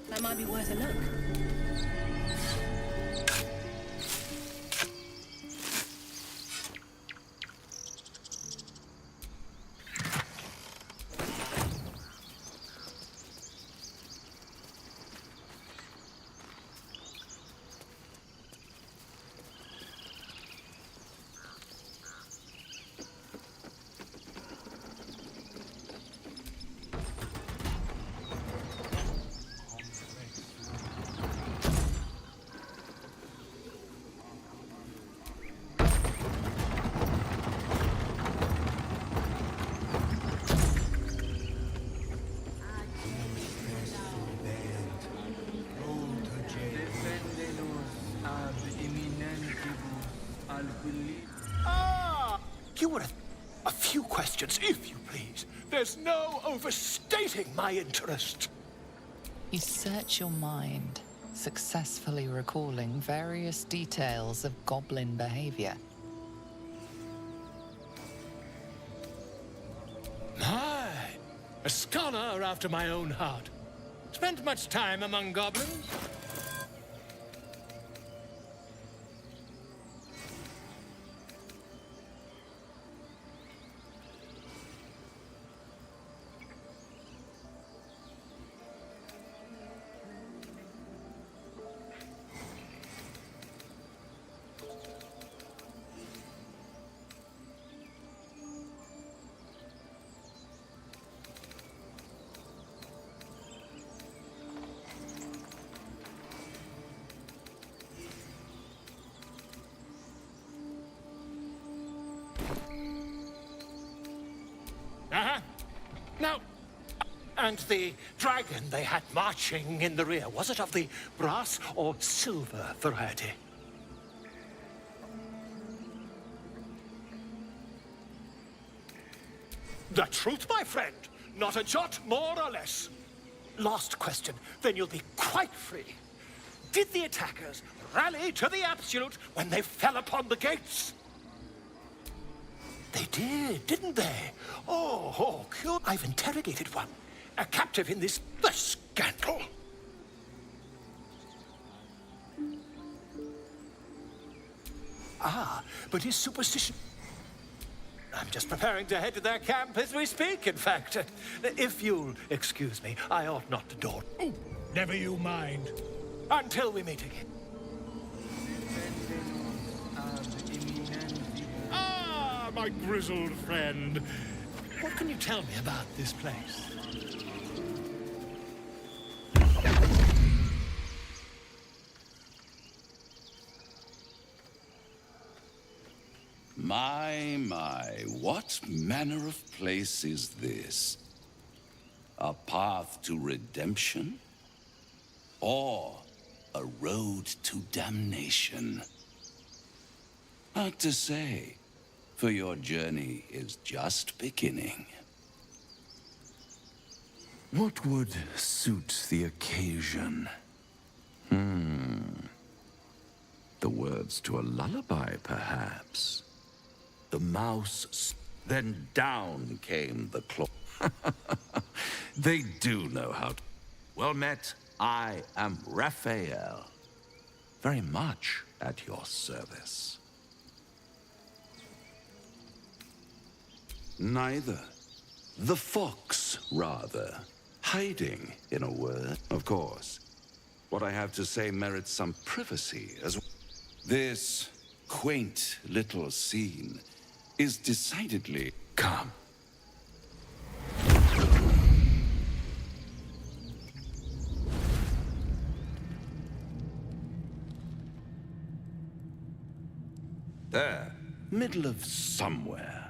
That might be worth a look. You were a few questions, if you please. There's no overstating my interest. You search your mind, successfully recalling various details of goblin behavior. My, a scholar after my own heart. Spent much time among goblins? Now, and the dragon they had marching in the rear, was it of the brass or silver variety? The truth, my friend. Not a jot more or less. Last question, then you'll be quite free. Did the attackers rally to the absolute when they fell upon the gates? They did, didn't they? Oh, cool. I've interrogated one. A captive in this... the scandal. Ah, but his superstition... I'm just preparing to head to their camp as we speak, in fact. If you'll excuse me, I ought not to dawdle. Oh, never you mind. Until we meet again. Ah, my grizzled friend. What can you tell me about this place? My, what manner of place is this? A path to redemption? Or a road to damnation? Hard to say, for your journey is just beginning. What would suit the occasion? The words to a lullaby, perhaps. The mouse, then down came the claw. They do know how to... Well met, I am Raphael. Very much at your service. Neither. The fox, rather. Hiding, in a word. Of course, what I have to say merits some privacy as well. This quaint little scene is decidedly calm. There, middle of somewhere.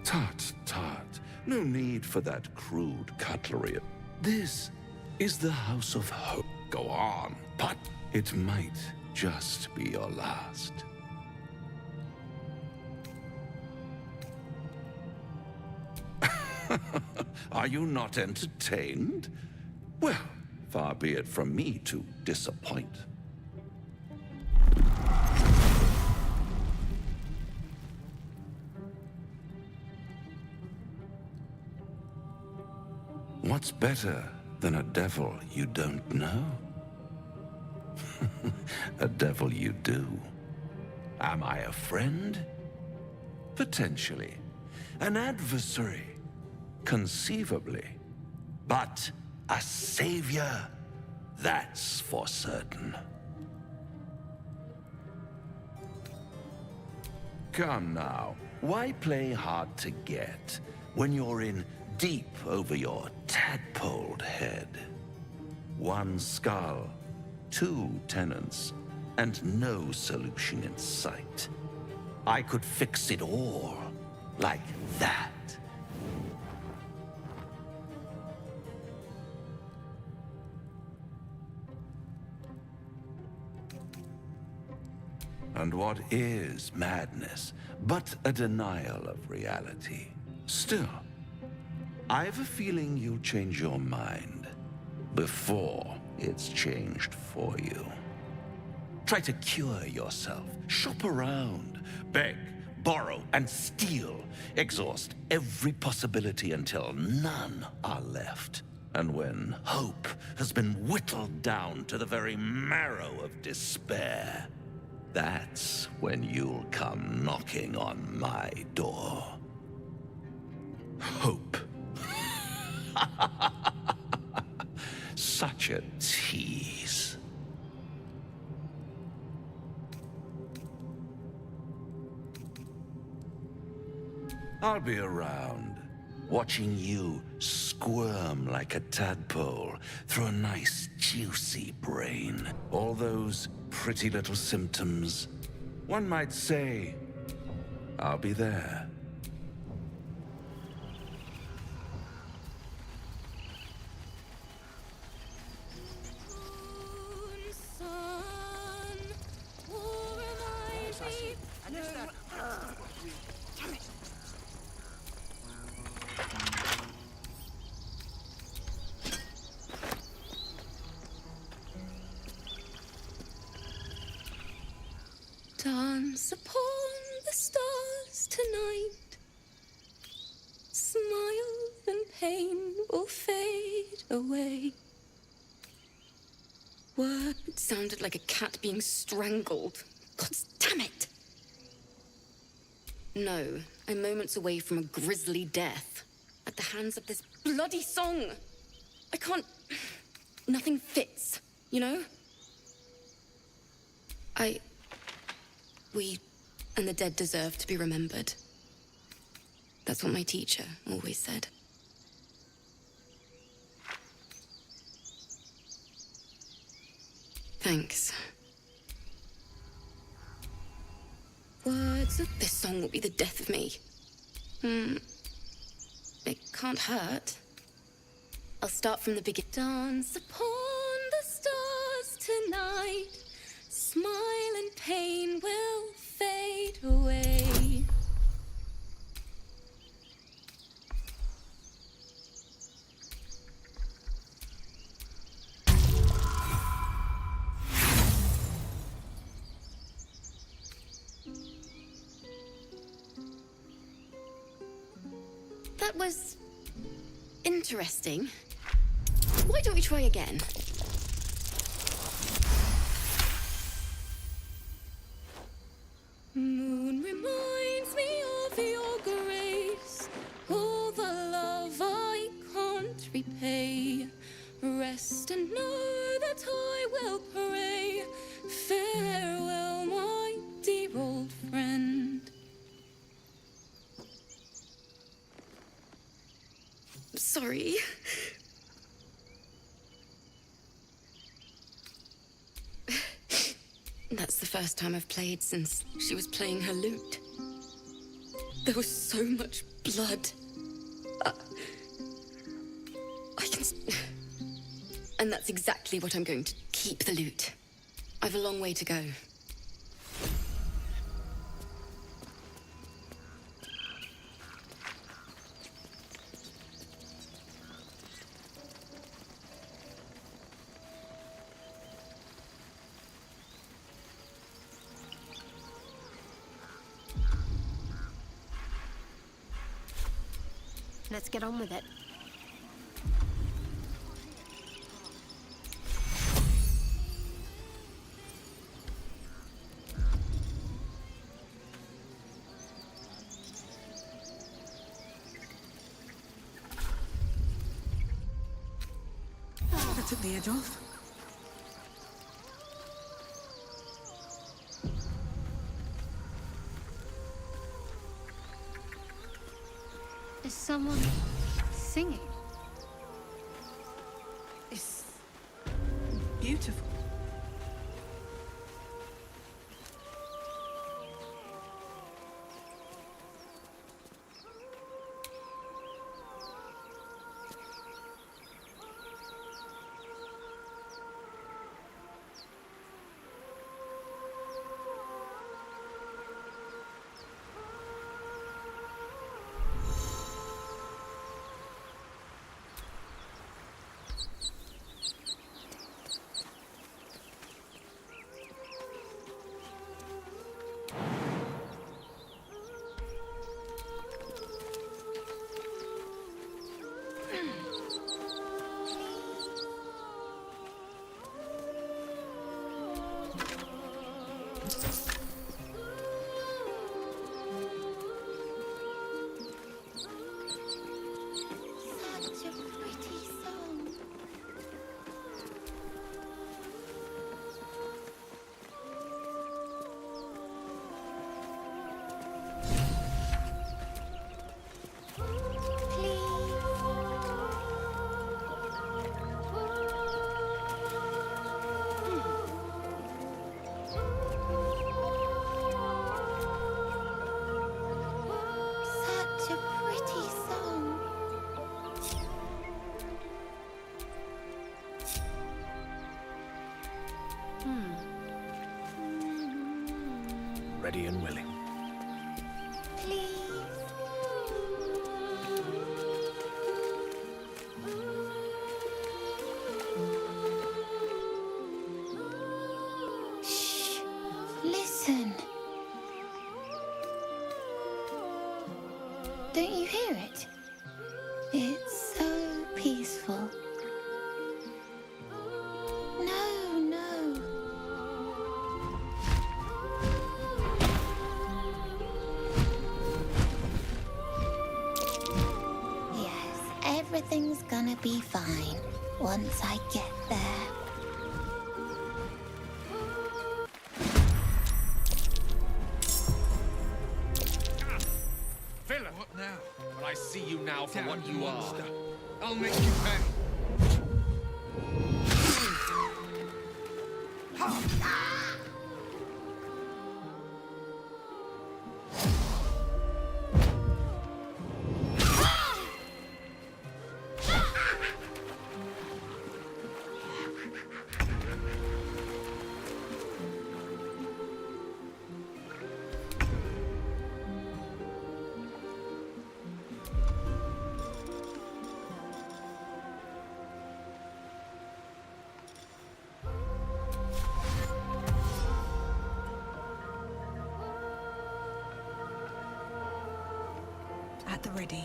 Tut, tut. No need for that crude cutlery. This is the House of Hope. Go on, but it might just be your last. Are you not entertained? Well, far be it from me to disappoint. What's better than a devil you don't know? A devil you do. Am I a friend? Potentially. An adversary? Conceivably. But a savior? That's for certain. Come now, why play hard to get when you're in deep over your tadpoled head? One skull, 2 tenants, and no solution in sight. I could fix it all, like that. And what is madness but a denial of reality? Still, I've a feeling you'll change your mind before it's changed for you. Try to cure yourself, shop around, beg, borrow, and steal. Exhaust every possibility until none are left. And when hope has been whittled down to the very marrow of despair, that's when you'll come knocking on my door. Hope. Such a tease. I'll be around, watching you squirm like a tadpole through a nice, juicy brain. All those pretty little symptoms. One might say, I'll be there. Dance upon the stars tonight. Smile and pain will fade away. Word sounded like a cat being strangled. God damn it! No, I'm moments away from a grisly death. At the hands of this bloody song. I can't... Nothing fits, you know? We and the dead deserve to be remembered. That's what my teacher always said. Thanks. Words of this song will be the death of me. It can't hurt. I'll start from the beginning. Dance upon the stars tonight. Smile and pain will fade away. That was interesting. Why don't we try again? Moon reminds me of your grace, all the love I can't repay. Rest and know that I will pray. Farewell, my dear old friend. Sorry. That's the first time I've played since she was playing her lute. There was so much blood. I can... And that's exactly what I'm going to keep the lute. I've a long way to go. Let's get on with it. That took the edge off. Is someone singing? It's beautiful. Such a pretty song. Such a pretty song. Ready and willing. Shh. Listen. Don't you hear it? It's so peaceful. No, no. Yes, everything's gonna be fine once I get there. Villain! What now? But I see you now for what you are. I'll make you pay. At the ready.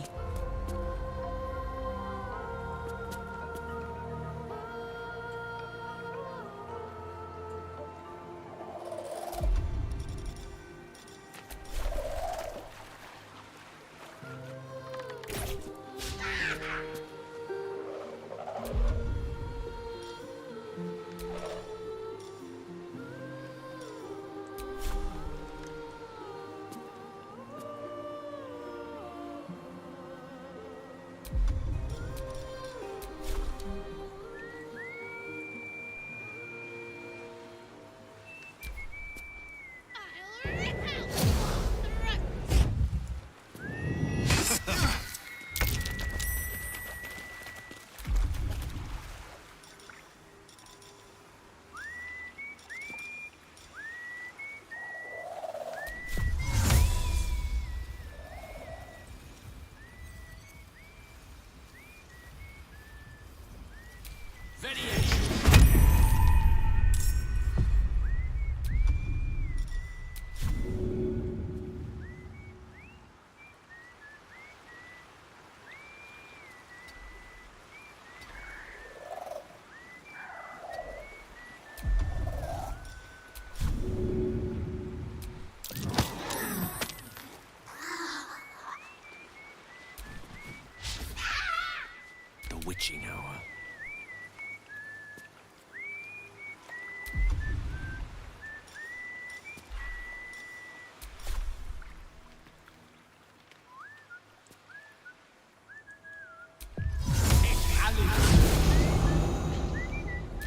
witching hour.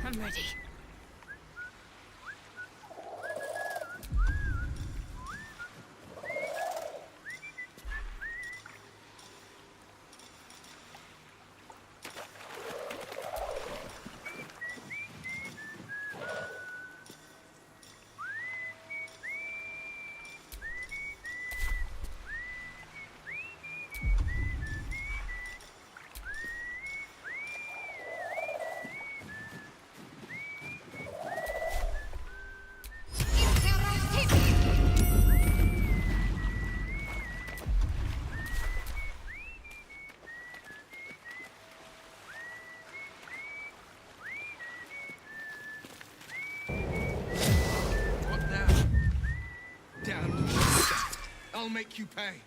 I'm ready. What now? Damn. I'll make you pay.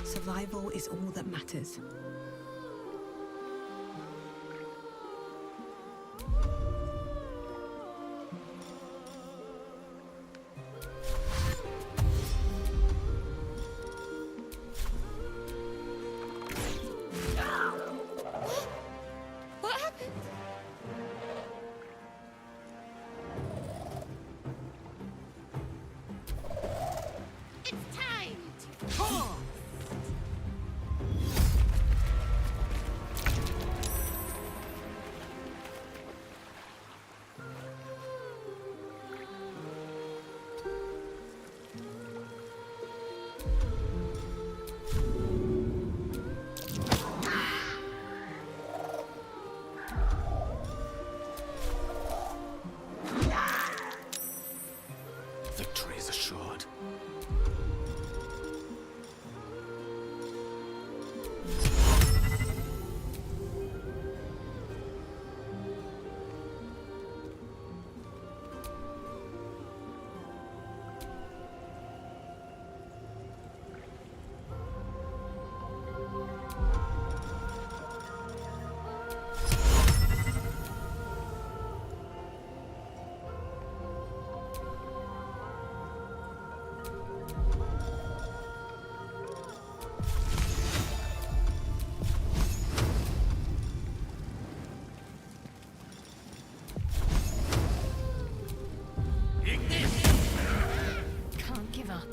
Survival is all that matters. What happened? It's time to pause. Victory is assured. Can't give up.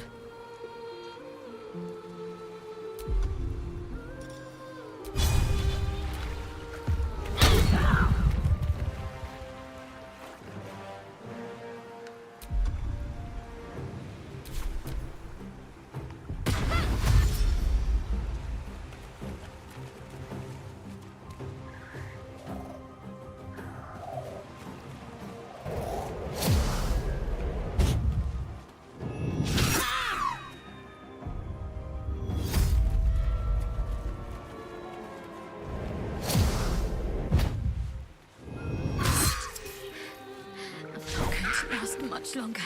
Last much longer.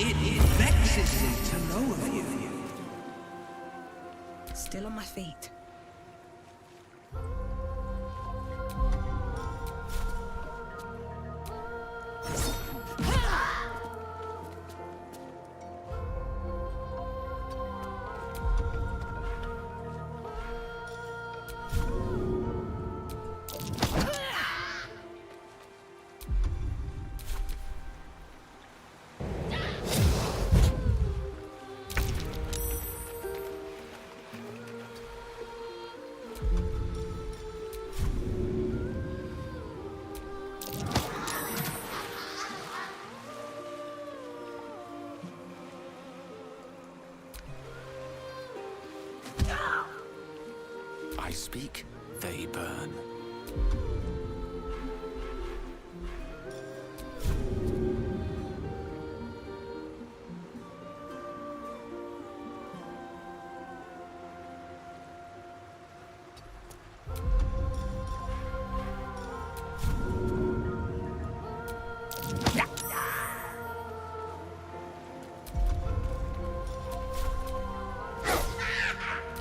It vexes me to know of you. Still on my feet. I speak, they burn.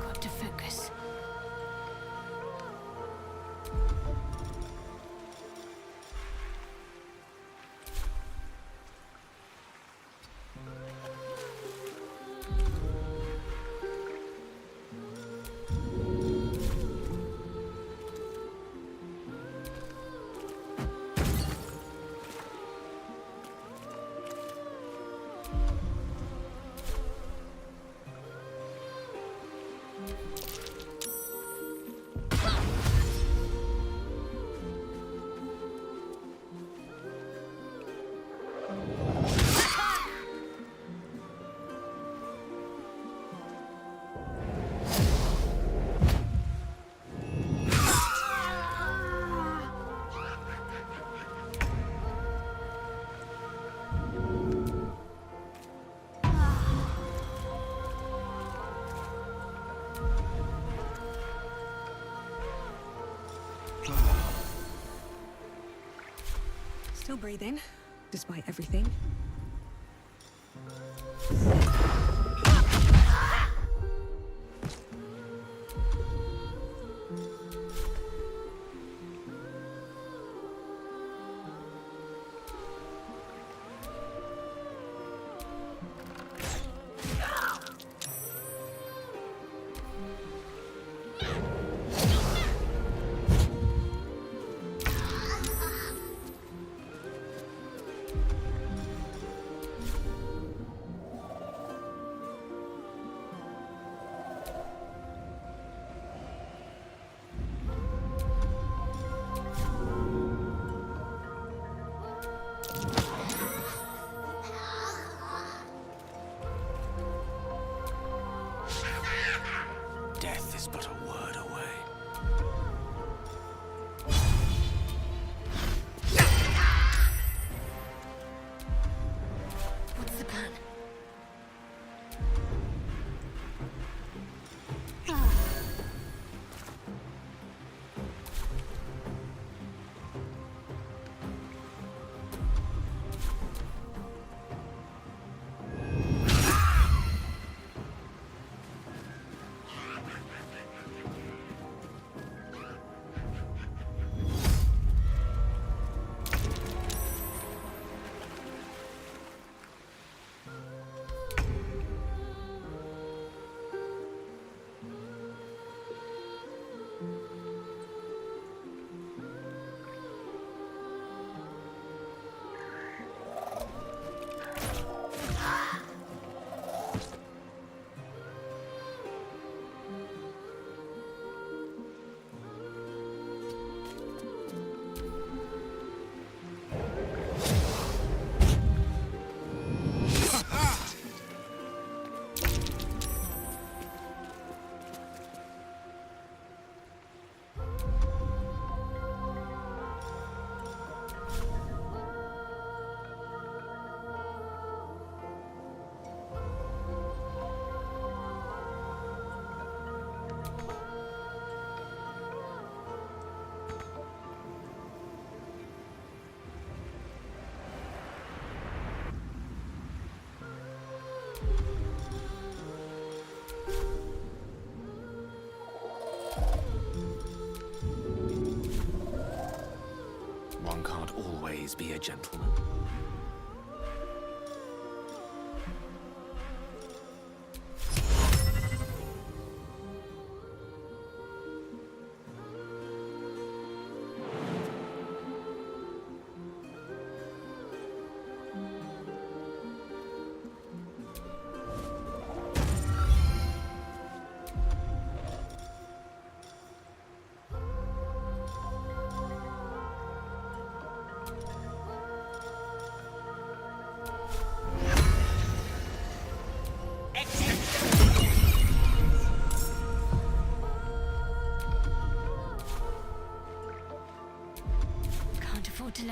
Got to focus. Still breathing, despite everything. Death is but a word away. What's the plan? One can't always be a gentleman.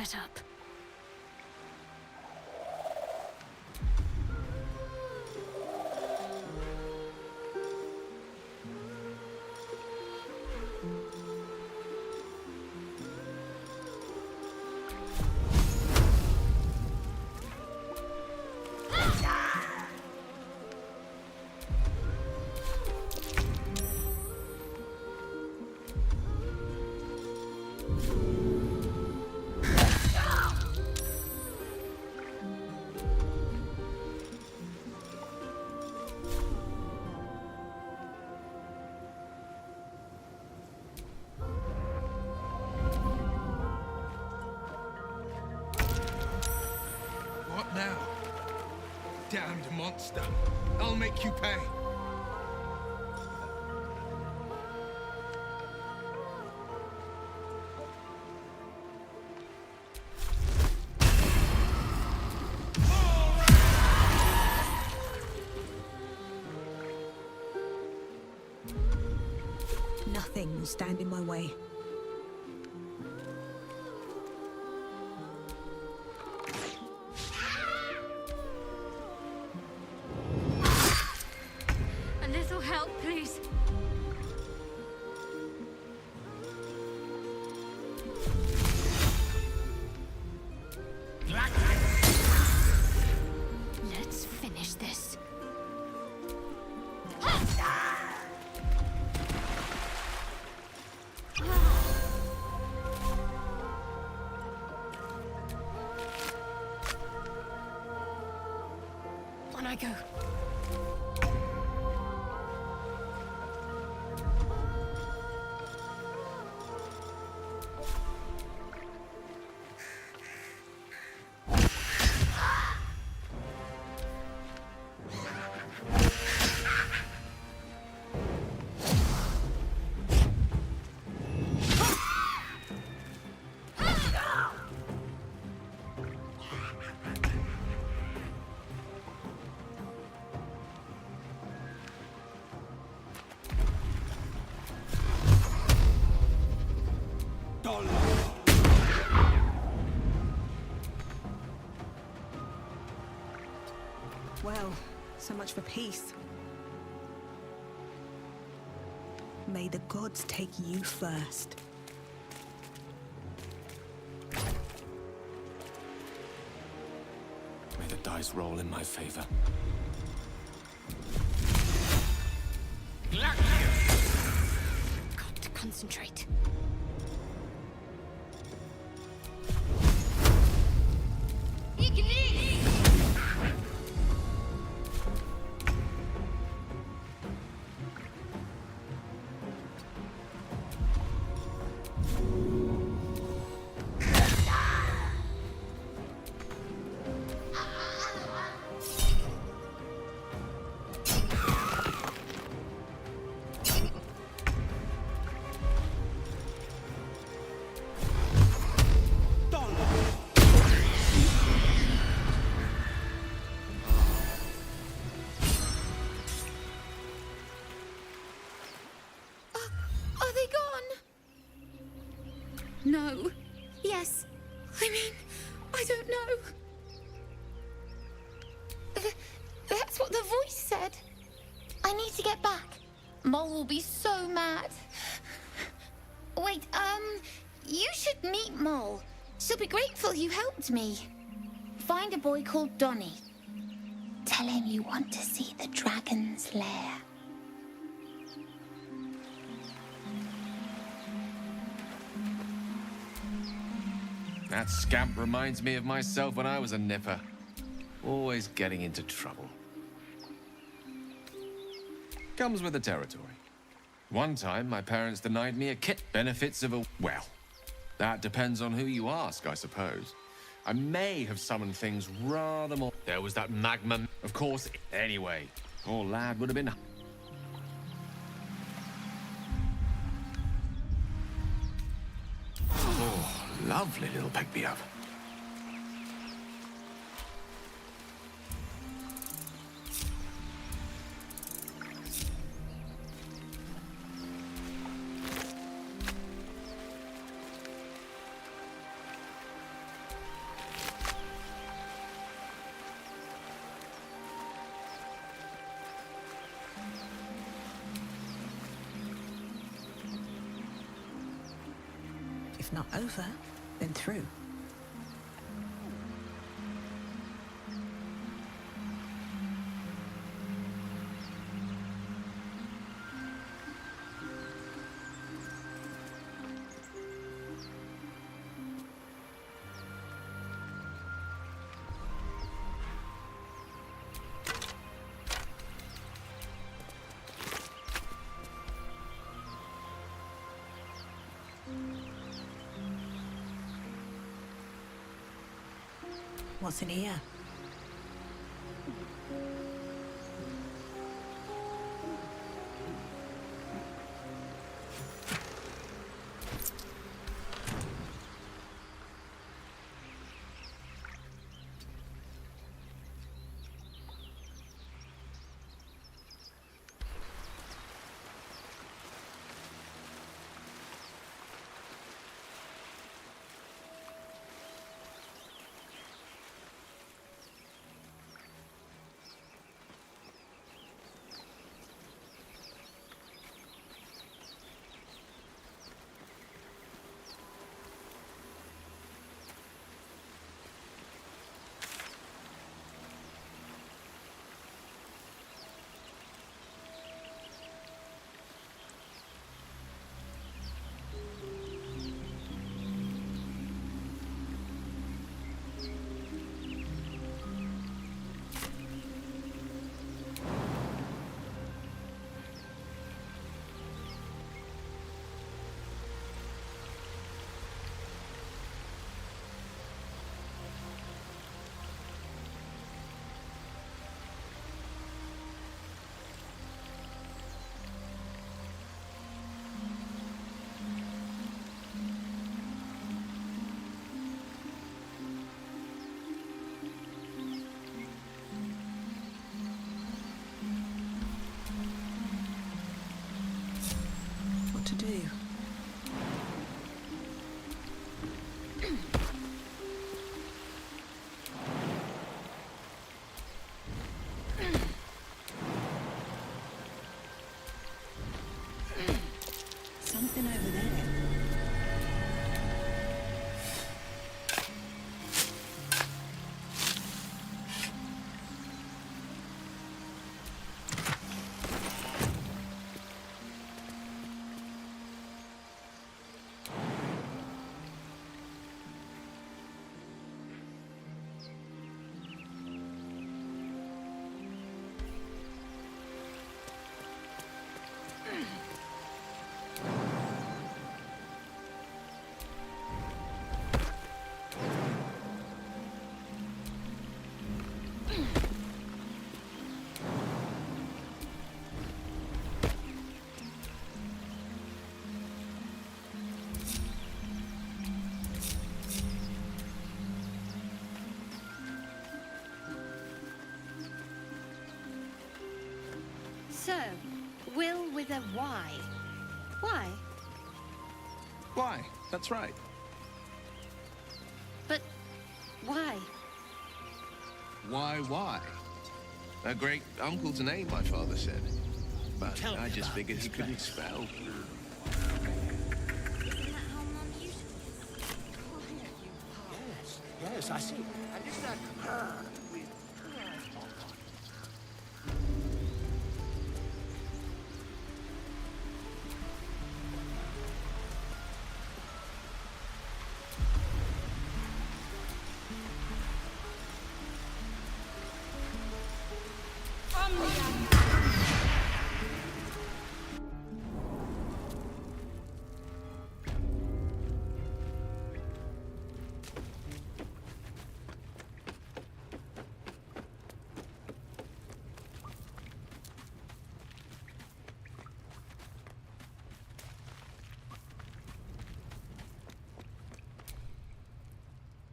set up. What now? Damned monster. I'll make you pay. Nothing will stand in my way. A little help, please. Let's finish this. On I go. Well, so much for peace. May the gods take you first. May the dice roll in my favor. Got to concentrate. Are they gone? No. Yes. I mean, I don't know. That's what the voice said. I need to get back. Mole will be so mad. Wait, you should meet Mole. She'll be grateful you helped me. Find a boy called Donny. Tell him you want to see the dragon's lair. That scamp reminds me of myself when I was a nipper. Always getting into trouble. Comes with the territory. One time, my parents denied me a kit. Benefits of a... well, that depends on who you ask, I suppose. I may have summoned things rather more... There was that magma... Of course, anyway. Poor lad would have been... Oh, lovely little pick-me-up. If not over, then through. What's in here? What to do? Something over there. So, Will with a Y. Why? Why? That's right. But why? Why? A great uncle's name, my father said. But Tell I me just about figured he these couldn't guys. spell. Yes, I see. And is that her with...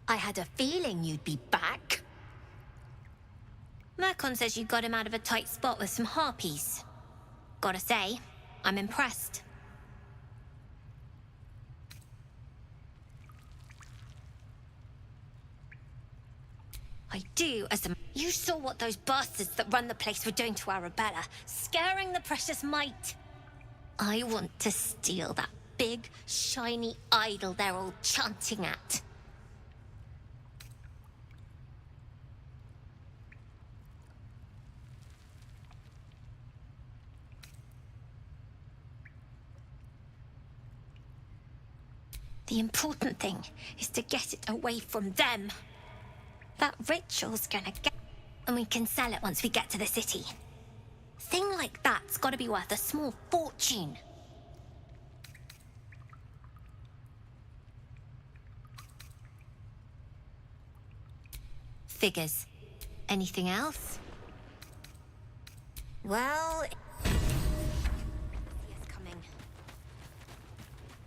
I had a feeling you'd be back. Mercon says you got him out of a tight spot with some harpies. Gotta say, I'm impressed. I do as a... You saw what those bastards that run the place were doing to Arabella, scaring the precious mite. I want to steal that big, shiny idol they're all chanting at. The important thing is to get it away from them. That ritual's gonna get... And we can sell it once we get to the city. Thing like that's gotta be worth a small fortune. Figures. Anything else? Well... Yes, coming.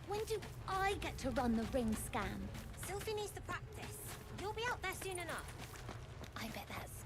When do I get to run the ring scam? Sylvie needs to practice. You'll be out there soon enough. I bet that's